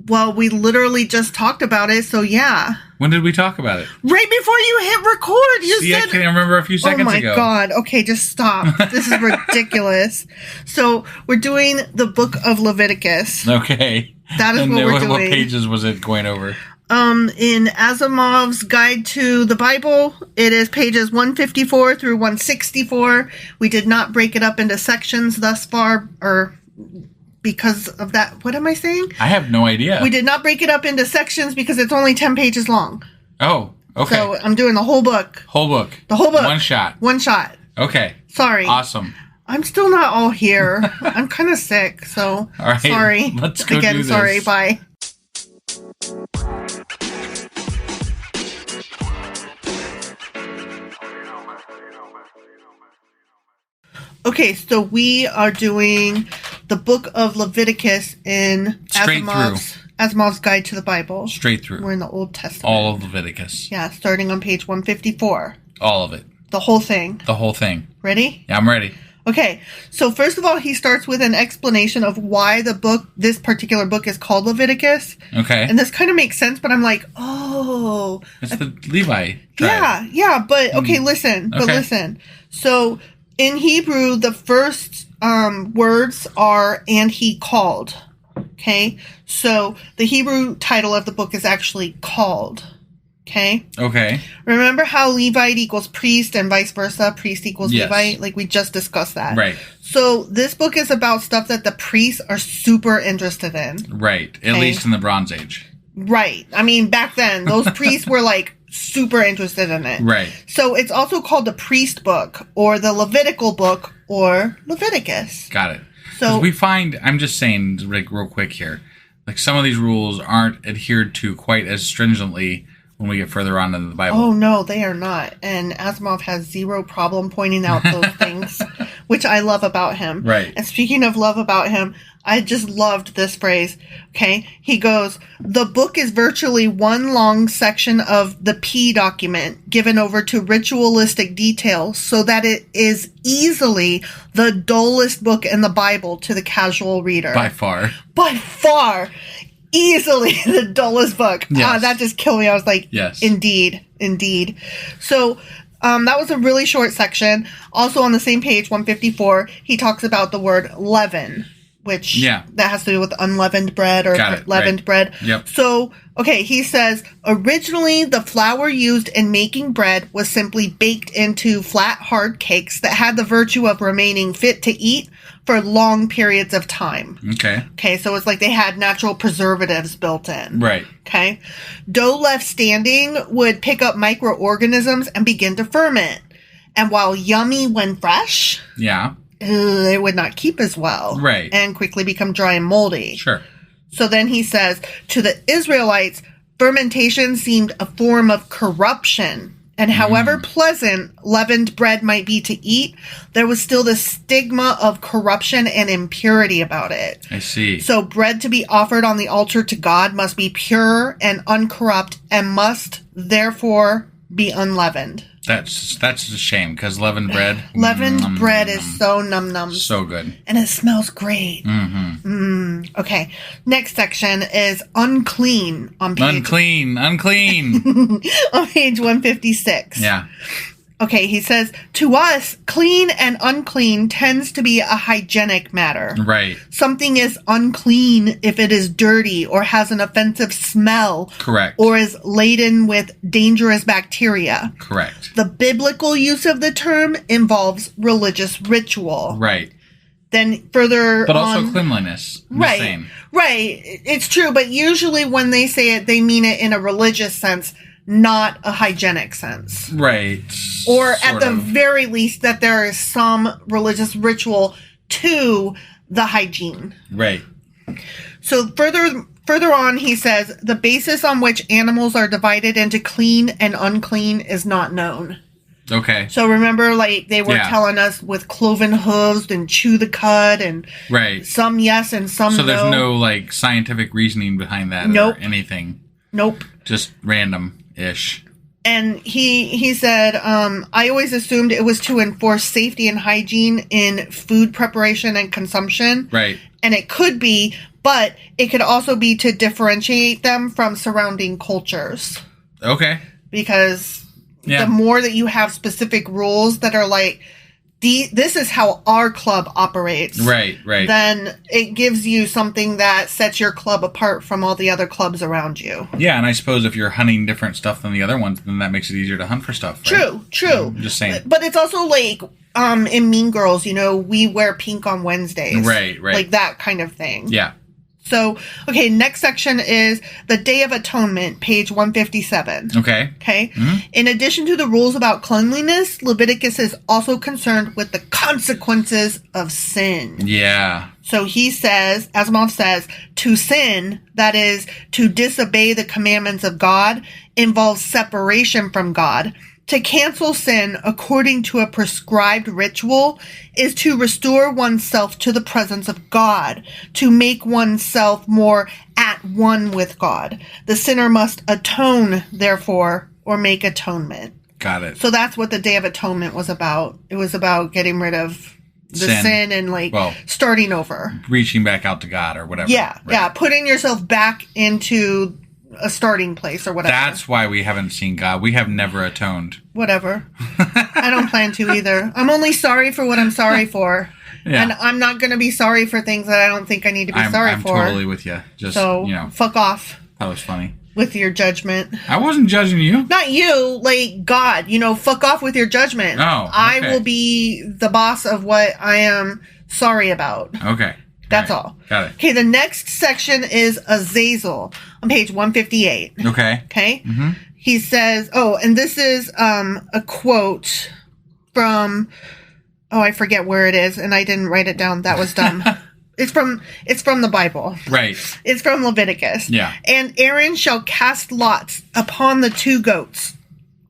Well, we literally just talked about it, so yeah. When did we talk about it? Right before you hit record. You said... I can't remember a few seconds ago. Oh my God. Okay, just stop. This is ridiculous. So we're doing the book of Leviticus. Okay. That is what we're doing. What pages was it going over? In Asimov's Guide to the Bible, it is pages 154 through 164. We did not break it up into sections thus far, or... because of that. What am I saying? I have no idea. We did not break it up into sections because it's only 10 pages long. Oh, okay. So I'm doing the whole book. Whole book. The whole book. One shot. One shot. Okay. Sorry. Awesome. I'm still not all here. I'm kind of sick, so all right, sorry. Let's go again. Do this. Sorry. Bye. Okay, so we are doing the book of Leviticus in Asimov's Guide to the Bible. Straight through. We're in the Old Testament. All of Leviticus. Yeah, starting on page 154. All of it. The whole thing. The whole thing. Ready? Yeah, I'm ready. Okay, so first of all, he starts with an explanation of why this particular book is called Leviticus. Okay. And this kind of makes sense, but I'm like, oh. It's the Levi tribe. Yeah, but okay, listen. So in Hebrew, the first words are, and he called. Okay? So the Hebrew title of the book is actually called. Okay? Okay. Remember how Levite equals priest and vice versa? Priest equals yes. Levite? Like we just discussed that. Right. So this book is about stuff that the priests are super interested in. Right. At least in the Bronze Age. Right. I mean, back then, those priests were like super interested in it. Right. So it's also called the priest book or the Levitical book or Leviticus. Got it. So we find, I'm just saying, like real quick here, like some of these rules aren't adhered to quite as stringently when we get further on into the Bible. Oh, no, they are not. And Asimov has zero problem pointing out those things, which I love about him. Right. And speaking of love about him, I just loved this phrase. Okay. He goes, the book is virtually one long section of the P document given over to ritualistic details so that it is easily the dullest book in the Bible to the casual reader. By far. By far. Easily the dullest book. Yes. That just killed me. I was like, yes. Indeed. So that was a really short section. Also on the same page, 154, he talks about the word leaven, which that has to do with unleavened bread or leavened bread. Yep. So, okay, he says, originally the flour used in making bread was simply baked into flat, hard cakes that had the virtue of remaining fit to eat for long periods of time. Okay, so it's like they had natural preservatives built in. Right. Okay. Dough left standing would pick up microorganisms and begin to ferment. And while yummy when fresh, it would not keep as well. Right. And quickly become dry and moldy. Sure. So then he says, to the Israelites, fermentation seemed a form of corruption. And however pleasant leavened bread might be to eat, there was still the stigma of corruption and impurity about it. I see. So bread to be offered on the altar to God must be pure and uncorrupt and must therefore be unleavened. That's a shame because leavened bread. Leavened bread is so num-num. So good. And it smells great. Okay. Next section is unclean on page... Unclean. on page 156. Yeah. Okay, he says, to us, clean and unclean tends to be a hygienic matter. Right. Something is unclean if it is dirty or has an offensive smell. Correct. Or is laden with dangerous bacteria. Correct. The biblical use of the term involves religious ritual. Right. Then further but also cleanliness. Right. The same. Right. It's true, but usually when they say it, they mean it in a religious sense, not a hygienic sense. Right. Or at the very least that there is some religious ritual to the hygiene. Right. So further on, he says, the basis on which animals are divided into clean and unclean is not known. Okay. So remember, like, they were telling us with cloven hooves and chew the cud and some yes and some no. So there's no, like, scientific reasoning behind that or anything. Nope. Just random-ish. And he said, I always assumed it was to enforce safety and hygiene in food preparation and consumption. Right. And it could be, but it could also be to differentiate them from surrounding cultures. Okay. Because the more that you have specific rules that are like, this is how our club operates. Right. Then it gives you something that sets your club apart from all the other clubs around you. Yeah, and I suppose if you're hunting different stuff than the other ones, then that makes it easier to hunt for stuff. Right? True. I'm just saying. But it's also like, in Mean Girls, we wear pink on Wednesdays. Right. Like that kind of thing. Yeah. So, okay, next section is the Day of Atonement, page 157. Okay. Mm-hmm. In addition to the rules about cleanliness, Leviticus is also concerned with the consequences of sin. Yeah. So he says, Asimov says, to sin, that is, to disobey the commandments of God, involves separation from God. To cancel sin according to a prescribed ritual is to restore oneself to the presence of God, to make oneself more at one with God. The sinner must atone, therefore, or make atonement. Got it. So that's what the Day of Atonement was about. It was about getting rid of the sin and starting over. Reaching back out to God or whatever. Yeah, putting yourself back into a starting place or whatever. That's why we haven't seen God. We have never atoned. Whatever. I don't plan to either. I'm only sorry for what I'm sorry for. Yeah. And I'm not going to be sorry for things that I don't think I need to be sorry for. I'm totally with you. Just, fuck off. That was funny. With your judgment. I wasn't judging you. Not you, like God. Fuck off with your judgment. Oh, okay. I will be the boss of what I am sorry about. Okay. That's all. Got it. Okay, the next section is Azazel on page 158. Okay. Mm-hmm. He says, and this is a quote from, I forget where it is, and I didn't write it down. That was dumb. It's from the Bible. Right. It's from Leviticus. Yeah. And Aaron shall cast lots upon the 2 goats.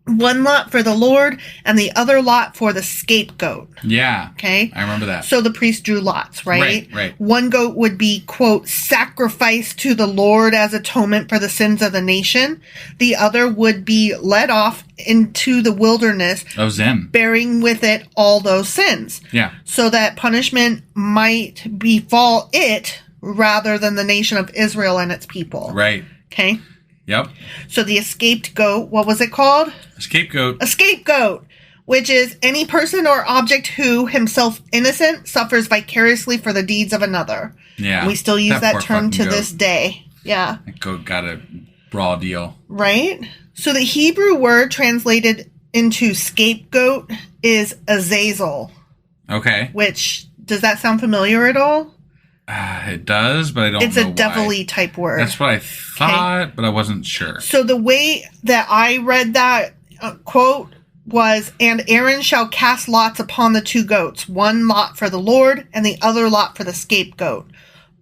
One lot for the Lord and the other lot for the scapegoat. Yeah. Okay. I remember that. So the priest drew lots, right? Right. One goat would be, quote, sacrificed to the Lord as atonement for the sins of the nation. The other would be led off into the wilderness. Bearing with it all those sins. Yeah. So that punishment might befall it rather than the nation of Israel and its people. Right. Okay. Yep. So the escaped goat, what was it called? A scapegoat. A scapegoat, which is any person or object who, himself innocent, suffers vicariously for the deeds of another. Yeah. And we still use that term to this day. Yeah. That goat got a raw deal. Right? So the Hebrew word translated into scapegoat is Azazel. Okay. Which, does that sound familiar at all? It does, but I don't know. It's a devilly type word. That's what I thought, but I wasn't sure. So the way that I read that quote was, and Aaron shall cast lots upon the 2 goats, one lot for the Lord and the other lot for the scapegoat.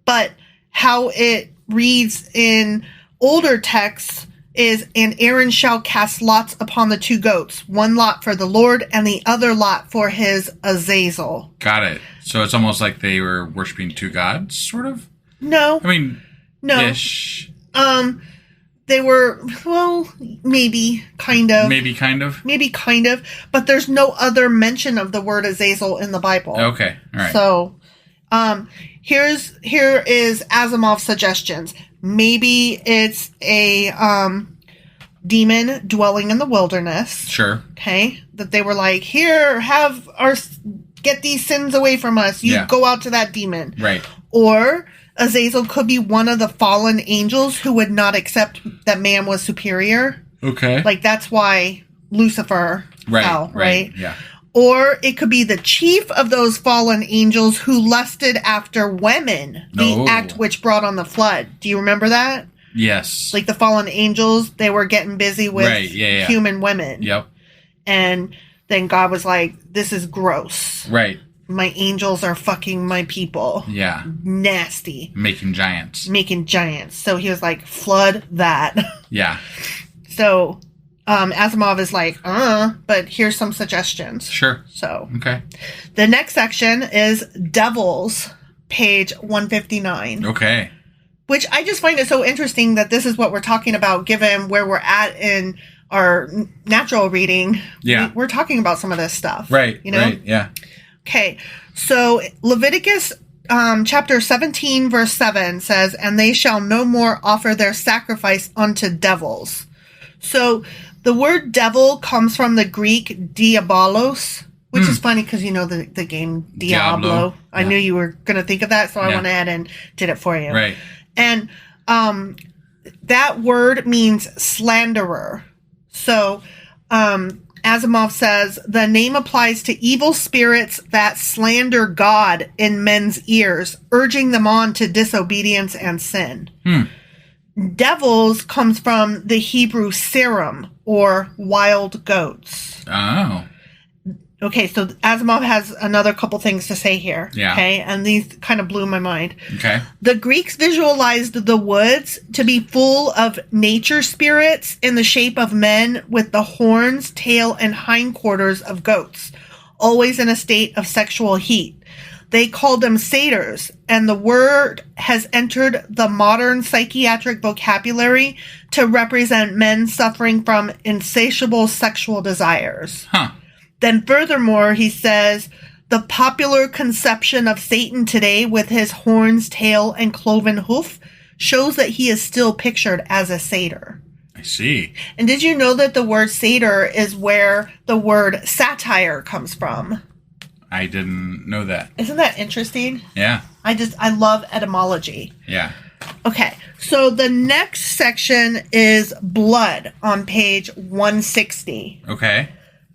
But how it reads in older texts is, and Aaron shall cast lots upon the 2 goats, one lot for the Lord and the other lot for his Azazel. Got it. So it's almost like they were worshiping 2 gods, sort of? No. I mean, no. Ish. They were, maybe, kind of. Maybe kind of. But there's no other mention of the word Azazel in the Bible. Okay. All right. So, here is Asimov's suggestions. Maybe it's a demon dwelling in the wilderness. Sure. Okay. That they were like, here, get these sins away from us. You go out to that demon. Right. Or Azazel could be one of the fallen angels who would not accept that man was superior. Okay. Like, that's why Lucifer fell, right? Yeah. Or it could be the chief of those fallen angels who lusted after women, the act which brought on the flood. Do you remember that? Yes. Like the fallen angels, they were getting busy with human women. Yep. And then God was like, this is gross. Right. My angels are fucking my people. Yeah. Nasty. Making giants. So he was like, flood that. Yeah. So Asimov is like, but here's some suggestions. Sure. So. Okay. The next section is Devils, page 159. Okay. Which I just find it so interesting that this is what we're talking about, given where we're at in our natural reading, we're talking about some of this stuff. Right. Right. Yeah. Okay. So Leviticus chapter 17, verse 7 says, "And they shall no more offer their sacrifice unto devils." So the word devil comes from the Greek diabolos, which is funny because you know the game Diablo. I knew you were going to think of that, so I went ahead and did it for you. Right. And that word means slanderer. So Asimov says, the name applies to evil spirits that slander God in men's ears, urging them on to disobedience and sin. Devils comes from the Hebrew serum, or wild goats. Oh. Okay, so Asimov has another couple things to say here. Yeah. Okay, and these kind of blew my mind. Okay. The Greeks visualized the woods to be full of nature spirits in the shape of men with the horns, tail, and hindquarters of goats, always in a state of sexual heat. They called them satyrs, and the word has entered the modern psychiatric vocabulary to represent men suffering from insatiable sexual desires. Huh. Then furthermore, he says, the popular conception of Satan today with his horns, tail, and cloven hoof shows that he is still pictured as a satyr. I see. And did you know that the word satyr is where the word satire comes from? I didn't know that. Isn't that interesting? Yeah. I love etymology. Yeah. Okay, so the next section is blood on page 160. Okay.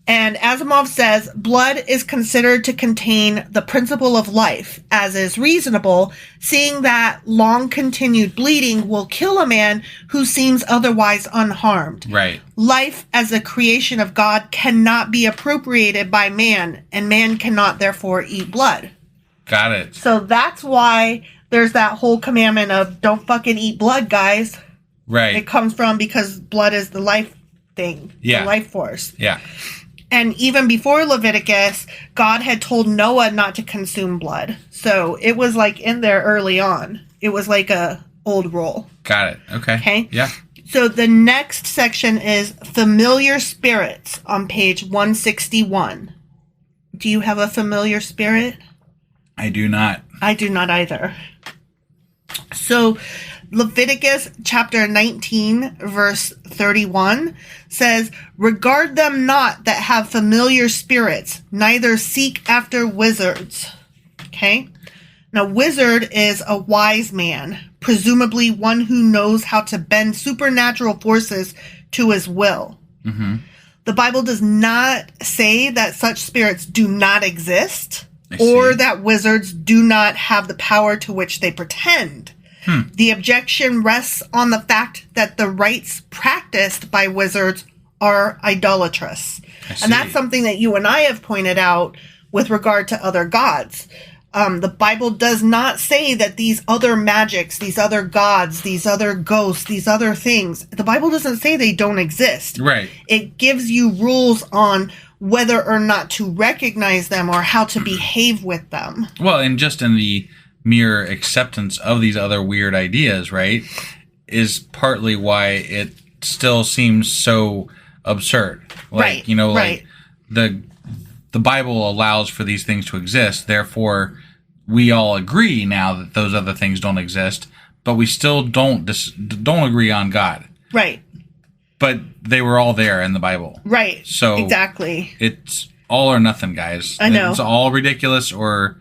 And Asimov says, blood is considered to contain the principle of life, as is reasonable, seeing that long-continued bleeding will kill a man who seems otherwise unharmed. Right. Life as a creation of God cannot be appropriated by man, and man cannot therefore eat blood. Got it. So that's why there's that whole commandment of don't fucking eat blood, guys. Right. It comes from because blood is the life thing, the life force. Yeah. And even before Leviticus, God had told Noah not to consume blood. So it was like in there early on. It was like a old rule. Got it. Okay. Okay. Yeah. So the next section is familiar spirits on page 161. Do you have a familiar spirit? I do not. I do not either. So Leviticus chapter 19, verse 31 says, regard them not that have familiar spirits, neither seek after wizards. Okay? Now, wizard is a wise man, presumably one who knows how to bend supernatural forces to his will. Mm-hmm. The Bible does not say that such spirits do not exist, or that wizards do not have the power to which they pretend. The objection rests on the fact that the rites practiced by wizards are idolatrous. And that's something that you and I have pointed out with regard to other gods. The Bible does not say that these other magics, these other gods, these other ghosts, these other things, the Bible doesn't say they don't exist. Right. It gives you rules on whether or not to recognize them or how to behave with them. Well, and just in the mere acceptance of these other weird ideas, right, is partly why it still seems so absurd. Like, right. You know, like the Bible allows for these things to exist. Therefore, we all agree now that those other things don't exist, but we still don't agree on God. Right. But they were all there in the Bible. Right. So exactly. It's all or nothing, guys. I know. It's all ridiculous or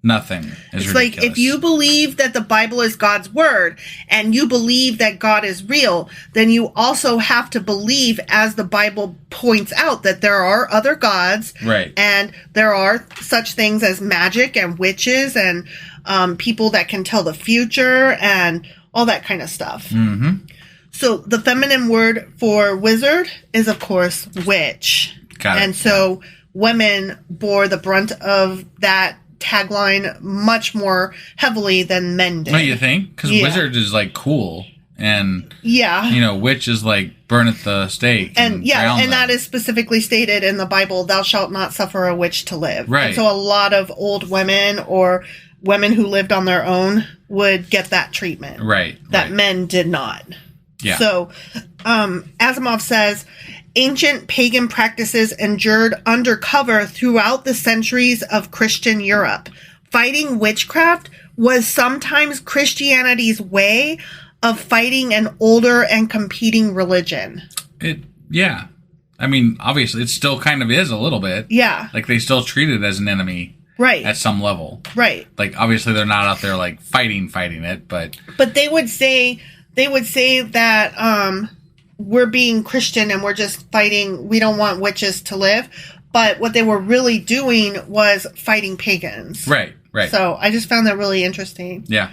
nothing is it's ridiculous. Like if you believe that the Bible is God's word and you believe that God is real, then you also have to believe, as the Bible points out, that there are other gods. Right. And there are such things as magic and witches and people that can tell the future and all that kind of stuff. Mm-hmm. So the feminine word for wizard is, of course, witch. Got it. And so women bore the brunt of that tagline much more heavily than men did. What do you think? Because wizard is like cool, and witch is like burn at the stake, and that is specifically stated in the Bible. Thou shalt not suffer a witch to live. Right. And so a lot of old women or women who lived on their own would get that treatment. Right. That men did not. Yeah. So Asimov says, ancient pagan practices endured undercover throughout the centuries of Christian Europe. Fighting witchcraft was sometimes Christianity's way of fighting an older and competing religion. Yeah. I mean, obviously, it still kind of is a little bit. Yeah. Like, they still treat it as an enemy. Right. At some level. Right. Like, obviously, they're not out there, like, fighting it, but... But they would say that, we're being Christian and we're just fighting, we don't want witches to live. But what they were really doing was fighting pagans. Right. So I just found that really interesting. Yeah.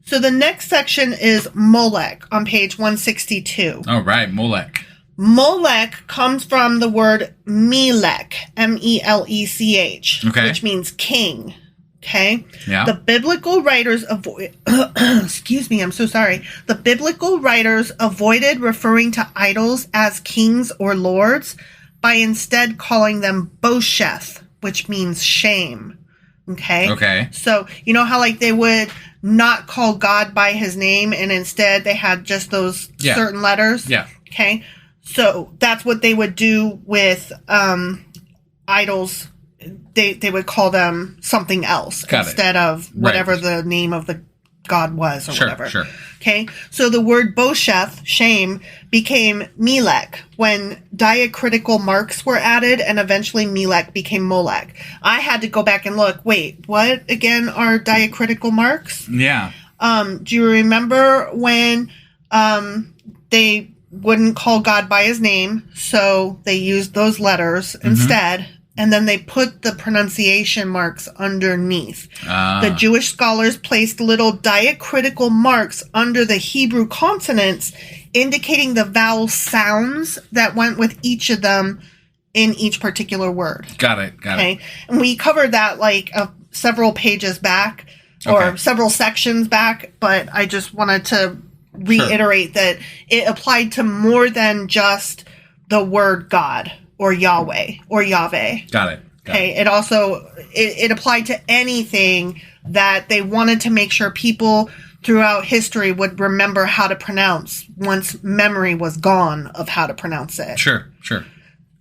So the next section is Molech on page 162. Oh, right. Molech. Molech comes from the word Melech, M-E-L-E-C-H, which means king. Okay? Yeah. The biblical writers excuse me, I'm so sorry. The biblical writers avoided referring to idols as kings or lords by instead calling them Bosheth, which means shame. Okay? So, you know how, like, they would not call God by his name and instead they had just those certain letters? Yeah. Okay? So that's what they would do with idols. They would call them something else instead of whatever the name of the god was or whatever. Sure. Okay, so the word Bosheth, shame, became Melech when diacritical marks were added, and eventually Melech became Molech. I had to go back and look. Wait, what again are diacritical marks? Yeah. Do you remember when they wouldn't call God by his name, so they used those letters instead, and then they put the pronunciation marks underneath. The Jewish scholars placed little diacritical marks under the Hebrew consonants, indicating the vowel sounds that went with each of them in each particular word. Got it. And we covered that like several pages back, or several sections back, but I just wanted to reiterate that it applied to more than just the word God or Yahweh or Yahweh. Got it. It also it applied to anything that they wanted to make sure people throughout history would remember how to pronounce once memory was gone of how to pronounce it. Sure.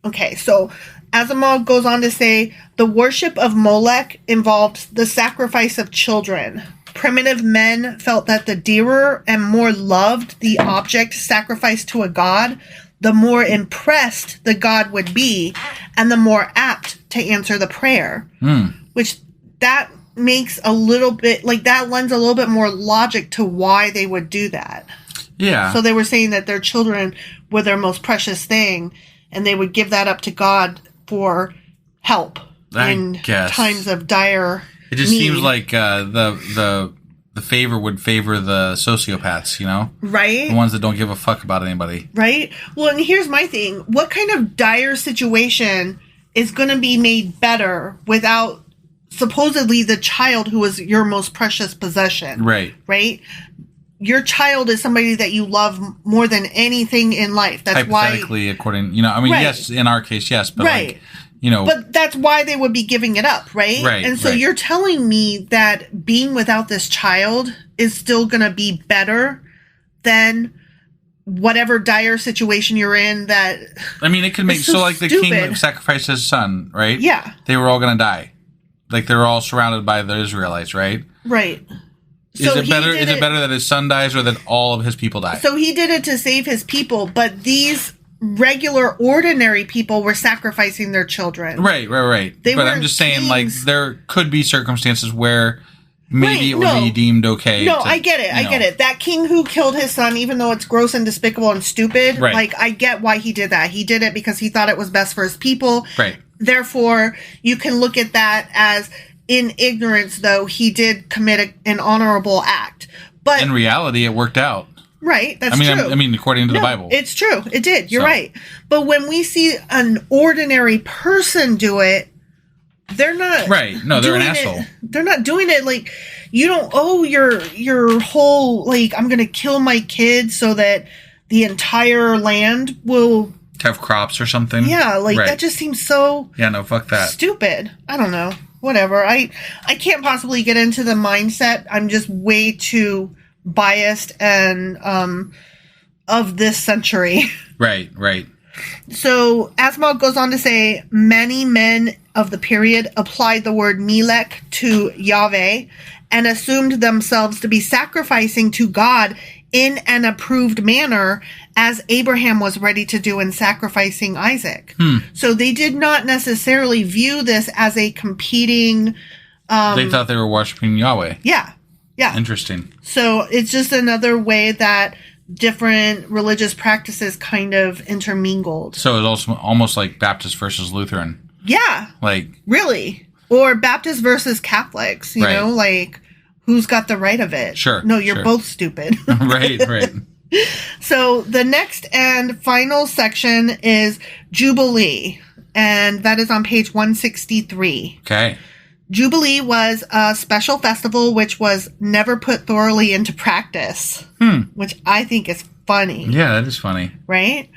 Okay, so Asimov goes on to say the worship of Molech involved the sacrifice of children. Primitive men felt that the dearer and more loved the object sacrificed to a god, the more impressed the god would be, and the more apt to answer the prayer. Which that makes a little bit, like, that lends a little bit more logic to why they would do that. Yeah. So they were saying that their children were their most precious thing, and they would give that up to God for help in times of dire It just need. seems like the favor would favor the sociopaths, you know? Right? The ones that don't give a fuck about anybody. Right? Well, and here's my thing. What kind of dire situation is going to be made better without supposedly the child who was your most precious possession? Right. Right? Your child is somebody that you love more than anything in life. That's hypothetically, according, you know, I mean, yes, in our case, yes, but like, you know. But that's why they would be giving it up, right? Right. And so you're telling me that being without this child is still going to be better than whatever dire situation you're in that. I mean, it could make, so like the king sacrificed his son, right? Yeah. They were all going to die. Like they were all surrounded by the Israelites, right? Right. Is it better that his son dies or that all of his people die? So he did it to save his people, but these regular, ordinary people were sacrificing their children. Right. But I'm just saying, like, there could be circumstances where maybe it would be deemed okay. No, I get it. I get it. That king who killed his son, even though it's gross and despicable and stupid, like, I get why he did that. He did it because he thought it was best for his people. Right. Therefore, you can look at that as, in ignorance, though, he did commit an honorable act. But in reality, it worked out. Right, that's true. I mean, according to the Bible. It's true. It did. You're right. But when we see an ordinary person do it, they're not... Right. No, they're an asshole. They're not doing it like... You don't owe your whole, like, I'm going to kill my kids so that the entire land will... have crops or something. Yeah, like, that just seems so... Yeah, no, fuck that. Stupid. I don't know. Whatever. I can't possibly get into the mindset. I'm just way too biased and of this century. Right. So Asimov goes on to say many men of the period applied the word Melech to Yahweh and assumed themselves to be sacrificing to God in an approved manner, as Abraham was ready to do in sacrificing Isaac. So they did not necessarily view this as a competing... they thought they were worshiping Yahweh. Yeah. Interesting. So it's just another way that different religious practices kind of intermingled. So it's also almost like Baptist versus Lutheran. Yeah. Like... Really. Or Baptist versus Catholics, you know? Like, who's got the right of it? Sure. No, you're both stupid. Right. So the next and final section is Jubilee, and that is on page 163. Okay. Jubilee was a special festival which was never put thoroughly into practice, which I think is funny. Yeah, that is funny. Right?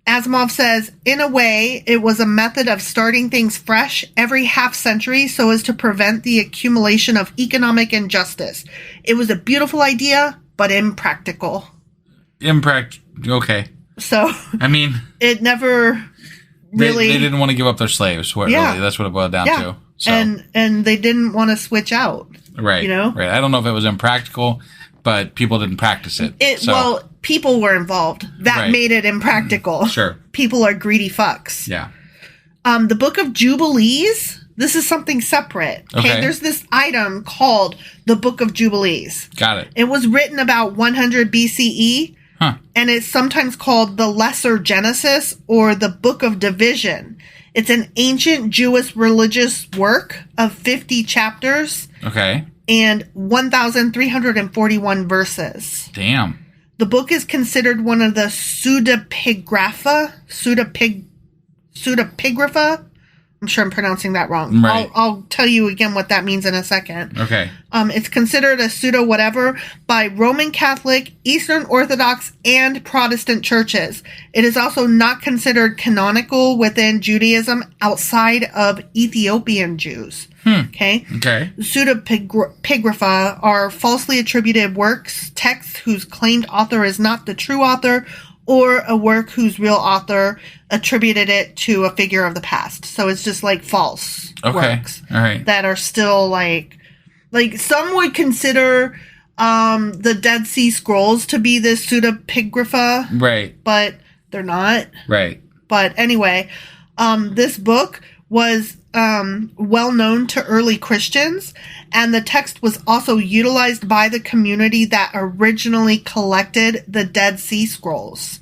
Asimov says, in a way, it was a method of starting things fresh every half century so as to prevent the accumulation of economic injustice. It was a beautiful idea, but impractical. Okay. So, I mean... it never really... They didn't want to give up their slaves. Really. That's what it boiled down to. So. And they didn't want to switch out. Right. You know? Right. I don't know if it was impractical, but people didn't practice it. Well, people were involved. That made it impractical. Sure. People are greedy fucks. Yeah. The Book of Jubilees, this is something separate. Okay. There's this item called the Book of Jubilees. Got it. It was written about 100 BCE. And it's sometimes called the Lesser Genesis or the Book of Division. It's an ancient Jewish religious work of 50 chapters. Okay. And 1,341 verses. Damn. The book is considered one of the pseudepigrapha. I'm sure I'm pronouncing that wrong. Right. I'll tell you again what that means in a second. Okay. It's considered a pseudo whatever by Roman Catholic, Eastern Orthodox, and Protestant churches. It is also not considered canonical within Judaism outside of Ethiopian Jews. Okay. Pseudepigrapha are falsely attributed works, texts whose claimed author is not the true author, or a work whose real author attributed it to a figure of the past. So it's just like false works. All right. That are still like some would consider the Dead Sea Scrolls to be this pseudepigrapha. Right. But they're not. Right. But anyway, this book was well known to early Christians, and the text was also utilized by the community that originally collected the Dead Sea Scrolls.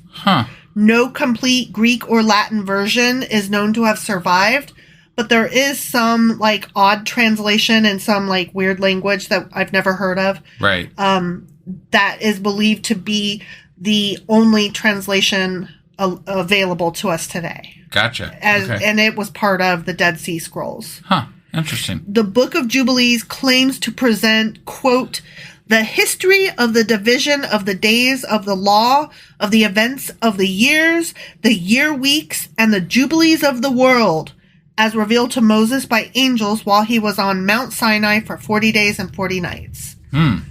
No complete Greek or Latin version is known to have survived, but there is some like odd translation and some like weird language that I've never heard of. Right. That is believed to be the only translation available to us today. Gotcha. And it was part of the Dead Sea Scrolls. Interesting. The Book of Jubilees claims to present, quote, the history of the division of the days of the law, of the events of the years, the year weeks, and the jubilees of the world, as revealed to Moses by angels while he was on Mount Sinai for 40 days and 40 nights. Okay.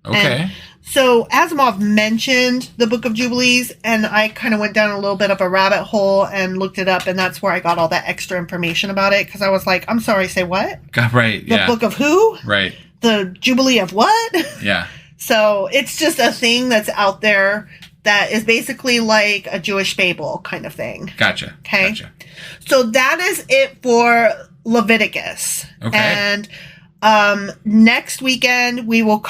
And so Asimov mentioned the Book of Jubilees, and I kind of went down a little bit of a rabbit hole and looked it up, and that's where I got all that extra information about it, because I was like, I'm sorry, say what? Right, The Book of who? Right. The Jubilee of what? Yeah. So it's just a thing that's out there that is basically like a Jewish fable kind of thing. Gotcha. Okay? Gotcha. So that is it for Leviticus. Okay. And next weekend we will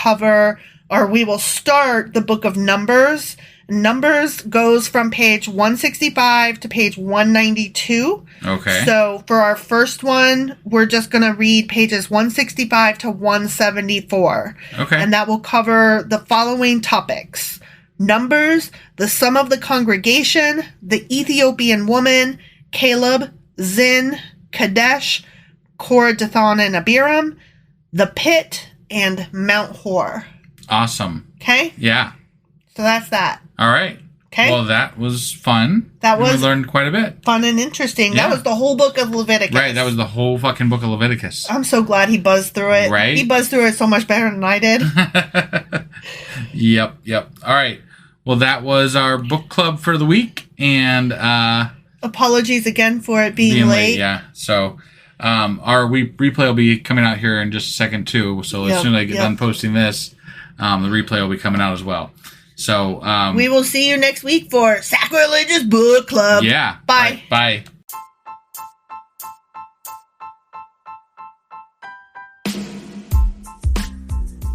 start the Book of Numbers. Numbers goes from page 165 to page 192. Okay. So for our first one, we're just going to read pages 165 to 174. Okay. And that will cover the following topics: Numbers, the sum of the congregation, the Ethiopian woman, Caleb, Zin, Kadesh, Korah, Dathan, and Abiram, the pit, and Mount Hor. Awesome. Okay? Yeah. So that's that. All right. Okay. Well, that was fun. We learned quite a bit. Fun and interesting. Yeah. That was the whole book of Leviticus. Right, that was the whole fucking book of Leviticus. I'm so glad he buzzed through it. Right? He buzzed through it so much better than I did. Yep. All right. Well, that was our book club for the week, and apologies again for it being late. Yeah. So our replay will be coming out here in just a second too. So as soon as I get done posting this, the replay will be coming out as well. So we will see you next week for Sacrilegious Book Club. Yeah. Bye. Bye.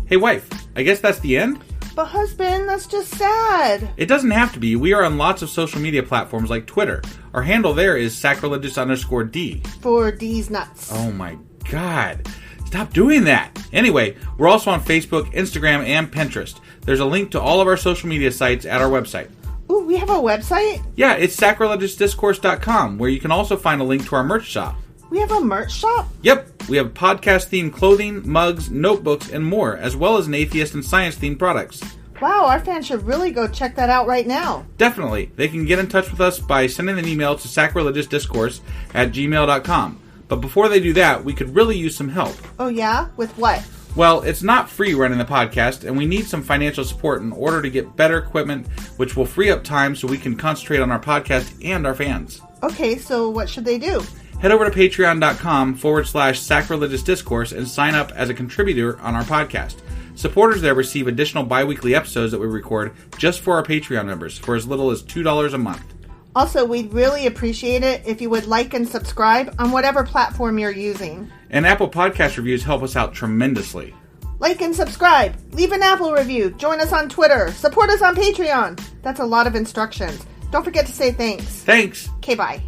Hey, wife. I guess that's the end? But husband, that's just sad. It doesn't have to be. We are on lots of social media platforms like Twitter. Our handle there is sacrilegious_D. For D's nuts. Oh my God. Stop doing that. Anyway, we're also on Facebook, Instagram, and Pinterest. There's a link to all of our social media sites at our website. Ooh, we have a website? Yeah, it's sacrilegiousdiscourse.com, where you can also find a link to our merch shop. We have a merch shop? Yep. We have podcast-themed clothing, mugs, notebooks, and more, as well as an atheist and science-themed products. Wow, our fans should really go check that out right now. Definitely. They can get in touch with us by sending an email to sacrilegiousdiscourse@gmail.com. But before they do that, we could really use some help. Oh yeah? With what? Well, it's not free running the podcast, and we need some financial support in order to get better equipment, which will free up time so we can concentrate on our podcast and our fans. Okay, so what should they do? Head over to patreon.com/sacrilegiousdiscourse and sign up as a contributor on our podcast. Supporters there receive additional bi-weekly episodes that we record just for our Patreon members for as little as $2 a month. Also, we'd really appreciate it if you would like and subscribe on whatever platform you're using. And Apple Podcast reviews help us out tremendously. Like and subscribe. Leave an Apple review. Join us on Twitter. Support us on Patreon. That's a lot of instructions. Don't forget to say thanks. Thanks. Okay, bye.